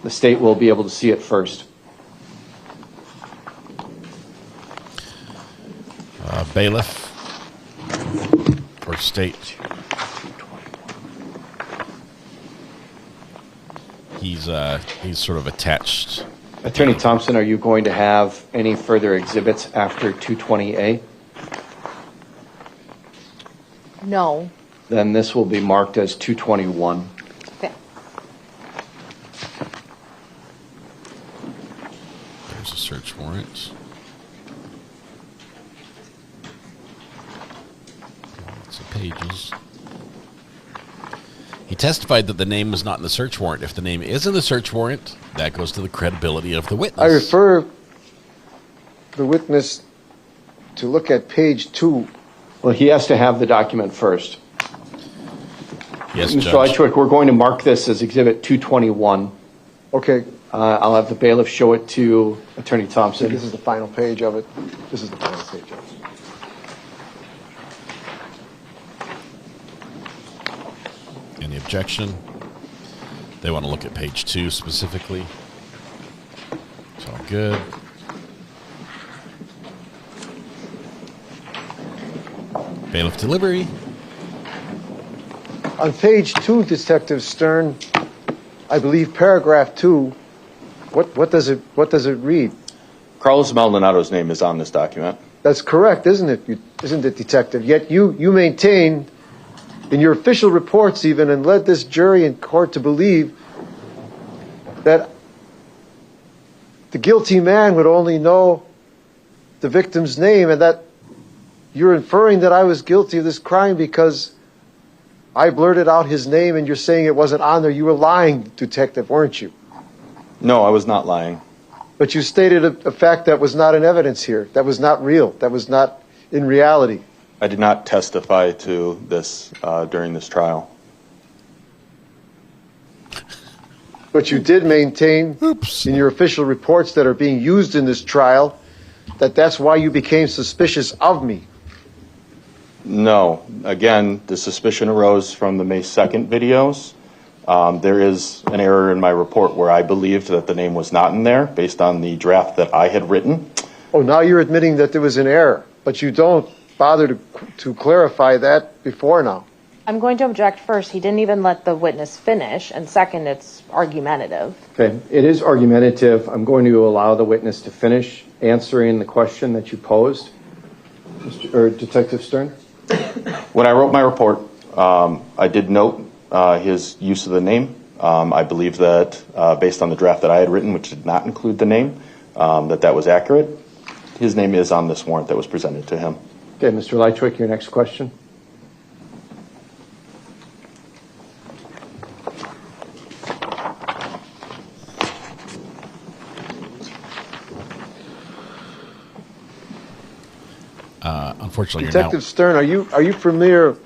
The state will be able to see it first. Bailiff or state. He's sort of attached. Attorney Thompson, are you going to have any further exhibits after 220A? No. Then this will be marked as 221. Okay. There's a search warrant. Lots of pages. He testified that the name was not in the search warrant. If the name is in the search warrant, that goes to the credibility of the witness. I refer the witness to look at page 2. Well, he has to have the document first. Yes, Mr. Lychwick, we're going to mark this as Exhibit 221. Okay. I'll have the bailiff show it to Attorney Thompson. This is the final page of it. This is the final page of it. Any objection? They want to look at page 2 specifically. It's all good. Bailiff delivery. On page 2, Detective Stern, I believe paragraph 2, what does it read? Carlos Maldonado's name is on this document. That's correct, isn't it? Isn't it, Detective? Yet you maintain in your official reports even, and led this jury in court to believe that the guilty man would only know the victim's name, and that you're inferring that I was guilty of this crime because I blurted out his name, and you're saying it wasn't on there. You were lying, Detective, weren't you? No, I was not lying. But you stated a fact that was not in evidence here, that was not real, that was not in reality. I did not testify to this during this trial. But you did maintain in your official reports that are being used in this trial that's why you became suspicious of me? No. Again, the suspicion arose from the May 2nd videos. There is an error in my report where I believed that the name was not in there based on the draft that I had written. Oh, now you're admitting that there was an error, but you don't bother to clarify that before now. I'm going to object first. He didn't even let the witness finish, and second, it's argumentative. Okay, it is argumentative. I'm going to allow the witness to finish answering the question that you posed. Detective Stern? When I wrote my report, I did note his use of the name. I believe that based on the draft that I had written, which did not include the name, that was accurate. His name is on this warrant that was presented to him. Okay, Mr. Lychwick, your next question. Unfortunately, Detective Stern, are you familiar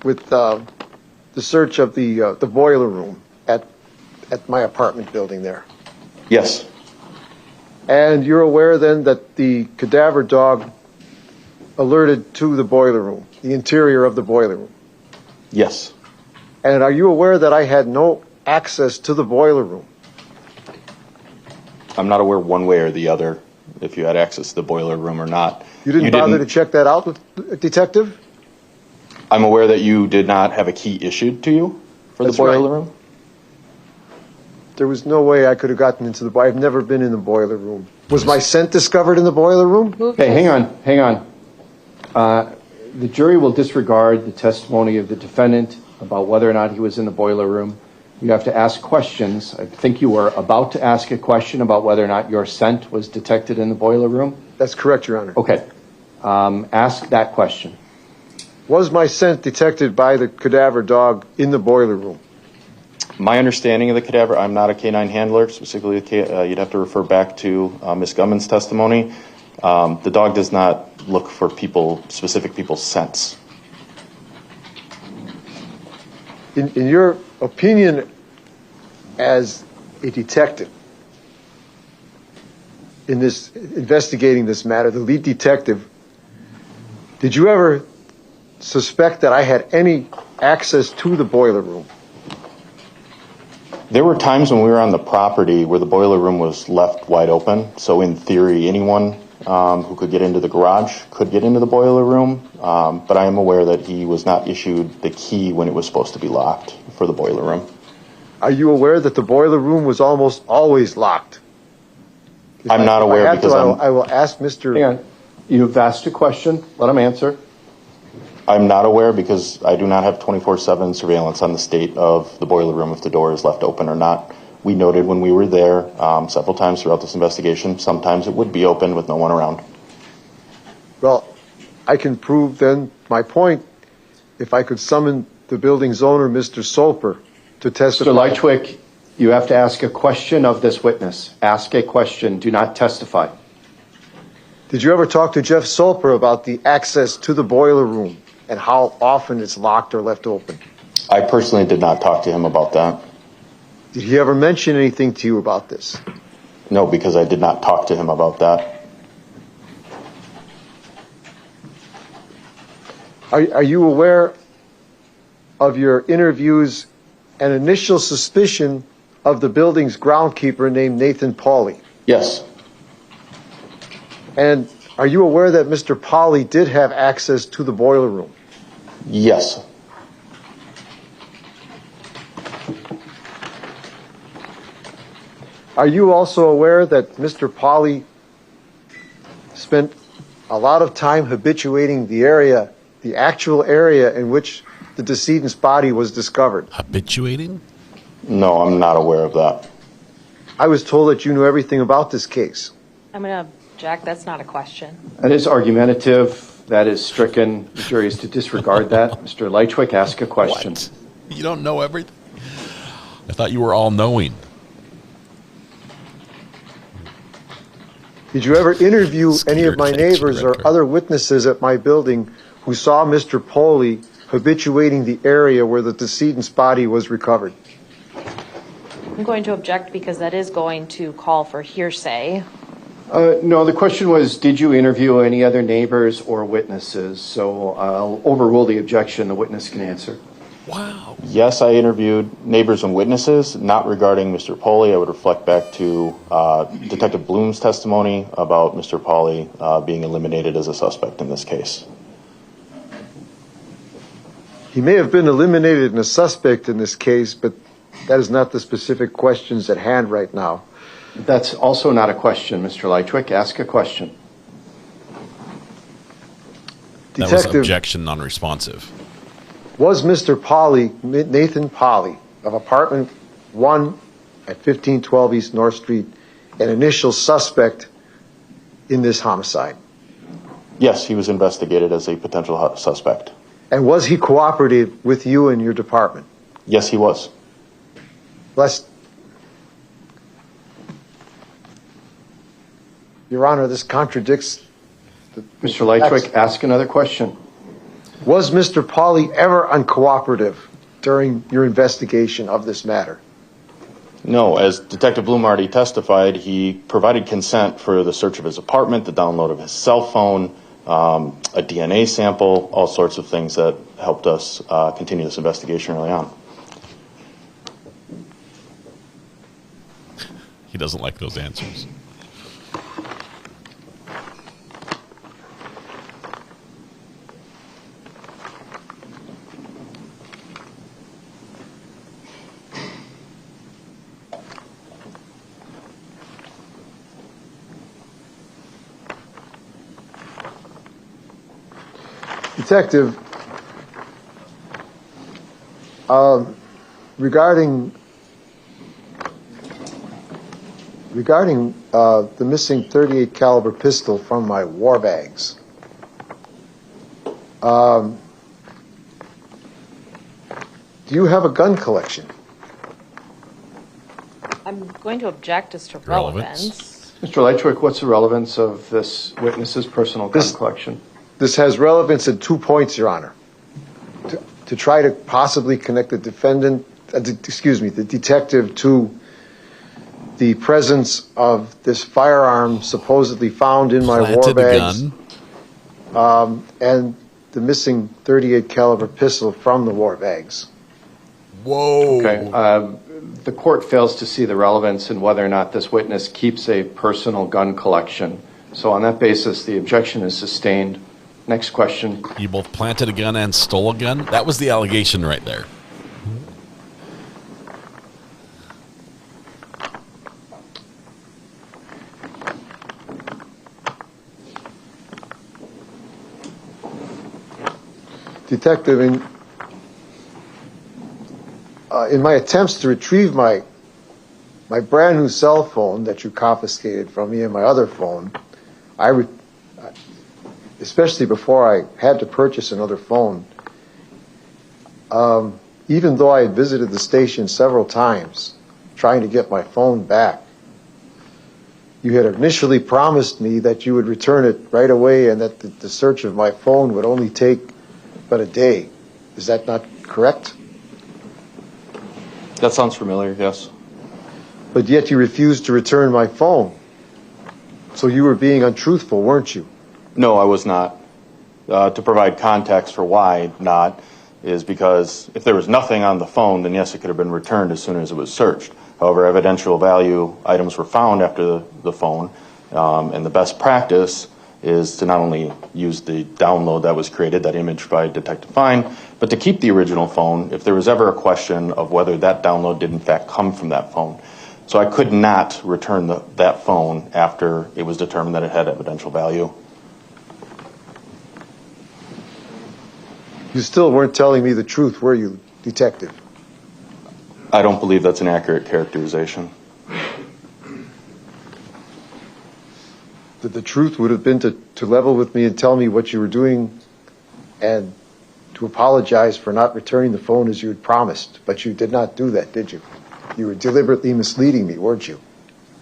with the search of the boiler room at my apartment building there? Yes. And you're aware then that the cadaver dog alerted to the boiler room, the interior of the boiler room? Yes. And are you aware that I had no access to the boiler room? I'm not aware one way or the other if you had access to the boiler room or not. You didn't bother to check that out, Detective? I'm aware that you did not have a key issued to you for the boiler room. There was no way I could have gotten into the boiler. I've never been in the boiler room. Was my scent discovered in the boiler room? Okay, hang on. The jury will disregard the testimony of the defendant about whether or not he was in the boiler room. You have to ask questions. I think you were about to ask a question about whether or not your scent was detected in the boiler room. That's correct, Your Honor. Okay. Ask that question. Was my scent detected by the cadaver dog in the boiler room? My understanding of the cadaver, I'm not a canine handler. Specifically, you'd have to refer back to Ms. Gumman's testimony. The dog does not look for specific people's scents. In your opinion as a detective in this investigating this matter, the lead detective, did you ever suspect that I had any access to the boiler room? There were times when we were on the property where the boiler room was left wide open. So in theory, anyone who could get into the garage could get into the boiler room. But I am aware that he was not issued the key when it was supposed to be locked for the boiler room. Are you aware that the boiler room was almost always locked? I'm not aware because I will ask Mr. Hang on. You've asked a question. Let him answer. I'm not aware because I do not have 24/7 surveillance on the state of the boiler room if the door is left open or not. We noted when we were there several times throughout this investigation, sometimes it would be open with no one around. Well, I can prove then my point if I could summon the building's owner, Mr. Soper, to testify. Mr. Lychwick, you have to ask a question of this witness. Ask a question. Do not testify. Did you ever talk to Jeff Soper about the access to the boiler room and how often it's locked or left open? I personally did not talk to him about that. Did he ever mention anything to you about this? No, because I did not talk to him about that. Are you aware of your interviews and initial suspicion of the building's groundskeeper named Nathan Pauly? Yes. And are you aware that Mr. Pauly did have access to the boiler room? Yes. Are you also aware that Mr. Pauly spent a lot of time habituating the area, the actual area in which the decedent's body was discovered? Habituating? No, I'm not aware of that. I was told that you knew everything about this case. I'm going to object. That's not a question. That is argumentative. That is stricken. The jury is to disregard that. Mr. Lychwick, ask a question. What? You don't know everything? I thought you were all knowing. Did you ever interview any of my neighbors or other witnesses at my building who saw Mr. Pauly habituating the area where the decedent's body was recovered? I'm going to object because that is going to call for hearsay. No, the question was, did you interview any other neighbors or witnesses? So I'll overrule the objection. The witness can answer. Wow. Yes, I interviewed neighbors and witnesses, not regarding Mr. Pauly. I would reflect back to Detective Bloom's testimony about Mr. Pauly being eliminated as a suspect in this case. He may have been eliminated as a suspect in this case, but that is not the specific questions at hand right now. That's also not a question, Mr. Lychwick. Ask a question. That was objection non-responsive. Was Mr. Pauly, Nathan Pauly, of apartment 1 at 1512 East North Street, an initial suspect in this homicide? Yes, he was investigated as a potential suspect. And was he cooperative with you and your department? Yes, he was. Your Honor, this contradicts... Mr. Lychwick, ask another question. Was Mr. Pauly ever uncooperative during your investigation of this matter? No, as Detective Bloom already testified, he provided consent for the search of his apartment, the download of his cell phone, a DNA sample, all sorts of things that helped us continue this investigation early on. He doesn't like those answers. Detective, regarding the missing .38 caliber pistol from my war bags, do you have a gun collection? I'm going to object as to relevance. Mr. Lychwick, what's the relevance of this witness's personal gun collection? This has relevance in 2 points, Your Honor. To try to possibly connect the the detective to the presence of this firearm supposedly found in my war bags, and the missing .38 caliber pistol from the war bags. Whoa. Okay. The court fails to see the relevance in whether or not this witness keeps a personal gun collection. So on that basis, the objection is sustained. Next question. You both planted a gun and stole a gun? That was the allegation right there. Detective, in my attempts to retrieve my brand new cell phone that you confiscated from me and my other phone, especially before I had to purchase another phone, even though I had visited the station several times trying to get my phone back, you had initially promised me that you would return it right away and that the search of my phone would only take but a day. Is that not correct? That sounds familiar, yes. But yet you refused to return my phone. So you were being untruthful, weren't you? No, I was not. To provide context for why not is because if there was nothing on the phone, then yes, it could have been returned as soon as it was searched. However, evidential value items were found after the phone, and the best practice is to not only use the download that was created, that image by Detective Fine, but to keep the original phone if there was ever a question of whether that download did in fact come from that phone. So I could not return that phone after it was determined that it had evidential value. You still weren't telling me the truth, were you, Detective? I don't believe that's an accurate characterization. That the truth would have been to level with me and tell me what you were doing and to apologize for not returning the phone as you had promised. But you did not do that, did you? You were deliberately misleading me, weren't you?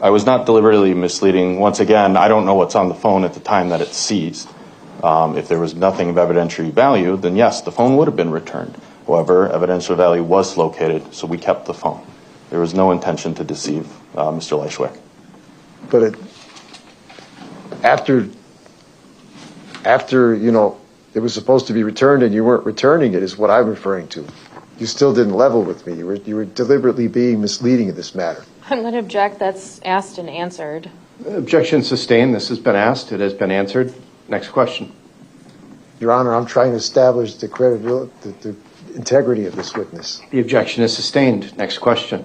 I was not deliberately misleading. Once again, I don't know what's on the phone at the time that it's seized. If there was nothing of evidentiary value, then yes, the phone would have been returned. However, evidential value was located, so we kept the phone. There was no intention to deceive Mr. Lychwick. But after, you know, it was supposed to be returned and you weren't returning it is what I'm referring to. You still didn't level with me. You were deliberately being misleading in this matter. I'm going to object. That's asked and answered. Objection sustained. This has been asked. It has been answered. Next question. Your Honor, I'm trying to establish the credibility, the integrity of this witness. The objection is sustained. Next question.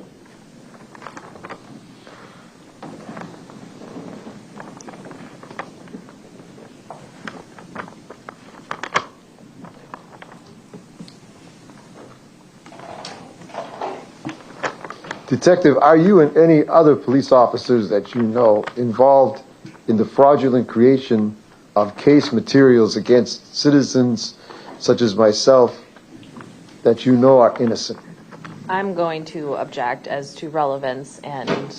Detective, are you and any other police officers that you know involved in the fraudulent creation of case materials against citizens such as myself that you know are innocent? I'm going to object as to relevance, and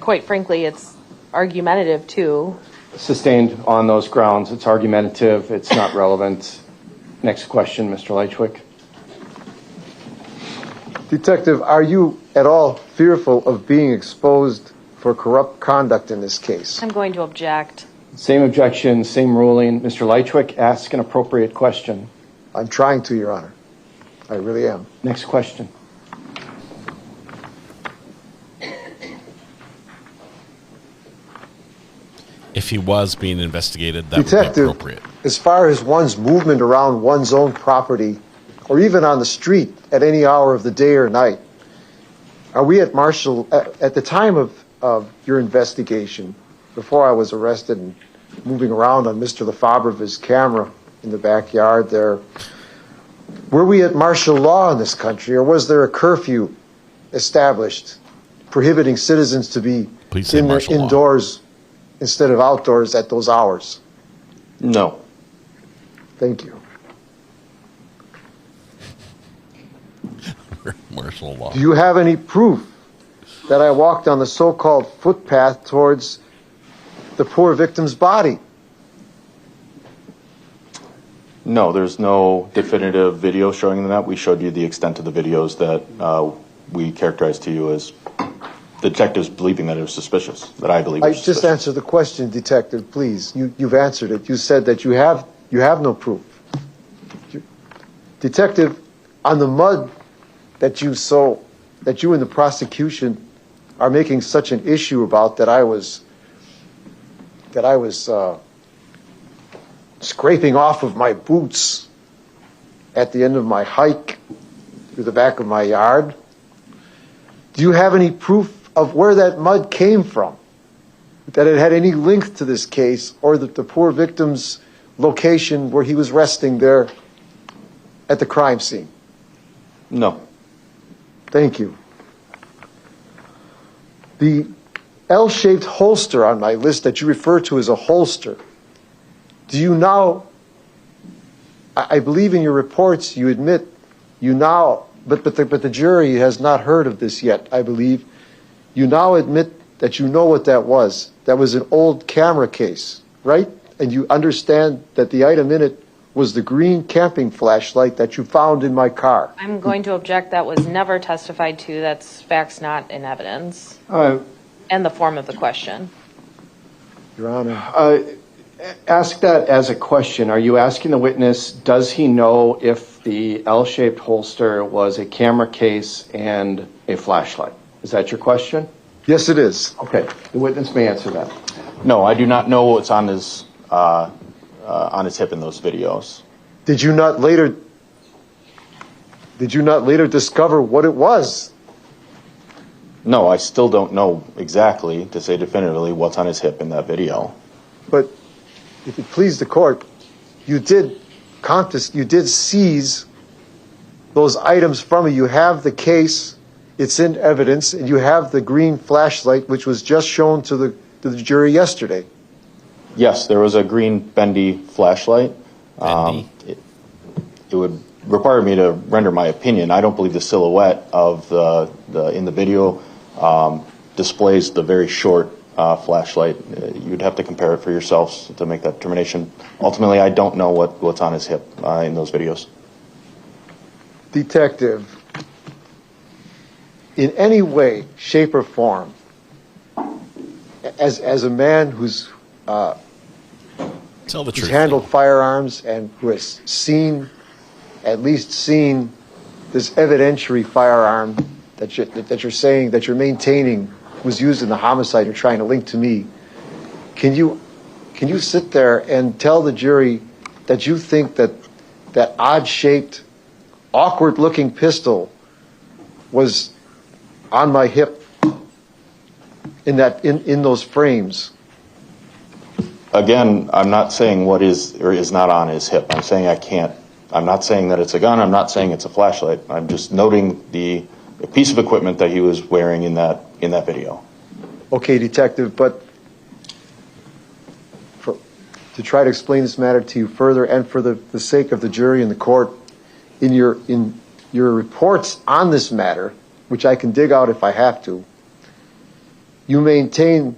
quite frankly, it's argumentative too. Sustained on those grounds. It's argumentative. It's not relevant. Next question, Mr. Lychwick. Detective, are you at all fearful of being exposed for corrupt conduct in this case? I'm going to object. Same objection, same ruling. Mr. Lychwick, ask an appropriate question. I'm trying to, Your Honor. I really am. Next question. If he was being investigated, that Detective, would be appropriate. As far as one's movement around one's own property, or even on the street at any hour of the day or night, are we at Marshall, at the time of your investigation, before I was arrested and moving around on Mr. Lefebvre's camera in the backyard there, were we at martial law in this country, or was there a curfew established prohibiting citizens to be indoors instead of outdoors at those hours? No. Thank you. Martial law. Do you have any proof that I walked on the so-called footpath towards the poor victim's body? No, there's no definitive video showing that. We showed you the extent of the videos that we characterized to you as detectives believing that it was suspicious, that I believe it was suspicious. Just answer the question, Detective, please. You've answered it. You said that you have no proof. Detective, on the mud that you and the prosecution are making such an issue about, that I was scraping off of my boots at the end of my hike through the back of my yard. Do you have any proof of where that mud came from? That it had any link to this case, or the poor victim's location where he was resting there at the crime scene? No. Thank you. The L-shaped holster on my list that you refer to as a holster, do you now, I believe in your reports you admit you now, but the jury has not heard of this yet, I believe. You now admit that you know what that was. That was an old camera case, right? And you understand that the item in it was the green camping flashlight that you found in my car. I'm going to object. That was never testified to. That's facts not in evidence. And the form of the question. Your Honor. Ask that as a question. Are you asking the witness, does he know if the L-shaped holster was a camera case and a flashlight? Is that your question? Yes, it is. Okay. The witness may answer that. No, I do not know what's on his hip in those videos. Did you not later discover what it was? No, I still don't know exactly, to say definitively, what's on his hip in that video. But if it please the court, you did seize those items from me. You have the case, it's in evidence, and you have the green flashlight, which was just shown to the jury yesterday. Yes, there was a green bendy flashlight. It would require me to render my opinion. I don't believe the silhouette of in the video displays the very short flashlight. You'd have to compare it for yourselves to make that determination. Ultimately, I don't know what's on his hip in those videos. Detective, in any way, shape, or form, as a man who's tell the who's truth, handled firearms and who has at least seen this evidentiary firearm that you're saying that you're maintaining was used in the homicide you're trying to link to me. Can you sit there and tell the jury that you think that odd-shaped, awkward-looking pistol was on my hip in those frames? Again, I'm not saying what is or is not on his hip. I'm saying I can't. I'm not saying that it's a gun. I'm not saying it's a flashlight. I'm just noting the piece of equipment that he was wearing in that video. Okay, Detective, but to try to explain this matter to you further and for the sake of the jury and the court, in your reports on this matter, which I can dig out if I have to, you maintain,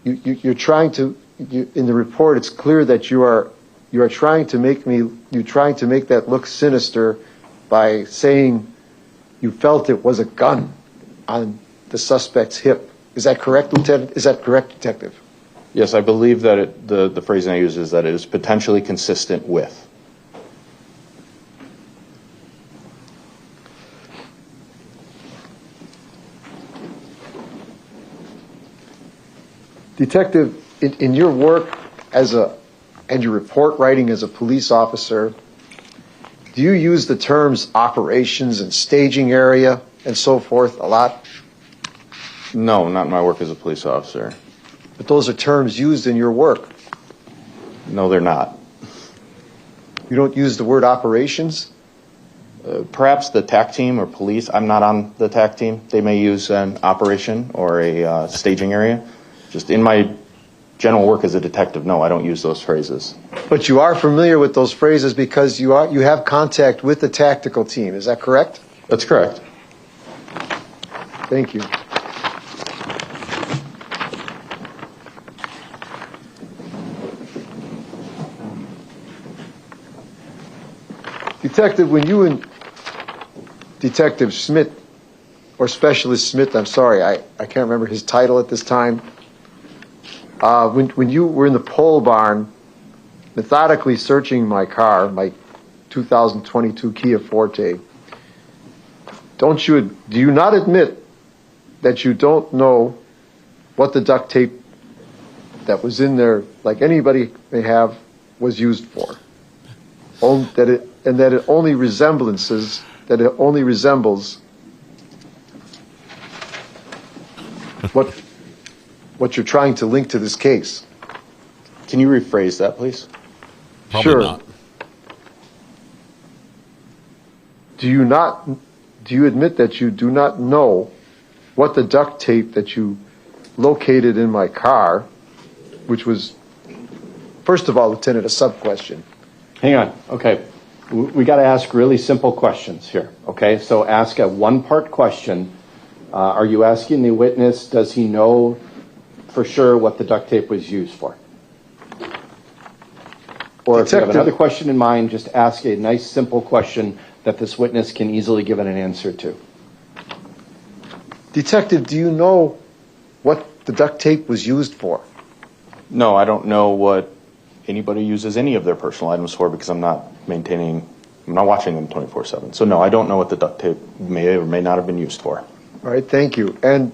you're trying to, in the report it's clear that you are trying to make that look sinister by saying you felt it was a gun on the suspect's hip. Is that correct, Lieutenant? Is that correct, Detective? Yes, I believe that the phrasing I use is that it is potentially consistent with. Detective, in your work and your report writing as a police officer, do you use the terms operations and staging area and so forth a lot? No, not in my work as a police officer. But those are terms used in your work. No, they're not. You don't use the word operations? Perhaps the TAC team or police. I'm not on the TAC team. They may use an operation or a staging area. Just in my general work as a detective, no, I don't use those phrases. But you are familiar with those phrases because you have contact with the tactical team. Is that correct? That's correct. Thank you. Detective, when you and Detective Smith, or Specialist Smith, I'm sorry, I can't remember his title at this time, when you were in the pole barn methodically searching my car, my 2022 Kia Forte, do you not admit that you don't know what the duct tape that was in there, like anybody may have, was used for? That it only resembles what you're trying to link to this case. Can you rephrase that, please? Probably sure. Not. Do you admit that you do not know what the duct tape that you located in my car, which was, first of all, Lieutenant, a sub-question. Hang on. Okay. We got to ask really simple questions here. Okay. So ask a one-part question. Are you asking the witness, does he know for sure what the duct tape was used for? Or if you have another question in mind, just ask a nice, simple question that this witness can easily give an answer to. Detective, do you know what the duct tape was used for? No, I don't know what anybody uses any of their personal items for because I'm not watching them 24/7. So no, I don't know what the duct tape may or may not have been used for. All right, thank you. And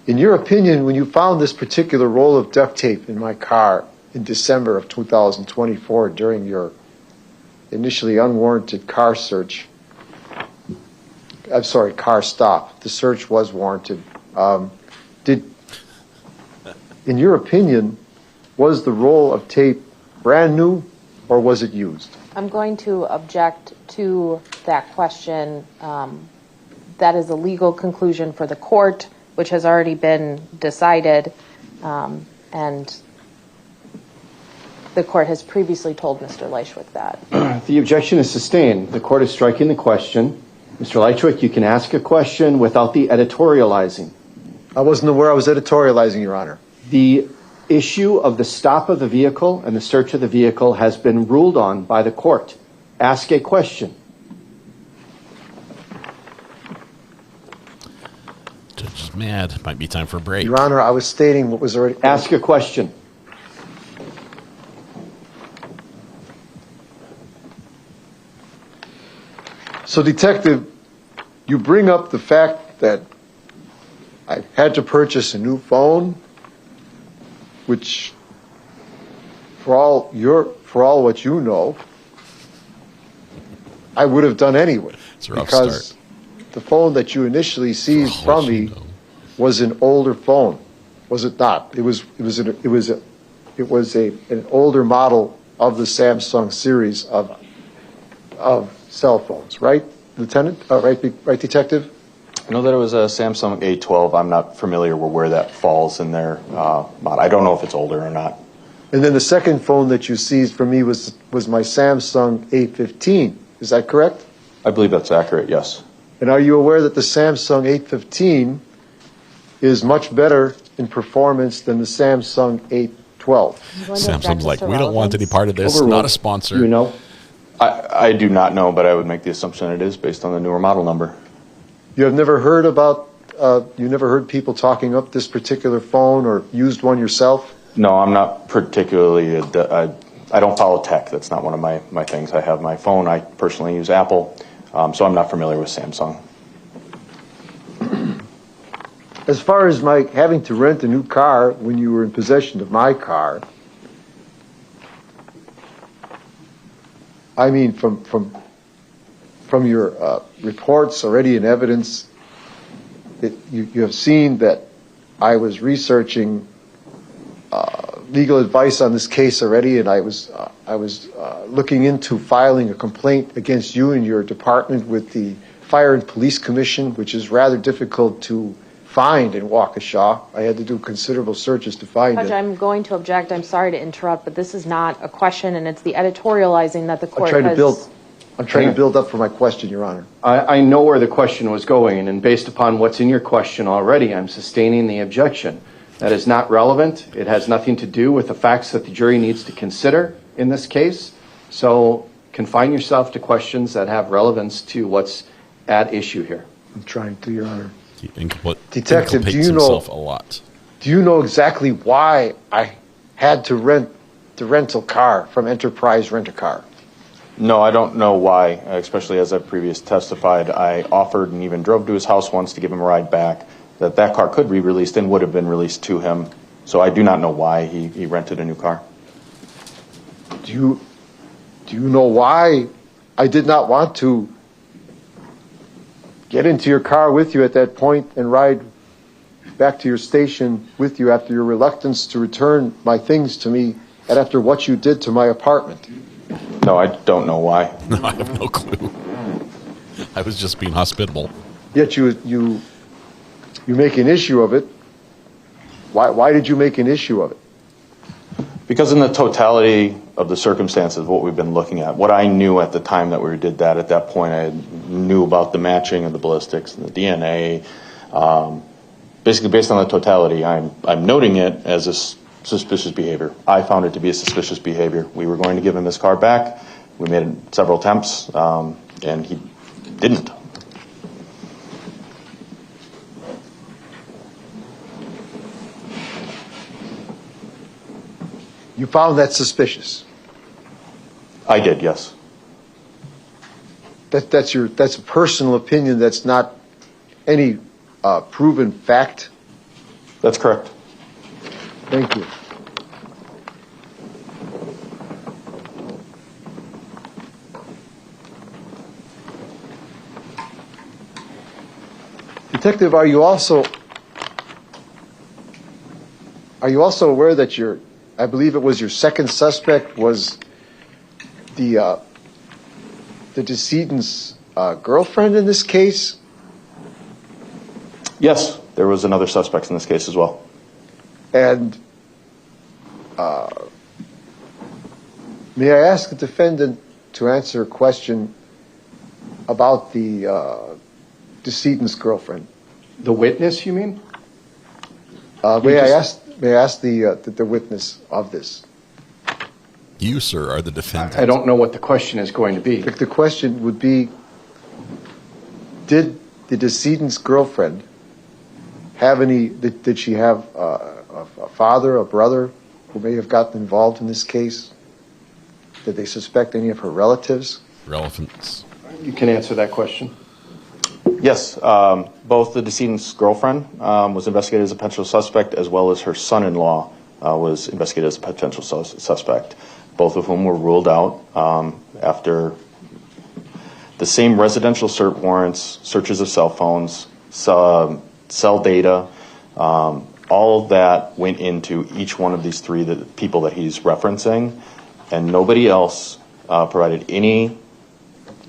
in your opinion, when you found this particular roll of duct tape in my car in December of 2024 during your initially unwarranted car search, car stop, the search was warranted. In your opinion, was the roll of tape brand new or was it used? I'm going to object to that question. That is a legal conclusion for the court, which has already been decided, and the court has previously told Mr. Lychwick that. The objection is sustained. The court is striking the question. Mr. Lychwick, you can ask a question without the editorializing. I wasn't aware I was editorializing, Your Honor. The issue of the stop of the vehicle and the search of the vehicle has been ruled on by the court. Ask a question. Which is mad. Might be time for a break. Your Honor, I was stating what was already... Ask a question. So, Detective, you bring up the fact that I had to purchase a new phone, which, for all what you know, I would have done anyway. It's a rough because start. The phone that you initially seized from me was an older phone, was it not? It was an older model of the Samsung series of cell phones, right, Lieutenant? Right, Detective? I know that it was a Samsung A12. I'm not familiar with where that falls in their model. I don't know if it's older or not. And then the second phone that you seized from me was my Samsung A15. Is that correct? I believe that's accurate, yes. And are you aware that the Samsung A15 is much better in performance than the Samsung A12? Samsung's like, we don't want any part of this. Not a sponsor. You know? I do not know, but I would make the assumption it is based on the newer model number. You have never heard you never heard people talking up this particular phone or used one yourself? No, I'm not particularly, I don't follow tech. That's not one of my things. I have my phone. I personally use Apple, so I'm not familiar with Samsung. As far as my having to rent a new car when you were in possession of my car, I mean, from your reports already in evidence, you have seen that I was researching legal advice on this case already, and I was looking into filing a complaint against you and your department with the Fire and Police Commission, which is rather difficult to find in Waukesha. I had to do considerable searches to find Judge, it. I'm going to object. I'm sorry to interrupt, but this is not a question, and it's the editorializing that the court I'm trying to build up for my question, Your Honor. I know where the question was going, and based upon what's in your question already, I'm sustaining the objection. That is not relevant. It has nothing to do with the facts that the jury needs to consider in this case. So confine yourself to questions that have relevance to what's at issue here. I'm trying to, Your Honor. Detective, do you know a lot? Do you know exactly why I had to rent the rental car from Enterprise Rent-A-Car? No, I don't know why, especially as I've previously testified. I offered and even drove to his house once to give him a ride back, that car could be released and would have been released to him. So I do not know why he rented a new car. Do you know why I did not want to get into your car with you at that point and ride back to your station with you after your reluctance to return my things to me and after what you did to my apartment? No, I don't know why. No, I have no clue. I was just being hospitable. Yet you make an issue of it. Why did you make an issue of it? Because in the totality of the circumstances of what we've been looking at, what I knew at the time that we did that, at that point I knew about the matching of the ballistics and the DNA. Basically, based on the totality, I'm noting it as a suspicious behavior. I found it to be a suspicious behavior. We were going to give him his car back. We made several attempts, and he didn't. You found that suspicious? I did, yes. That's a personal opinion. That's not any proven fact. That's correct. Thank you. Detective, are you also aware that I believe it was your second suspect was the decedent's girlfriend in this case? Yes, there was another suspect in this case as well. And may I ask the defendant to answer a question about the decedent's girlfriend? The witness, you mean? May I ask the witness of this? You, sir, are the defendant. I don't know what the question is going to be. The question would be, did the decedent's girlfriend have any, did she have a father, a brother who may have gotten involved in this case? Did they suspect any of her relatives? Relevance. You can answer that question. Yes, both the decedent's girlfriend was investigated as a potential suspect, as well as her son-in-law was investigated as a potential suspect, both of whom were ruled out after the same residential search warrants, searches of cell phones, cell data, all of that went into each one of these three people that he's referencing, and nobody else provided any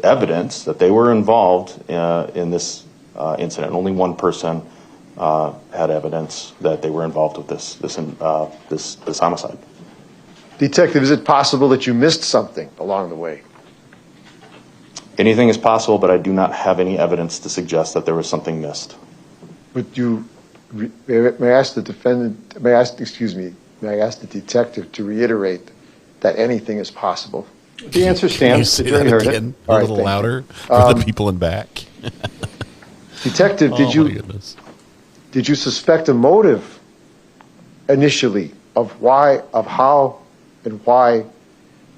evidence that they were involved in this incident. Only one person had evidence that they were involved with this homicide. Detective, is it possible that you missed something along the way? Anything is possible, but I do not have any evidence to suggest that there was something missed. But may I ask the defendant, may I ask the detective to reiterate that anything is possible? The answer stands. Can you say that again a little louder for the people in back? Detective, did you suspect a motive initially of how and why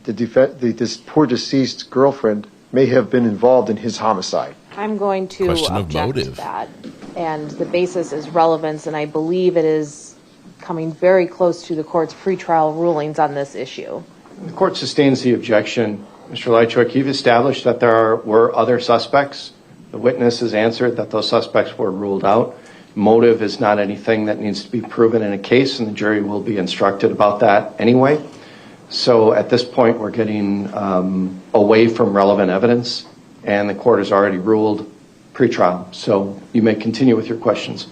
this poor deceased girlfriend may have been involved in his homicide? I'm going to object to that. And the basis is relevance, and I believe it is coming very close to the court's pretrial rulings on this issue. The court sustains the objection. Mr. Lychwick, you've established that there were other suspects. The witness has answered that those suspects were ruled out. Motive is not anything that needs to be proven in a case, and the jury will be instructed about that anyway. So at this point, we're getting away from relevant evidence, and the court has already ruled pretrial. So you may continue with your questions.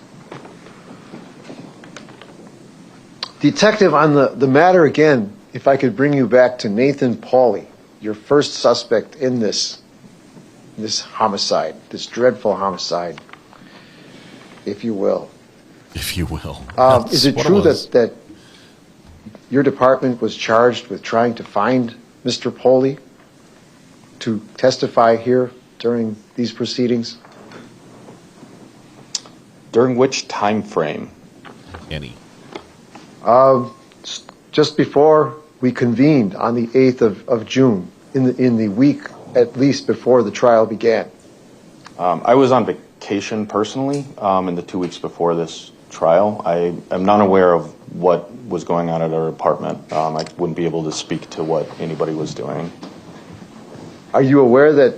Detective, on the matter again, if I could bring you back to Nathan Pauly, your first suspect in this homicide, this dreadful homicide, if you will. If you will. Is it true that your department was charged with trying to find Mr. Pauly to testify here during these proceedings? During which time frame? Any. Just before we convened on the 8th of June, in the week at least before the trial began. I was on vacation personally in the 2 weeks before this trial. I am not aware of what was going on at our apartment. I wouldn't be able to speak to what anybody was doing. Are you aware that,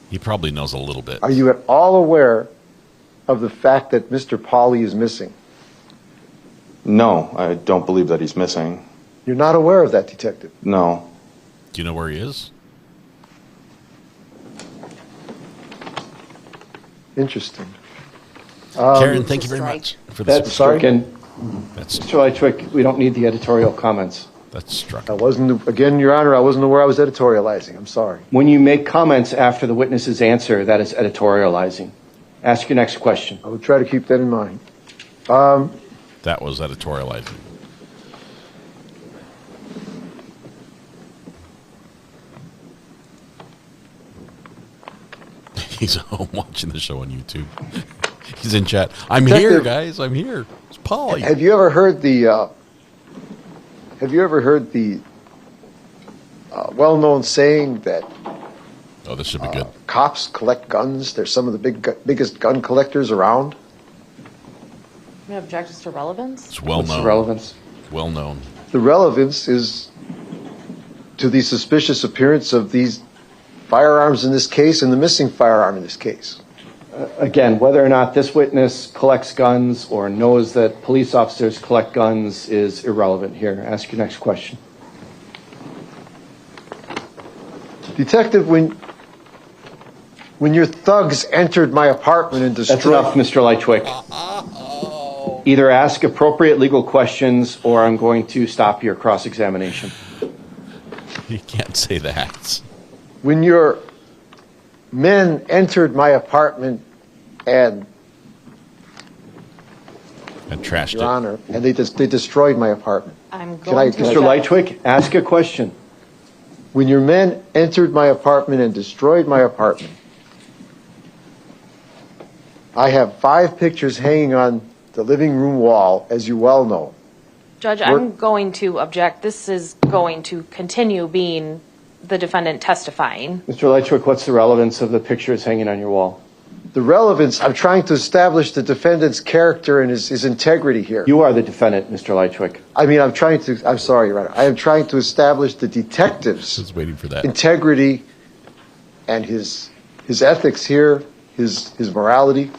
He probably knows a little bit. Are you at all aware of the fact that Mr. Pauly is missing? No, I don't believe that he's missing. You're not aware of that, Detective? No. Do you know where he is? Interesting. Karen, thank you very much for this. That's stricken. Mr. Lychwick, we don't need the editorial comments. That's struck. Again, Your Honor, I wasn't aware I was editorializing. I'm sorry. When you make comments after the witness's answer, that is editorializing. Ask your next question. I will try to keep that in mind. That was editorializing. He's home watching the show on YouTube. He's in chat. I'm here, guys. I'm here. It's Pauly. Have you ever heard the well-known saying that? Oh, this should be good. Cops collect guns. They're some of the biggest gun collectors around. You object to relevance? It's well known. What's the relevance? Well known. The relevance is to the suspicious appearance of these firearms in this case and the missing firearm in this case. Again, whether or not this witness collects guns or knows that police officers collect guns is irrelevant here. Ask your next question. Detective, when your thugs entered my apartment and destroyed... That's enough, Mr. Lychwick. Either ask appropriate legal questions or I'm going to stop your cross-examination. You can't say that. When your men entered my apartment and trashed Your Honor, and they destroyed my apartment. Mr. Lychwick, ask a question. When your men entered my apartment and destroyed my apartment, I have 5 pictures hanging on the living room wall, as you well know. Judge, I'm going to object. This is going to continue being the defendant testifying. Mr. Lychwick, what's the relevance of the pictures hanging on your wall? The relevance, I'm trying to establish the defendant's character and his integrity here. You are the defendant, Mr. Lychwick. I mean, I'm sorry, Your Honor. I am trying to establish the detective's waiting for that. integrity and his ethics here, his morality.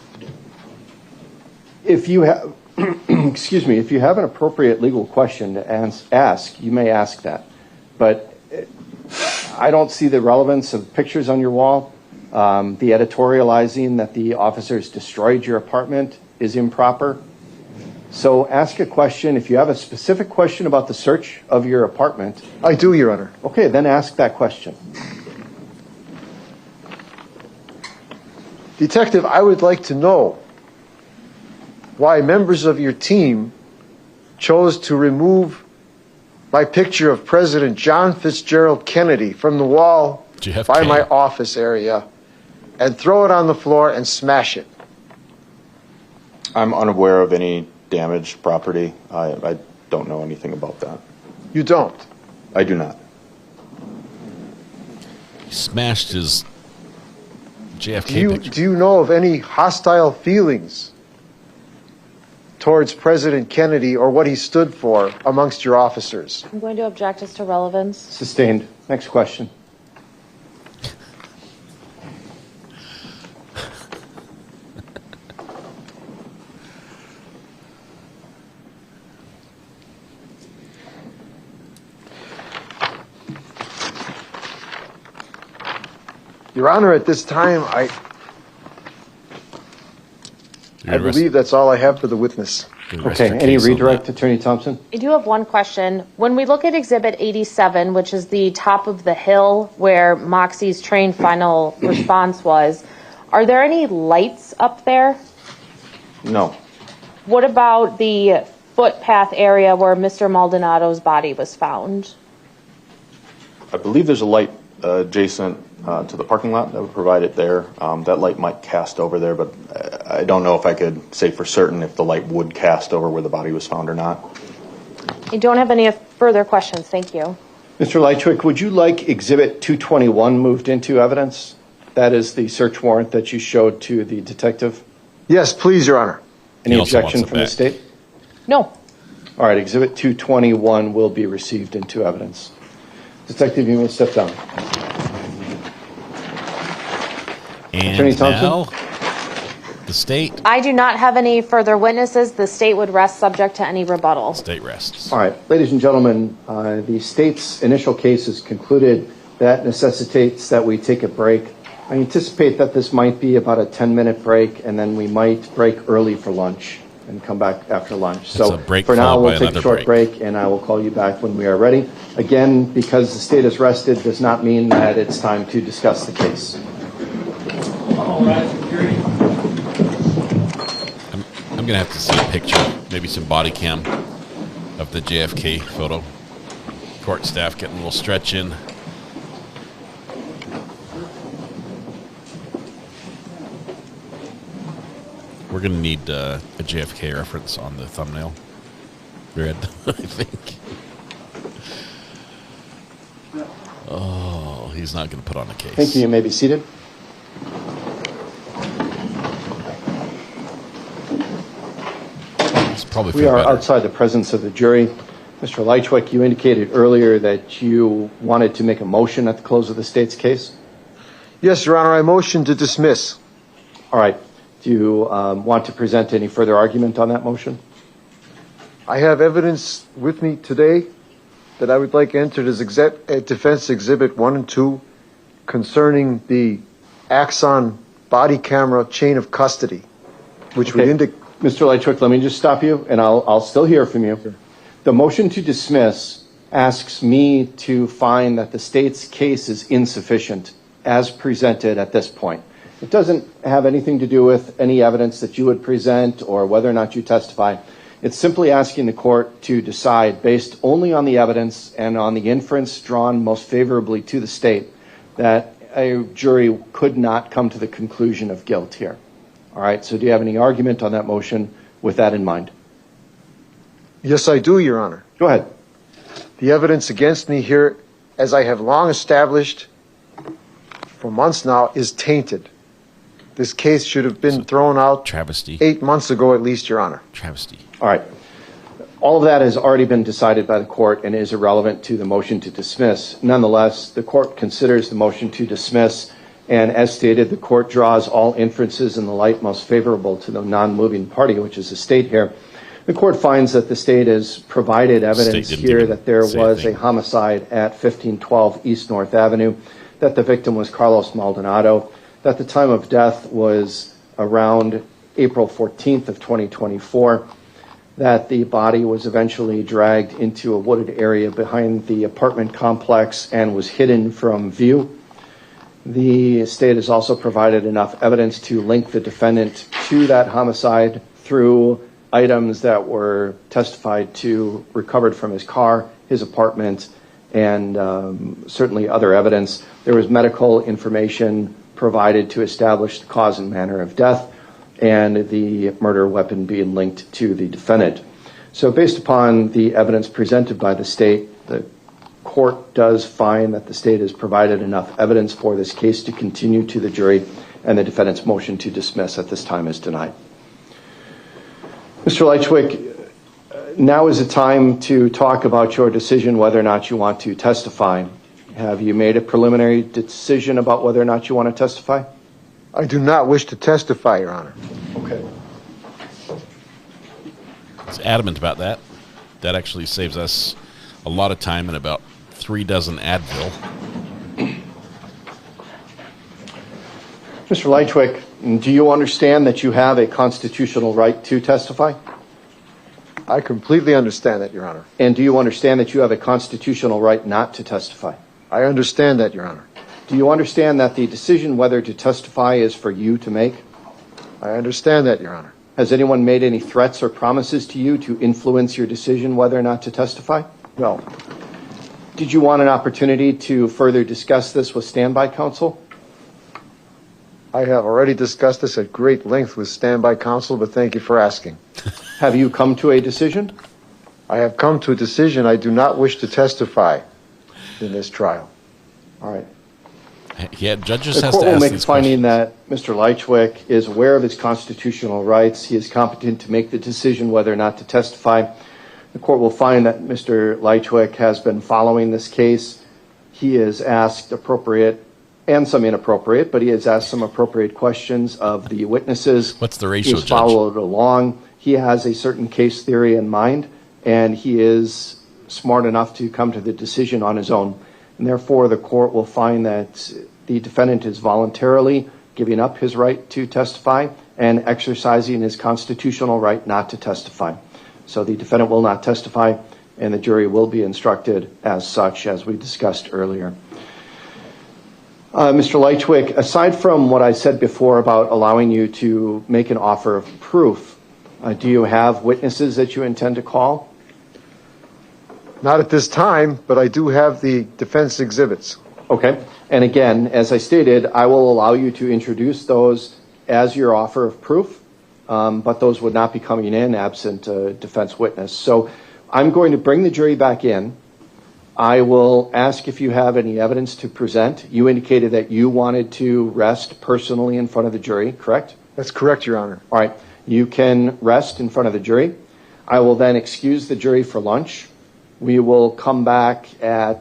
If you have, excuse me, if you have an appropriate legal question to ask, you may ask that. But I don't see the relevance of pictures on your wall. The editorializing that the officers destroyed your apartment is improper. So ask a question. If you have a specific question about the search of your apartment. I do, Your Honor. Okay, then ask that question. Detective, I would like to know why members of your team chose to remove my picture of President John Fitzgerald Kennedy from the wall by my office area and throw it on the floor and smash it. I'm unaware of any damaged property. I don't know anything about that. You don't? I do not. He smashed his JFK picture. Do you know of any hostile feelings towards President Kennedy or what he stood for amongst your officers? I'm going to object as to relevance. Sustained. Next question. Your Honor, at this time, I believe that's all I have for the witness. Okay, any redirect, Attorney Thompson? I do have one question. When we look at Exhibit 87, which is the top of the hill where Moxie's train final response was, are there any lights up there? No. What about the footpath area where Mr. Maldonado's body was found? I believe there's a light adjacent to the parking lot that would provide it there. That light might cast over there, but I don't know if I could say for certain if the light would cast over where the body was found or not. I don't have any further questions. Thank you. Mr. Lychwick, would you like Exhibit 221 moved into evidence? That is the search warrant that you showed to the detective? Yes, please, Your Honor. Any objection from the state? No. All right, Exhibit 221 will be received into evidence. Detective, you may step down. And Attorney Thompson? now, the state. I do not have any further witnesses. The state would rest subject to any rebuttal. State rests. All right, ladies and gentlemen, the state's initial case is concluded. That necessitates that we take a break. I anticipate that this might be about a 10-minute break, and then we might break early for lunch and come back after lunch. So for now, we'll take a short break, and I will call you back when we are ready. Again, because the state is rested does not mean that it's time to discuss the case. All right, security. I'm going to have to see a picture, maybe some body cam of the JFK photo. Court staff getting a little stretch in. We're going to need a JFK reference on the thumbnail. Red, I think. Oh, he's not going to put on a case. Thank you. You may be seated. We are outside the presence of the jury. Mr. Lychwick, you indicated earlier that you wanted to make a motion at the close of the state's case? Yes, Your Honor, I motion to dismiss. All right. Do you want to present any further argument on that motion? I have evidence with me today that I would like entered as Defense Exhibit 1 and 2 concerning the Axon body camera chain of custody, which would indicate... Mr. Lychwick, let me just stop you, and I'll still hear from you. Sure. The motion to dismiss asks me to find that the state's case is insufficient as presented at this point. It doesn't have anything to do with any evidence that you would present or whether or not you testify. It's simply asking the court to decide, based only on the evidence and on the inference drawn most favorably to the state, that a jury could not come to the conclusion of guilt here. All right, so do you have any argument on that motion with that in mind? Yes, I do, Your Honor. Go ahead. The evidence against me here, as I have long established for months now, is tainted. This case should have been thrown out travesty 8 months ago at least, Your Honor. Travesty. All right. All of that has already been decided by the court and is irrelevant to the motion to dismiss. Nonetheless, the court considers the motion to dismiss, and as stated, the court draws all inferences in the light most favorable to the non-moving party, which is the state here. The court finds that the state has provided evidence here that there was a homicide at 1512 East North Avenue, that the victim was Carlos Maldonado, that the time of death was around April 14th of 2024, that the body was eventually dragged into a wooded area behind the apartment complex and was hidden from view. The state has also provided enough evidence to link the defendant to that homicide through items that were testified to, recovered from his car, his apartment, and certainly other evidence. There was medical information provided to establish the cause and manner of death, and the murder weapon being linked to the defendant. So based upon the evidence presented by the state, the court does find that the state has provided enough evidence for this case to continue to the jury, and the defendant's motion to dismiss at this time is denied. Mr. Lychwick, now is the time to talk about your decision whether or not you want to testify. Have you made a preliminary decision about whether or not you want to testify? I do not wish to testify, Your Honor. Okay. He's adamant about that. That actually saves us a lot of time and about 3 dozen Advil. Mr. Lychwick, do you understand that you have a constitutional right to testify? I completely understand that, Your Honor. And do you understand that you have a constitutional right not to testify? I understand that, Your Honor. Do you understand that the decision whether to testify is for you to make? I understand that, Your Honor. Has anyone made any threats or promises to you to influence your decision whether or not to testify? No. Did you want an opportunity to further discuss this with standby counsel? I have already discussed this at great length with standby counsel, but thank you for asking. Have you come to a decision? I have come to a decision. I do not wish to testify in this trial. All right. Yeah, judges the has court to will ask make a these finding questions. that Mr. Lychwick is aware of his constitutional rights. He is competent to make the decision whether or not to testify. The court will find that Mr. Lychwick has been following this case. He has asked appropriate and some inappropriate, but he has asked some appropriate questions of the witnesses. What's the ratio, He's followed along. He has a certain case theory in mind, and he is smart enough to come to the decision on his own. And therefore, the court will find that the defendant is voluntarily giving up his right to testify and exercising his constitutional right not to testify. So the defendant will not testify, and the jury will be instructed as such, as we discussed earlier. Mr. Lychwick, aside from what I said before about allowing you to make an offer of proof, do you have witnesses that you intend to call? Not at this time, but I do have the defense exhibits. Okay. And again, as I stated, I will allow you to introduce those as your offer of proof, but those would not be coming in absent a defense witness. So I'm going to bring the jury back in. I will ask if you have any evidence to present. You indicated that you wanted to rest personally in front of the jury, correct? That's correct, Your Honor. All right. You can rest in front of the jury. I will then excuse the jury for lunch. We will come back at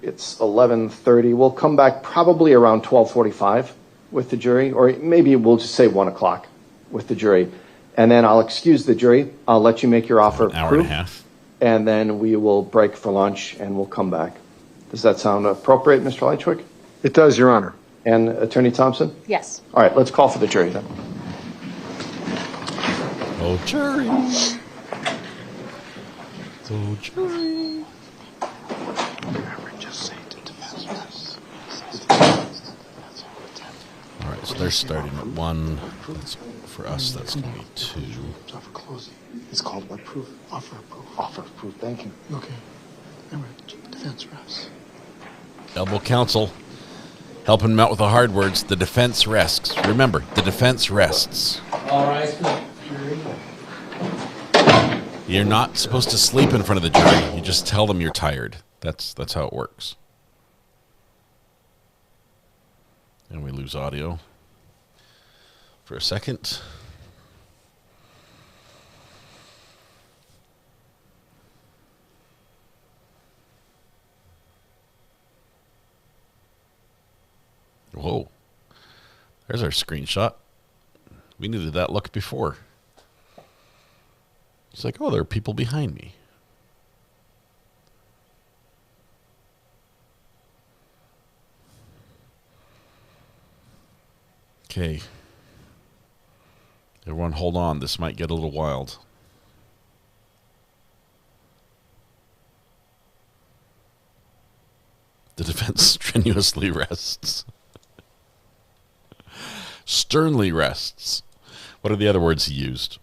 it's 11:30. We'll come back probably around 12:45 with the jury, or maybe we'll just say 1 o'clock with the jury. And then I'll excuse the jury. I'll let you make your offer of proof. An hour and a half. And then we will break for lunch and we'll come back. Does that sound appropriate, Mr. Lychwick? It does, Your Honor. And Attorney Thompson? Yes. All right, let's call for the jury then. Oh, jury. Oh, jury. All right, so they're starting at 1. That's, for us, that's going to be 2. Offer closing. It's called what proof? Offer of proof. Offer of proof. Thank you. Okay. Remember, defense rests. Elbow counsel. Helping him out with the hard words. The defense rests. Remember, the defense rests. All rise for the jury. You're not supposed to sleep in front of the jury. You just tell them you're tired. That's how it works. And we lose audio for a second. Whoa. There's our screenshot. We needed that look before. It's like, oh, there are people behind me. Okay. Everyone hold on. This might get a little wild. The defense strenuously rests. Sternly rests. What are the other words he used?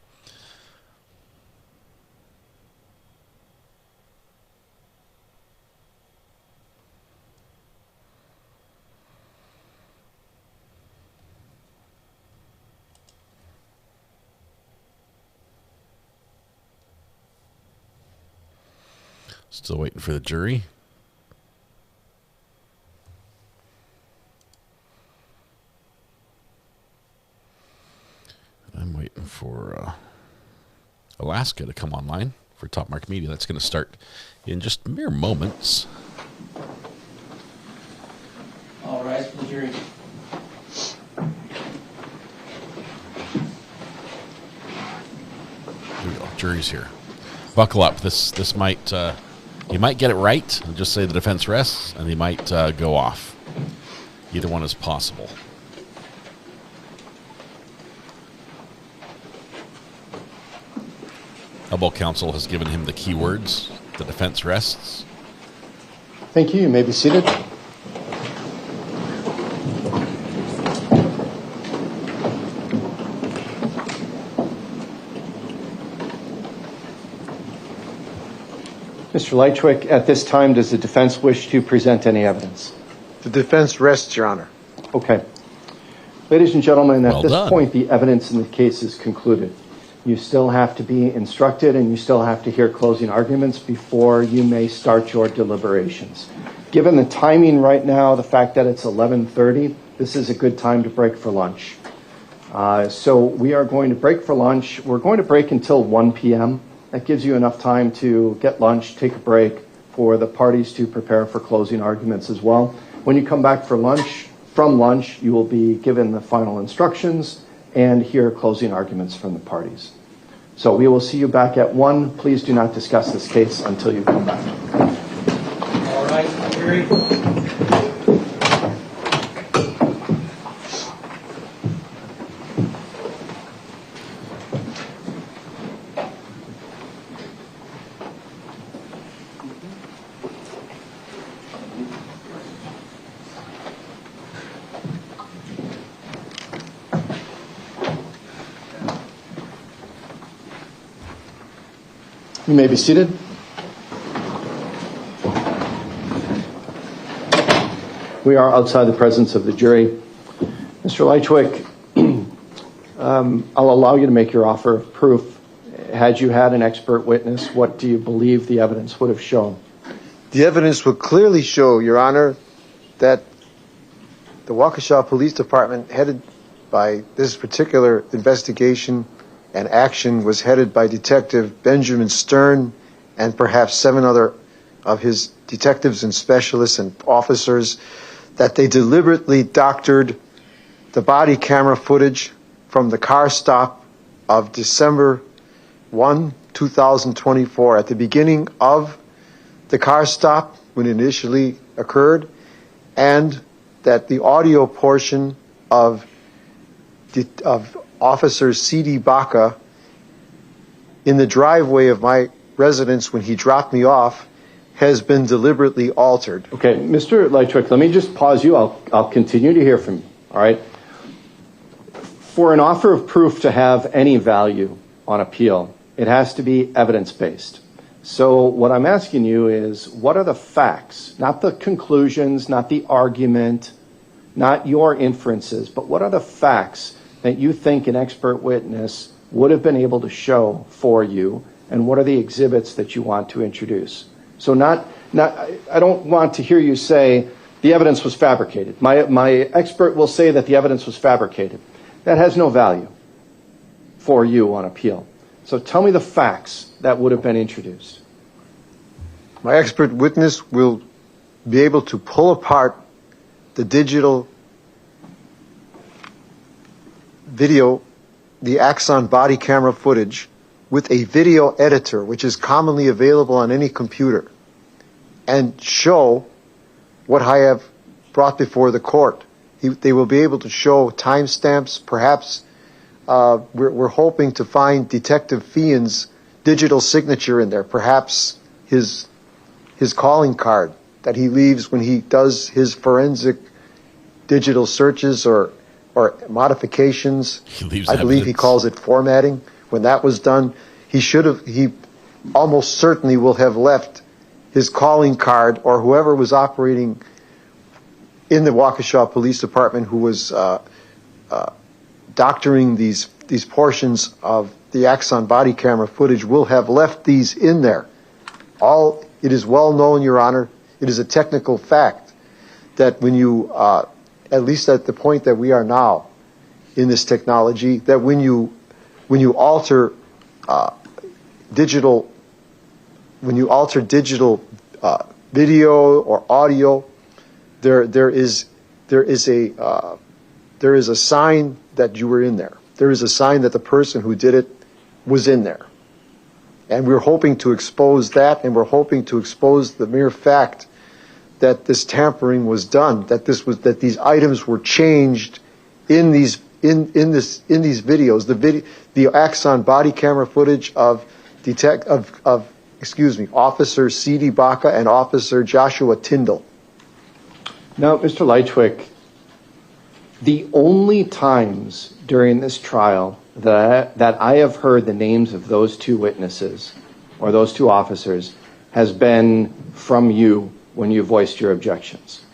Still waiting for the jury. I'm waiting for Alaska to come online for Top Mark Media. That's going to start in just mere moments. All rise for the jury. Here we go. Jury's here. Buckle up. This might you might get it right and just say the defense rests, and he might go off. Either one is possible. Elbow counsel has given him the key words. The defense rests. Thank you. You may be seated. Mr. Lychwick, at this time, does the defense wish to present any evidence? The defense rests, Your Honor. Okay. Ladies and gentlemen, at Well this done. point, the evidence in the case is concluded. You still have to be instructed and you still have to hear closing arguments before you may start your deliberations. Given the timing right now, the fact that it's 11:30, this is a good time to break for lunch. So we are going to break for lunch. We're going to break until 1 p.m. That gives you enough time to get lunch, take a break, for the parties to prepare for closing arguments as well. When you come back from lunch, you will be given the final instructions and hear closing arguments from the parties. So we will see you back at 1. Please do not discuss this case until you come back. All right, jury. You may be seated. We are outside the presence of the jury. Mr. Lychwick, I'll allow you to make your offer of proof. Had you had an expert witness, what do you believe the evidence would have shown? The evidence would clearly show, Your Honor, that the Waukesha Police Department, headed by this particular investigation and action, was headed by Detective Benjamin Stern and perhaps 7 other of his detectives and specialists and officers, that they deliberately doctored the body camera footage from the car stop of December 1, 2024, at the beginning of the car stop when it initially occurred, and that the audio portion of Officer C.D. Baca in the driveway of my residence when he dropped me off has been deliberately altered. Okay, Mr. Lychwick, let me just pause you. I'll continue to hear from you, all right? For an offer of proof to have any value on appeal, it has to be evidence-based. So what I'm asking you is, what are the facts, not the conclusions, not the argument, not your inferences, but what are the facts that you think an expert witness would have been able to show for you, and what are the exhibits that you want to introduce? So I don't want to hear you say the evidence was fabricated. My expert will say that the evidence was fabricated. That has no value for you on appeal. So tell me the facts that would have been introduced. My expert witness will be able to pull apart the digital video, the Axon body camera footage, with a video editor, which is commonly available on any computer, and show what I have brought before the court. They will be able to show timestamps. Perhaps we're hoping to find Detective Fian's digital signature in there. Perhaps his calling card that he leaves when he does his forensic digital searches or modifications. I believe he calls it formatting. When that was done, he almost certainly will have left his calling card, or whoever was operating in the Waukesha Police Department who was doctoring these portions of the Axon body camera footage will have left these in there. It is well known, Your Honor, it is a technical fact that when you, at least at the point that we are now in this technology, that when you alter digital video or audio, there is a sign that you were in there. There is a sign that the person who did it was in there. And we're hoping to expose that, and we're hoping to expose the mere fact that this tampering was done, that these items were changed in these videos. The Axon body camera footage of Officer C.D. Baca and Officer Joshua Tyndall. Now, Mr. Lychwick, the only times during this trial that I have heard the names of those two witnesses or those two officers has been from you when you voiced your objections.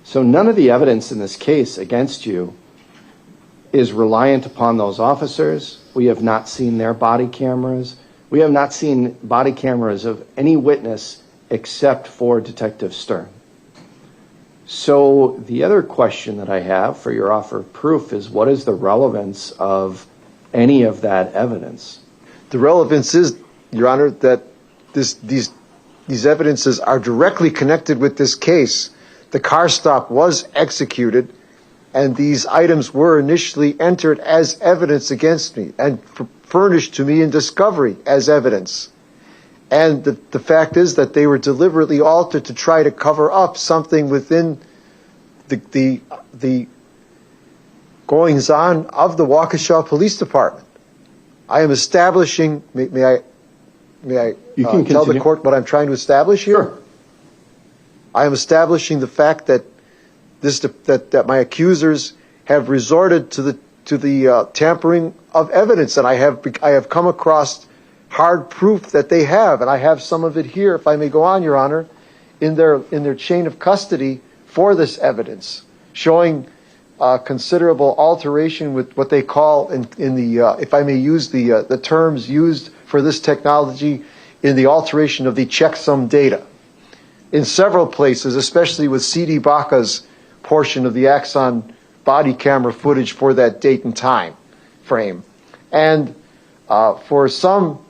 So none of the evidence in this case against you is reliant upon those officers. We have not seen their body cameras. We have not seen body cameras of any witness except for Detective Stern. So the other question that I have for your offer of proof is, what is the relevance of any of that evidence? The relevance is, Your Honor, that these evidences are directly connected with this case. The car stop was executed, and these items were initially entered as evidence against me and furnished to me in discovery as evidence. And the fact is that they were deliberately altered to try to cover up something within the goings-on of the Waukesha Police Department. I am establishing, may I tell the court what I'm trying to establish here? Sure. I am establishing the fact that that my accusers have resorted to the tampering of evidence, and I have come across hard proof that they have, and I have some of it here, if I may go on, Your Honor, in their chain of custody for this evidence, showing considerable alteration with what they call in the if I may use the terms used for this technology, in the alteration of the checksum data in several places, especially with C.D. Baca's portion of the Axon body camera footage for that date and time frame, and for some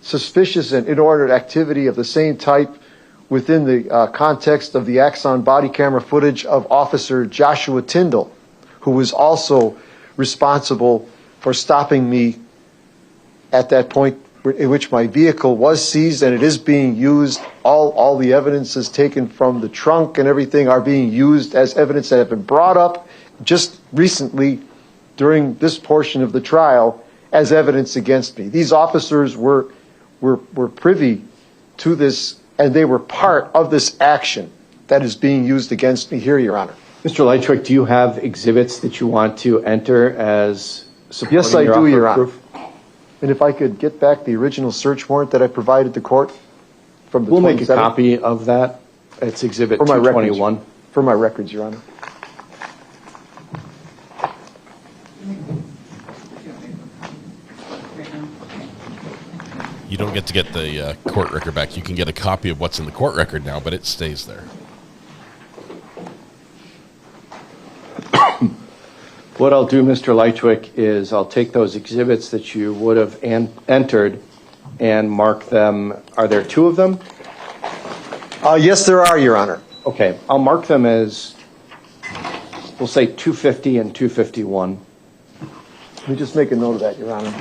suspicious and inordinate activity of the same type within the context of the Axon body camera footage of Officer Joshua Tyndall, who was also responsible for stopping me at that point in which my vehicle was seized, and it is being used. All the evidence is taken from the trunk, and everything are being used as evidence that have been brought up just recently during this portion of the trial as evidence against me. These officers were privy to this, and they were part of this action that is being used against me here, Your Honor. Mr. Lychwick, do you have exhibits that you want to enter as supporting Yes, I your do, offer Your of Honor. proof? And if I could get back the original search warrant that I provided the court from the We'll make a 27th. copy of that. It's Exhibit For my records. 221. For my records, Your Honor. You don't get to get the court record back. You can get a copy of what's in the court record now, but it stays there. What I'll do, Mr. Lychwick, is I'll take those exhibits that you would have entered and mark them. Are there two of them? Yes, there are, Your Honor. Okay, I'll mark them as, we'll say 250 and 251. Let me just make a note of that, Your Honor.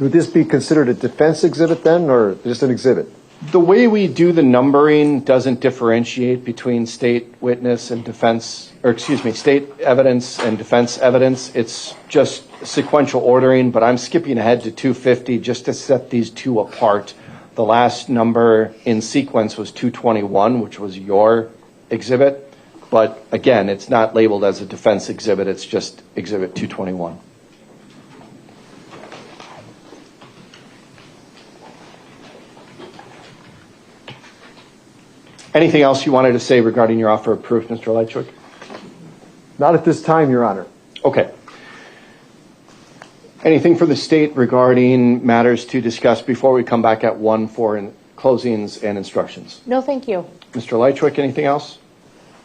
Would this be considered a defense exhibit then, or just an exhibit? The way we do the numbering doesn't differentiate between state witness and defense, or excuse me, state evidence and defense evidence. It's just sequential ordering, but I'm skipping ahead to 250 just to set these two apart. The last number in sequence was 221, which was your exhibit. But again, it's not labeled as a defense exhibit. It's just exhibit 221. Anything else you wanted to say regarding your offer of proof, Mr. Lychwick? Not at this time, Your Honor. Okay. Anything for the state regarding matters to discuss before we come back at 1 for closings and instructions? No, thank you. Mr. Lychwick, anything else?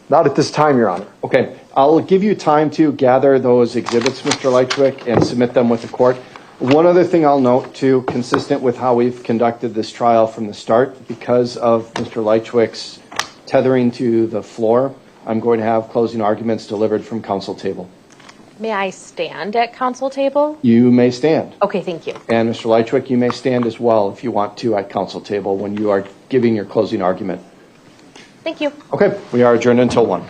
Not at this time, Your Honor. Okay. I'll give you time to gather those exhibits, Mr. Lychwick, and submit them with the court. One other thing I'll note, too, consistent with how we've conducted this trial from the start, because of Mr. Lychwick's tethering to the floor, I'm going to have closing arguments delivered from counsel table. May I stand at counsel table? You may stand. Okay, thank you. And Mr. Lychwick, you may stand as well if you want to at counsel table when you are giving your closing argument. Thank you. Okay, we are adjourned until 1.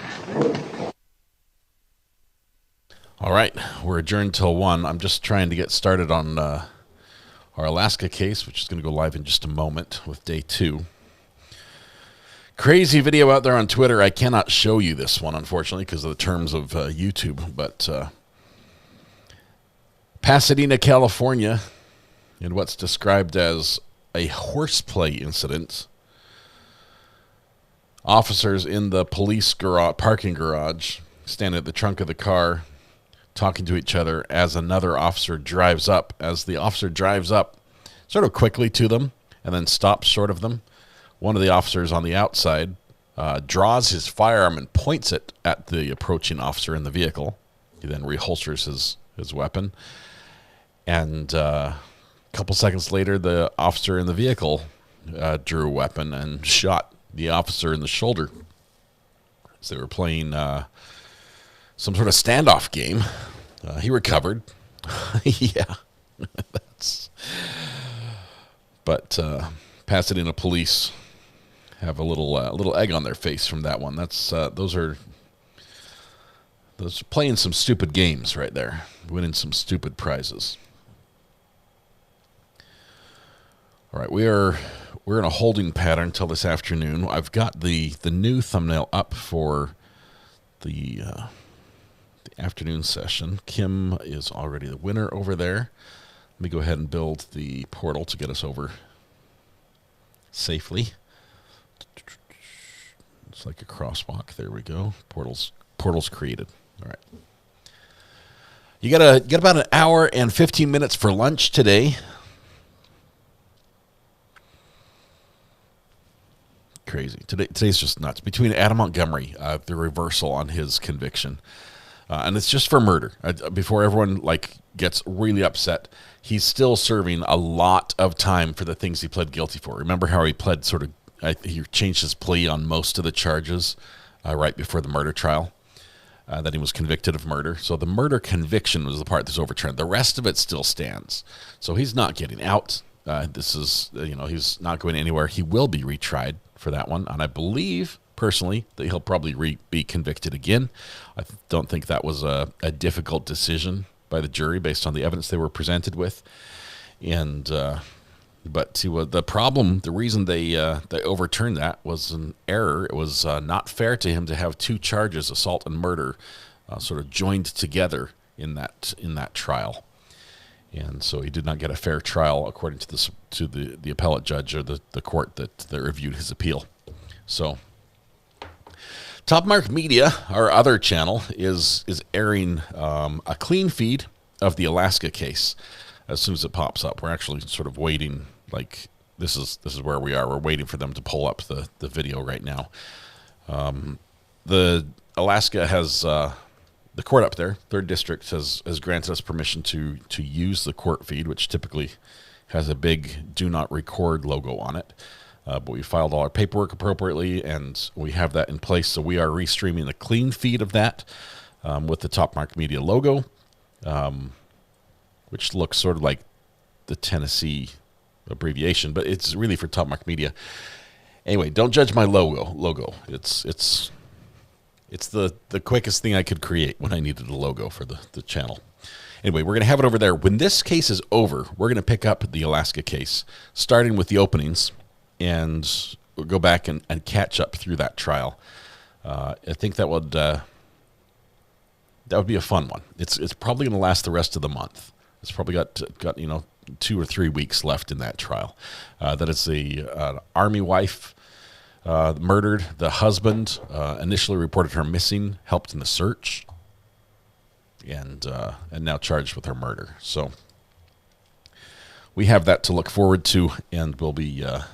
All right, we're adjourned till 1. I'm just trying to get started on our Alaska case, which is going to go live in just a moment with day 2. Crazy video out there on Twitter. I cannot show you this one, unfortunately, because of the terms of YouTube. But Pasadena, California, in what's described as a horseplay incident. Officers in the police parking garage, standing at the trunk of the car, talking to each other as another officer drives up. As the officer drives up sort of quickly to them and then stops short of them, one of the officers on the outside draws his firearm and points it at the approaching officer in the vehicle. He then reholsters his weapon. And a couple seconds later, the officer in the vehicle drew a weapon and shot the officer in the shoulder. As they were playing some sort of standoff game. He recovered. Yeah. But Pasadena police have a little egg on their face from that one. That's those are playing some stupid games right there, winning some stupid prizes. All right, we're in a holding pattern till this afternoon. I've got the new thumbnail up for the afternoon session. Kim is already the winner over there. Let me go ahead and build the portal to get us over safely. It's like a crosswalk. There we go. Portal's created. All right. You got about an hour and 15 minutes for lunch today. Crazy. Today's just nuts. Between Adam Montgomery, the reversal on his conviction, and it's just for murder. Before everyone gets really upset, he's still serving a lot of time for the things he pled guilty for. Remember how he pled he changed his plea on most of the charges right before the murder trial? Then he was convicted of murder. So the murder conviction was the part that's overturned. The rest of it still stands. So he's not getting out. He's not going anywhere. He will be retried for that one. And I believe, personally, that he'll probably be convicted again. I don't think that was a difficult decision by the jury based on the evidence they were presented with. And but the problem, the reason they overturned that was an error. It was not fair to him to have two charges, assault and murder, sort of joined together in that trial. And so he did not get a fair trial according to the appellate judge or the court that reviewed his appeal. So, Top Mark Media, our other channel, is airing a clean feed of the Alaska case as soon as it pops up. We're actually sort of waiting, like this is where we are. We're waiting for them to pull up the video right now. The Alaska has the court up there, 3rd District, has granted us permission to use the court feed, which typically has a big "Do Not Record" logo on it. But we filed all our paperwork appropriately, and we have that in place. So we are restreaming the clean feed of that with the Top Mark Media logo, which looks sort of like the Tennessee abbreviation, but it's really for Top Mark Media. Anyway, don't judge my logo. It's the quickest thing I could create when I needed a logo for the channel. Anyway, we're going to have it over there. When this case is over, we're going to pick up the Alaska case, starting with the openings, and we'll go back and catch up through that trial. I think that would be a fun one. It's probably going to last the rest of the month. It's probably got 2 or 3 weeks left in that trial. That is the Army wife murdered. The husband initially reported her missing, helped in the search, and now charged with her murder. So we have that to look forward to, and will be a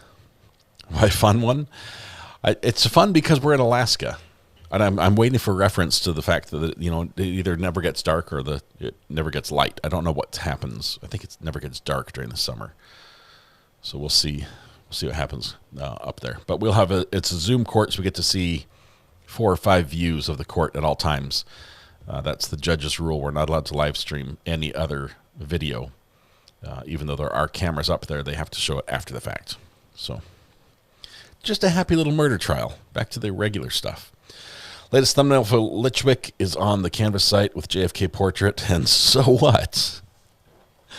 fun one. It's fun because we're in Alaska, and I'm waiting for reference to the fact that it either never gets dark or it never gets light. I don't know what happens. I think it never gets dark during the summer. So we'll see. We'll see what happens up there. But we'll have it's a Zoom court, so we get to see 4 or 5 views of the court at all times. That's the judge's rule. We're not allowed to live stream any other video. Even though there are cameras up there, they have to show it after the fact. So just a happy little murder trial. Back to the regular stuff. Latest thumbnail for Lychwick is on the Canvas site with JFK portrait, and so what?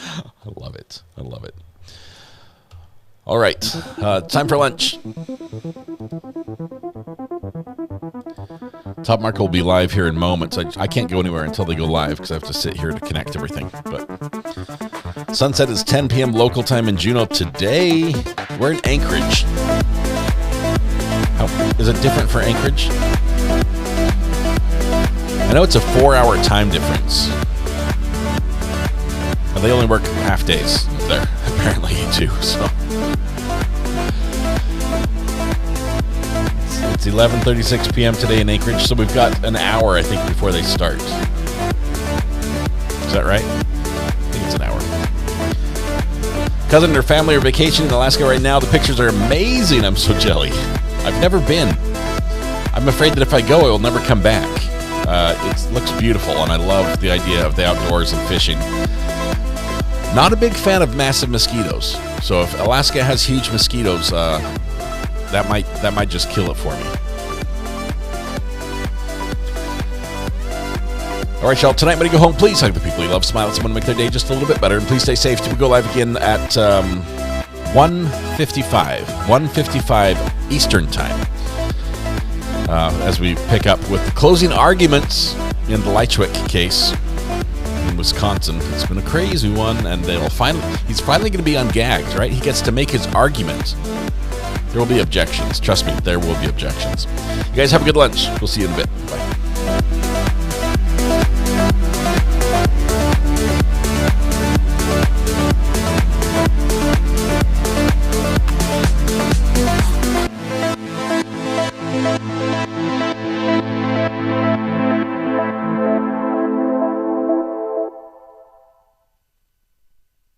I love it. I love it. All right, time for lunch. Top Mark will be live here in moments. I can't go anywhere until they go live because I have to sit here to connect everything. But sunset is 10 p.m. local time in Juneau today. We're in Anchorage. Is it different for Anchorage? I know it's a 4-hour time difference. They only work half days there, apparently, too. So it's 11:36 p.m. today in Anchorage, so we've got an hour, I think, before they start. Is that right? I think it's an hour. Cousin and her family are vacationing in Alaska right now. The pictures are amazing. I'm so jelly. I've never been. I'm afraid that if I go, I will never come back. It looks beautiful, and I love the idea of the outdoors and fishing. Not a big fan of massive mosquitoes. So if Alaska has huge mosquitoes, that might just kill it for me. All right, y'all. Tonight, when you go home, please hug the people you love, smile at someone, make their day just a little bit better, and please stay safe. We go live again at 1:55 Eastern time, as we pick up with the closing arguments in the Lychwick case in Wisconsin. It's been a crazy one, and he's finally going to be ungagged, right? He gets to make his argument. There will be objections. Trust me, there will be objections. You guys have a good lunch. We'll see you in a bit. Bye.